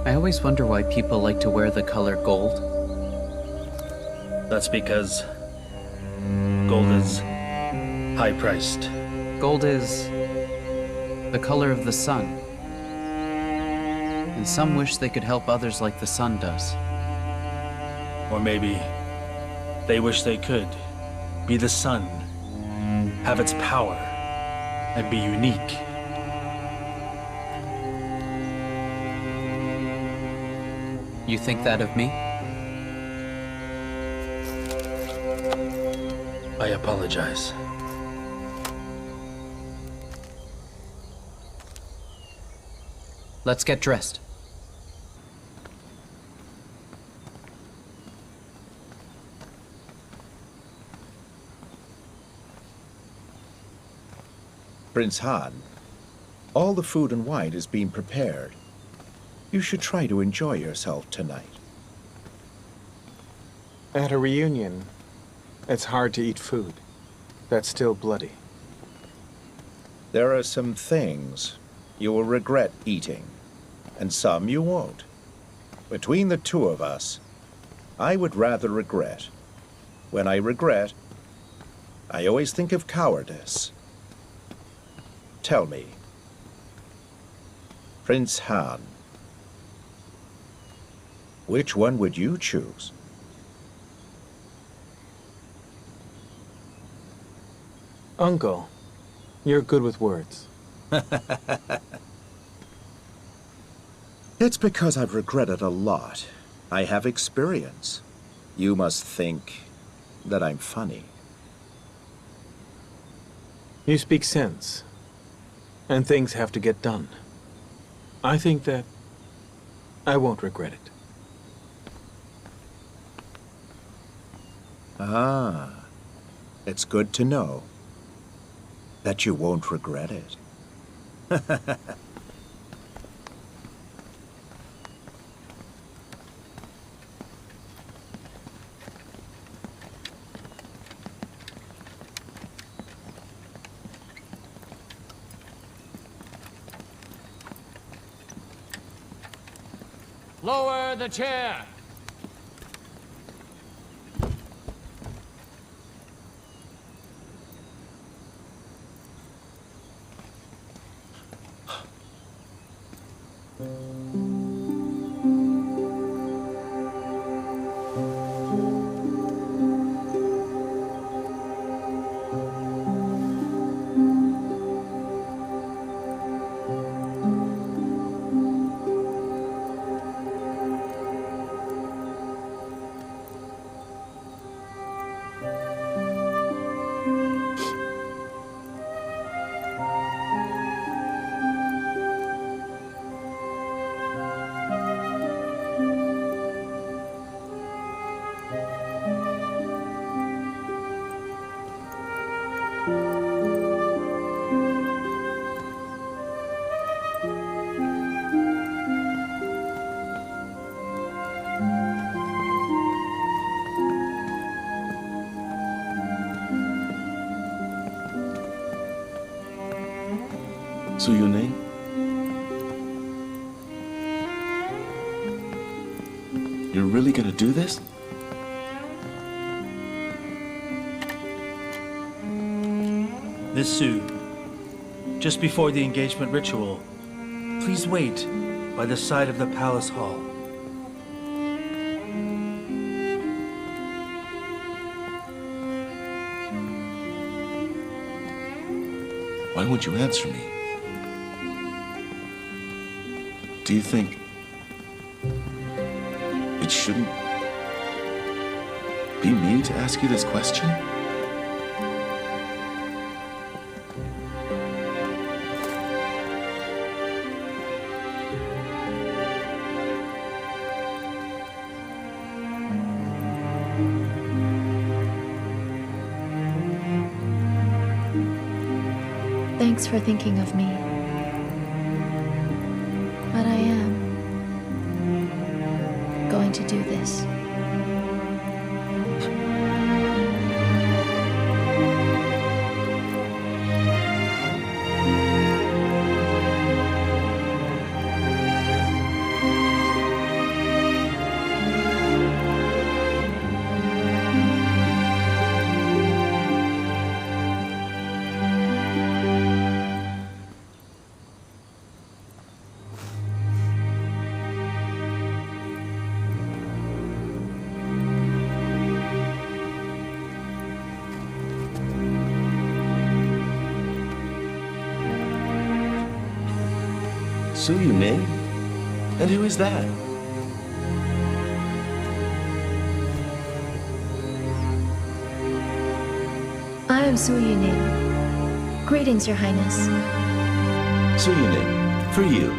I always wonder why people like to wear the color gold. That's because gold is high-priced. Gold is the color of the sun. And some wish they could help others like the sun does. Or maybe they wish they could be the sun, have its power, and be unique. You think that of me? I apologize. Let's get dressed. Prince Han, all the food and wine is being prepared. You should try to enjoy yourself tonight. At a reunion, it's hard to eat food that's still bloody. There are some things you will regret eating, and some you won't. Between the two of us, I would rather regret. When I regret, I always think of cowardice. Tell me, Prince Han, which one would you choose? Uncle, you're good with words. It's because I've regretted a lot. I have experience. You must think that I'm funny. You speak sense, and things have to get done. I think that I won't regret it. Ah, it's good to know that you won't regret it. Lower the chair! So Youning? You're really gonna do this? This suit, just before the engagement ritual, please wait by the side of the palace hall. Why won't you answer me? Do you think it shouldn't be me to ask you this question? Thanks for thinking of me. But I am going to do this. Youning? And who is that? I am Youning. Greetings, Your Highness. Youning, for you.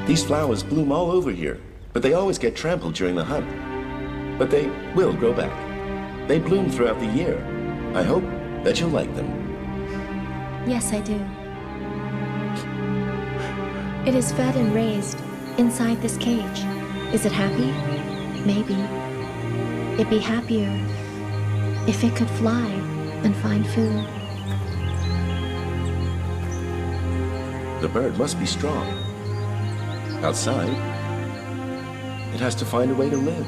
These flowers bloom all over here, but they always get trampled during the hunt. But they will grow back. They bloom throughout the year. I hope that you'll like them. Yes, I do. It is fed and raised inside this cage. Is it happy? Maybe. It'd be happier if it could fly and find food. The bird must be strong. Outside, it has to find a way to live.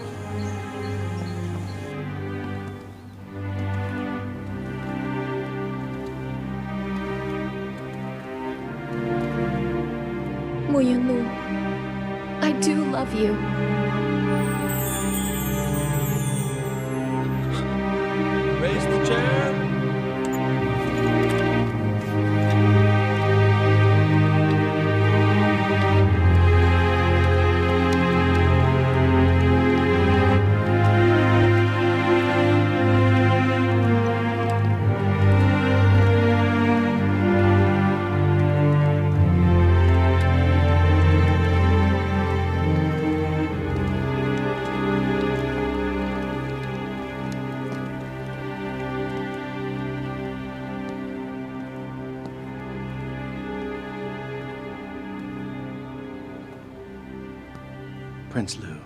Moyunlu, I do love you. Raise the chair. Prince Lu.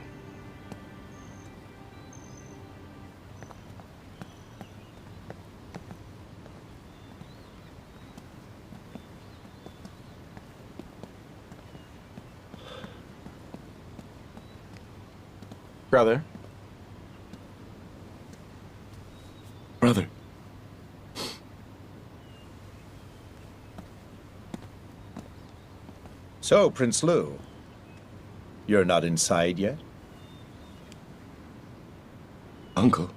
Brother. Brother. So, Prince Lu, you're not inside yet? Uncle.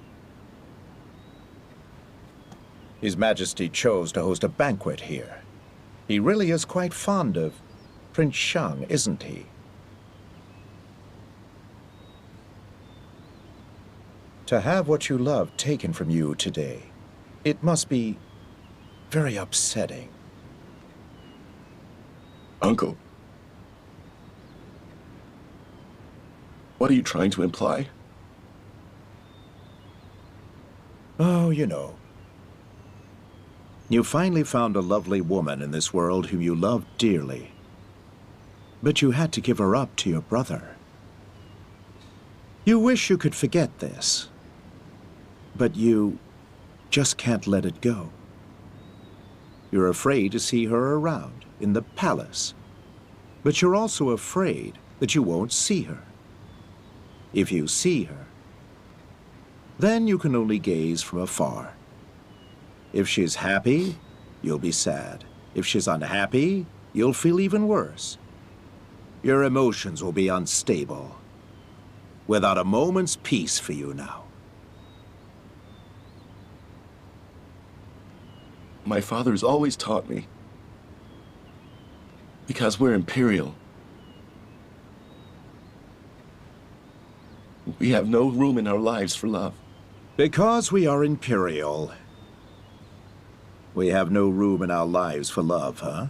His Majesty chose to host a banquet here. He really is quite fond of Prince Shang, isn't he? To have what you love taken from you today, it must be very upsetting. Uncle. What are you trying to imply? Oh, you know. You finally found a lovely woman in this world whom you loved dearly. But you had to give her up to your brother. You wish you could forget this. But you just can't let it go. You're afraid to see her around in the palace. But you're also afraid that you won't see her. If you see her, then you can only gaze from afar. If she's happy, you'll be sad. If she's unhappy, you'll feel even worse. Your emotions will be unstable, without a moment's peace for you now. my father's always taught me. Because we're Imperial, we have no room in our lives for love. Because we are Imperial, we have no room in our lives for love, huh?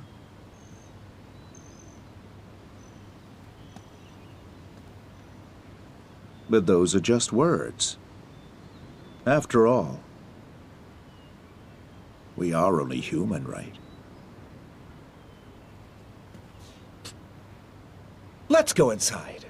But those are just words. After all, we are only human, right? Let's go inside.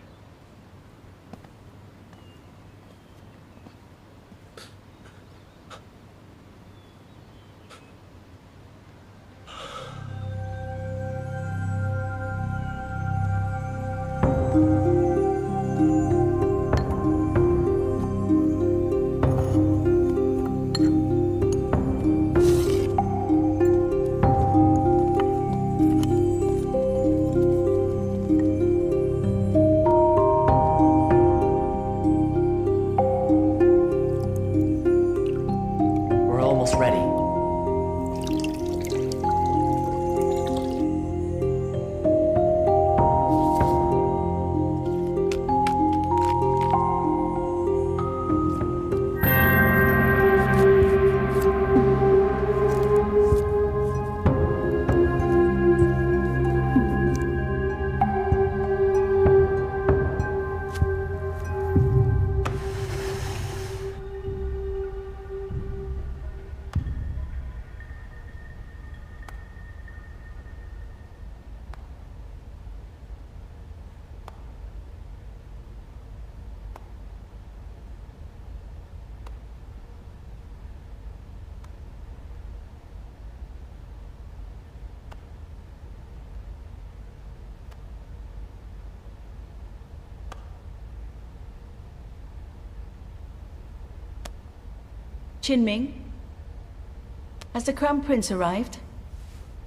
Qinming, has the Crown Prince arrived?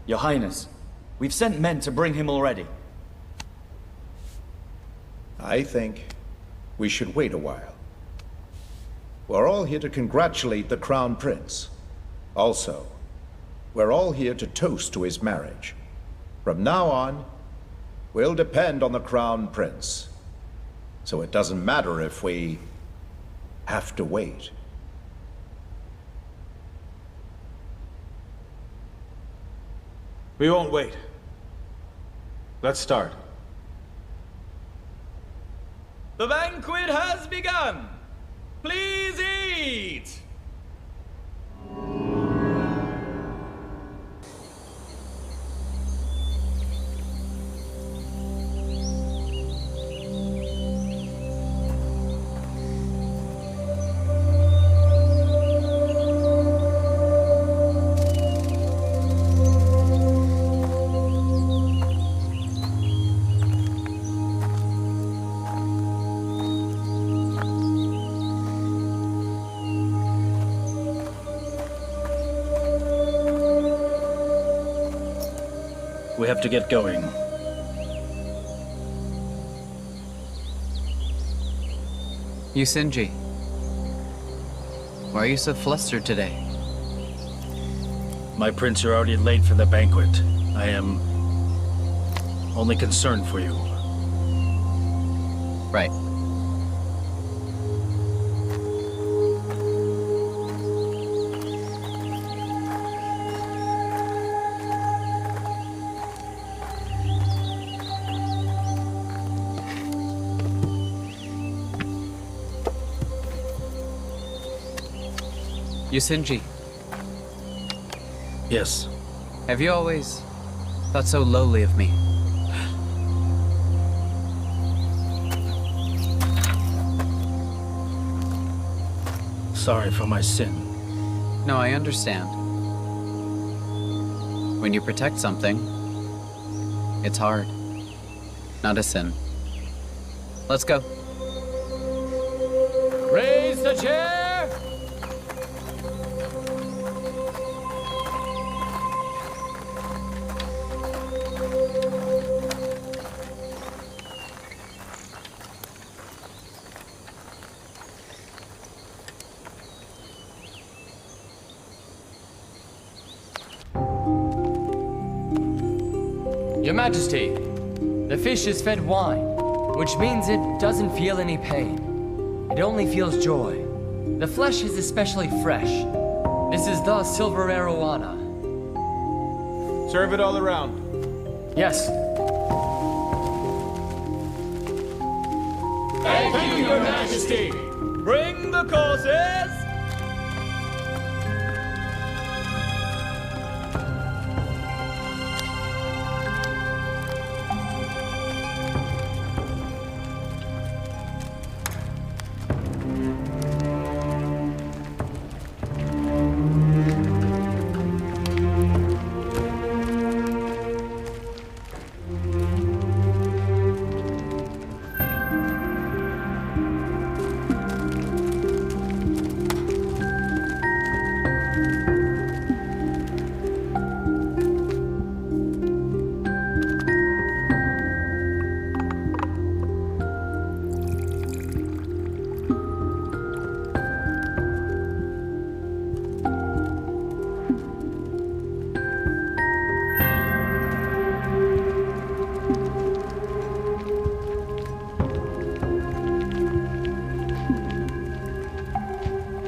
Your Highness, we've sent men to bring him already. I think we should wait a while. We're all here to congratulate the Crown Prince. Also, we're all here to toast to his marriage. From now on, we'll depend on the Crown Prince. So it doesn't matter if we have to wait. We won't wait. Let's start. The banquet has begun! Please eat! We have to get going. Yusinji, why are you so flustered today? My prince, you're already late for the banquet. I am only concerned for you. Right. Yusinji. Yes. Have you always thought so lowly of me? Sorry for my sin. No, I understand. When you protect something, it's hard. Not a sin. Let's go. Raise the chair! Your Majesty, the fish is fed wine, which means it doesn't feel any pain. It only feels joy. The flesh is especially fresh. This is the silver arowana. Serve it all around. Yes. Thank you, Your Majesty. Bring the courses!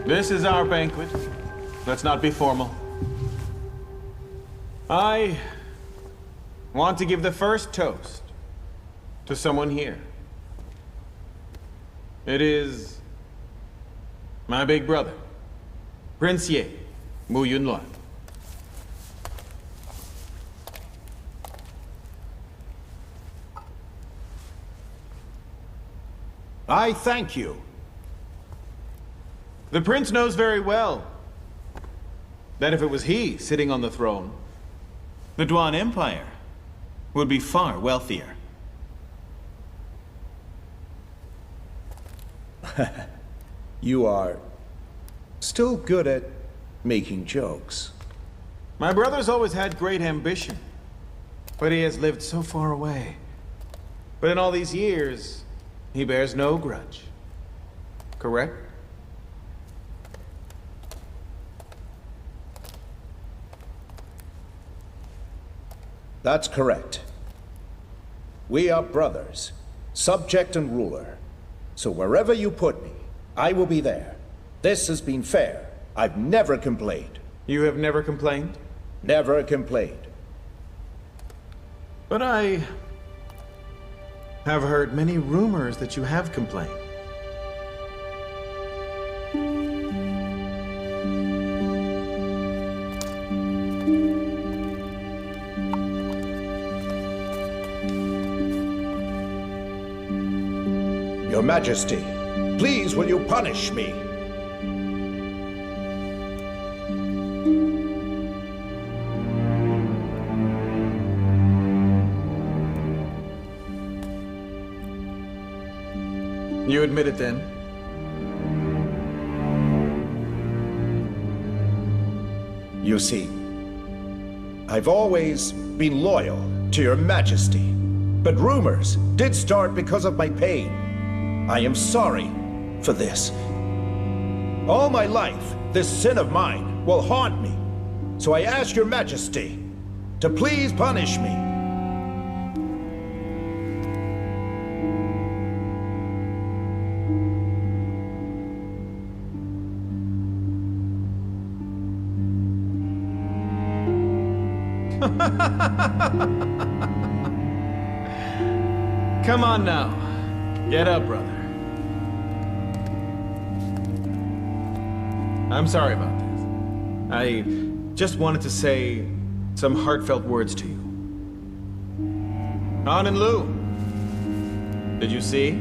This is our banquet. Let's not be formal. I want to give the first toast to someone here. It is my big brother, Prince Ye, Moonlight. I thank you. The prince knows very well that if it was he sitting on the throne, the Duan Empire would be far wealthier. You are still good at making jokes. My brother's always had great ambition, but he has lived so far away. But in all these years, he bears no grudge. Correct? That's correct. We are brothers, subject and ruler. So wherever you put me, I will be there. This has been fair. I've never complained. You have never complained? Never complained. But I have heard many rumors that you have complained. Your Majesty, please will you punish me? You admit it then? You see, I've always been loyal to Your Majesty, but rumors did start because of my pain. I am sorry for this. All my life, this sin of mine will haunt me. So I ask Your Majesty to please punish me. Come on now. Get up, brother. I'm sorry about this. I just wanted to say some heartfelt words to you. Han and Lu, did you see?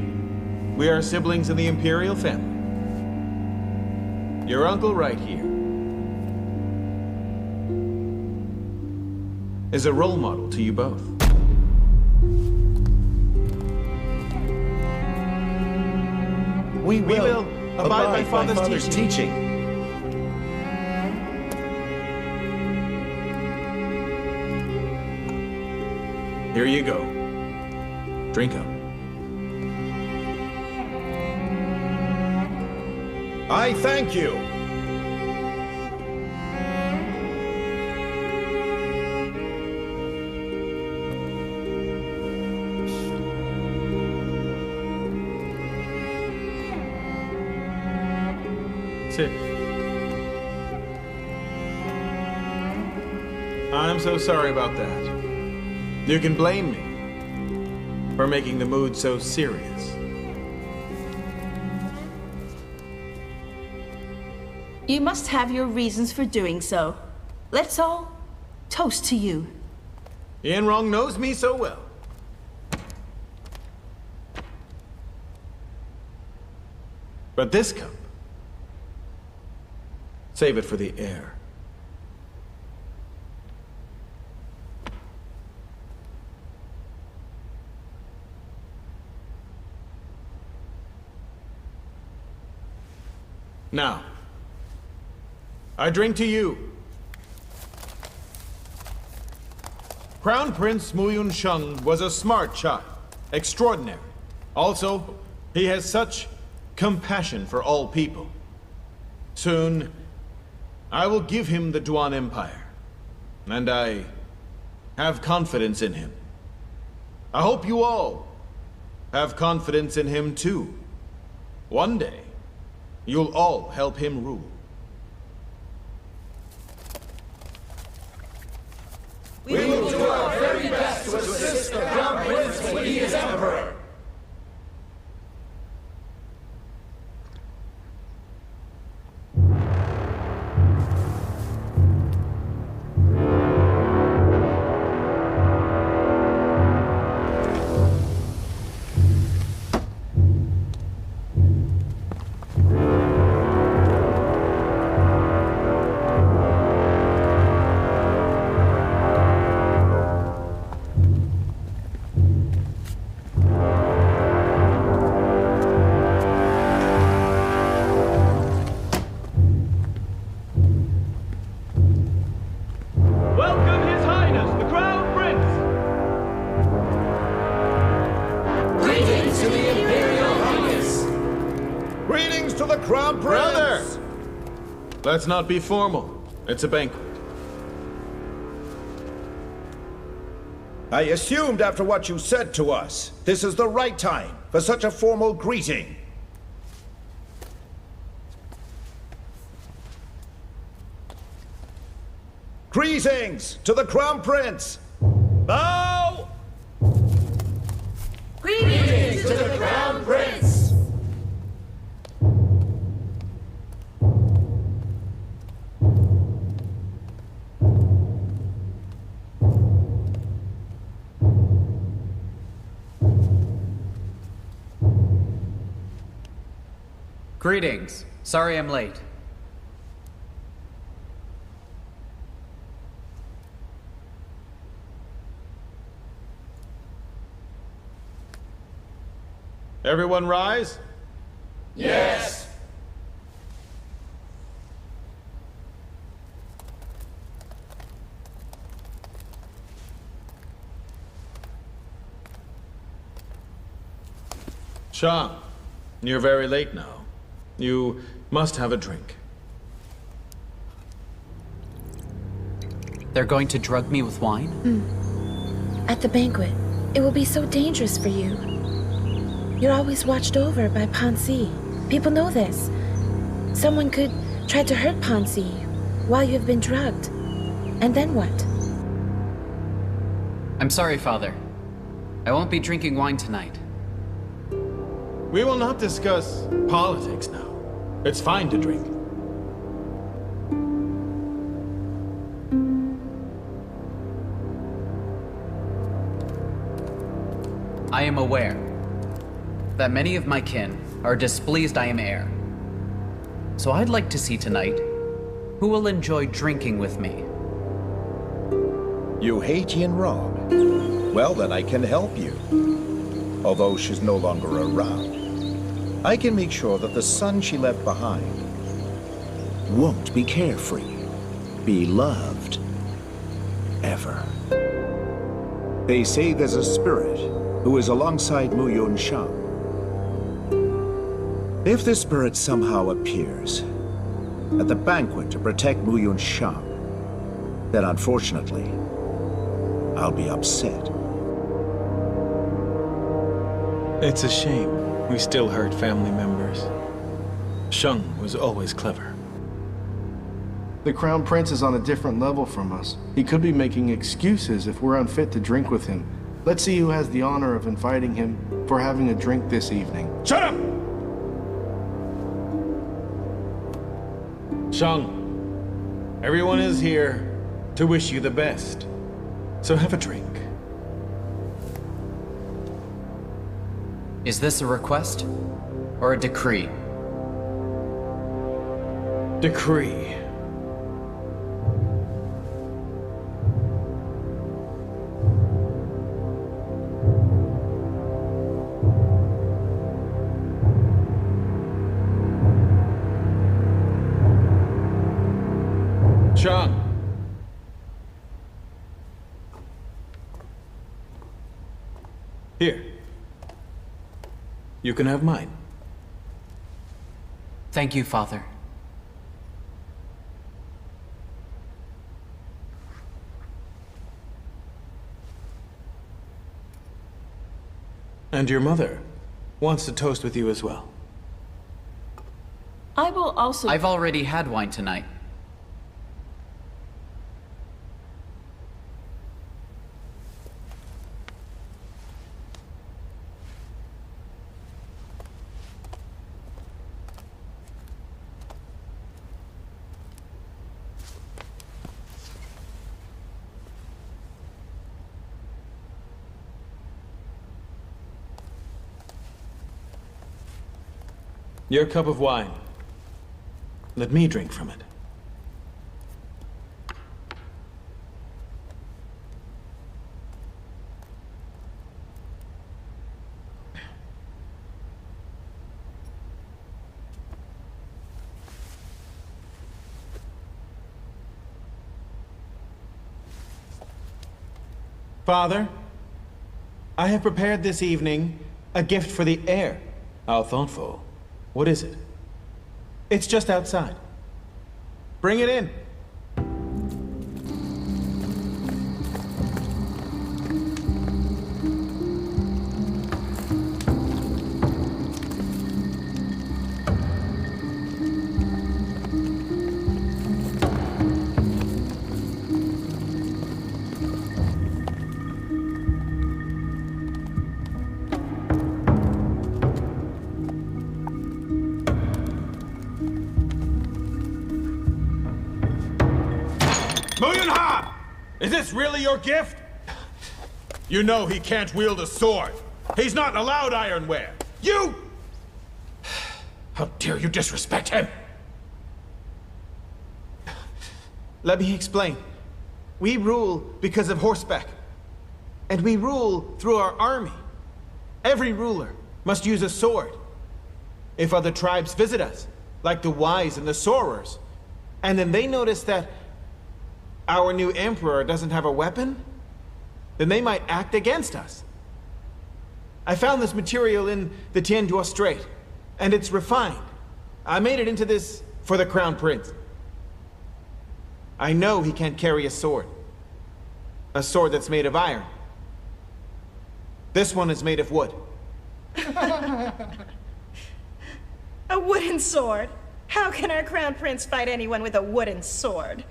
We are siblings in the Imperial family. Your uncle right here is a role model to you both. We will abide by Father's teaching. Here you go. Drink up. I thank you. sick. I'm so sorry about that. You can blame me for making the mood so serious. You must have your reasons for doing so. Let's all toast to you. Ian Wrong knows me so well. But this cup, save it for the heir. Now, I drink to you. Crown Prince Muyun Sheng was a smart child, extraordinary. Also, he has such compassion for all people. Soon, I will give him the Duan Empire, and I have confidence in him. I hope you all have confidence in him too. One day, you'll all help him rule. We will do our very best to assist the Crown Prince when he is Emperor. Let's not be formal. It's a banquet. I assumed after what you said to us, this is the right time for such a formal greeting. Greetings to the Crown Prince! Bow! Greetings to the Crown Prince! Greetings. Sorry I'm late. Everyone rise? Yes! Shang, you're very late now. You must have a drink. They're going to drug me with wine? At the banquet, it will be so dangerous for you. You're always watched over by Pansi. People know this. Someone could try to hurt Pansi while you have been drugged. And then what? I'm sorry, Father. I won't be drinking wine tonight. We will not discuss politics now. It's fine to drink. I am aware that many of my kin are displeased I am heir. So I'd like to see tonight who will enjoy drinking with me. You hate Yin Rong? Well, then I can help you. Although she's no longer around, I can make sure that the son she left behind won't be carefree, be loved, ever. They say there's a spirit who is alongside Muyun Shang. If this spirit somehow appears at the banquet to protect Muyun Shang, then unfortunately, I'll be upset. It's a shame. We still hurt family members. Shang was always clever. The Crown Prince is on a different level from us. He could be making excuses if we're unfit to drink with him. Let's see who has the honor of inviting him for having a drink this evening. Shut up! Shang, everyone is here to wish you the best. So have a drink. Is this a request or a decree? Decree. Shang. Here. You can have mine. Thank you, Father. And your mother wants to toast with you as well. I will also... I've already had wine tonight. Your cup of wine. Let me drink from it. Father, I have prepared this evening a gift for the heir. How thoughtful. What is it? It's just outside. Bring it in. Is this really your gift? You know he can't wield a sword. He's not allowed ironware. You! How dare you disrespect him? Let me explain. We rule because of horseback. And we rule through our army. Every ruler must use a sword. If other tribes visit us, like the Wise and the Sorors, and then they notice that our new emperor doesn't have a weapon, then they might act against us. I found this material in the Tianduo Strait, and it's refined. I made it into this for the Crown Prince. I know he can't carry a sword. A sword that's made of iron. This one is made of wood. A wooden sword? How can our Crown Prince fight anyone with a wooden sword?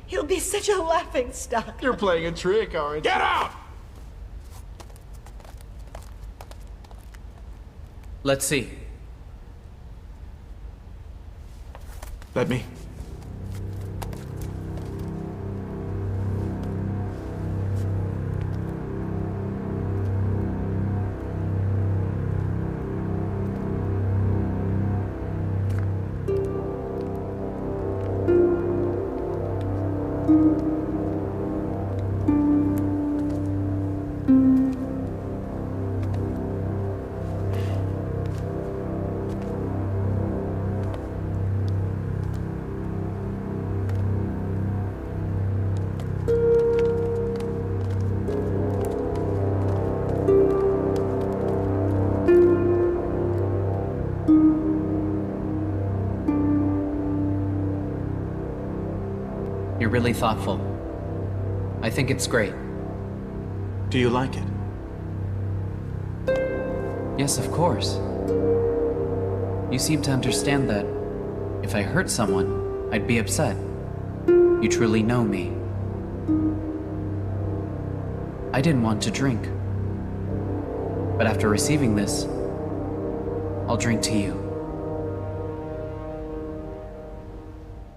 He'll be such a laughing stock. You're playing a trick, aren't you? Get out! Let's see. Let me. You're really thoughtful. I think it's great. Do you like it? Yes, of course. You seem to understand that if I hurt someone, I'd be upset. You truly know me. I didn't want to drink. But after receiving this, I'll drink to you.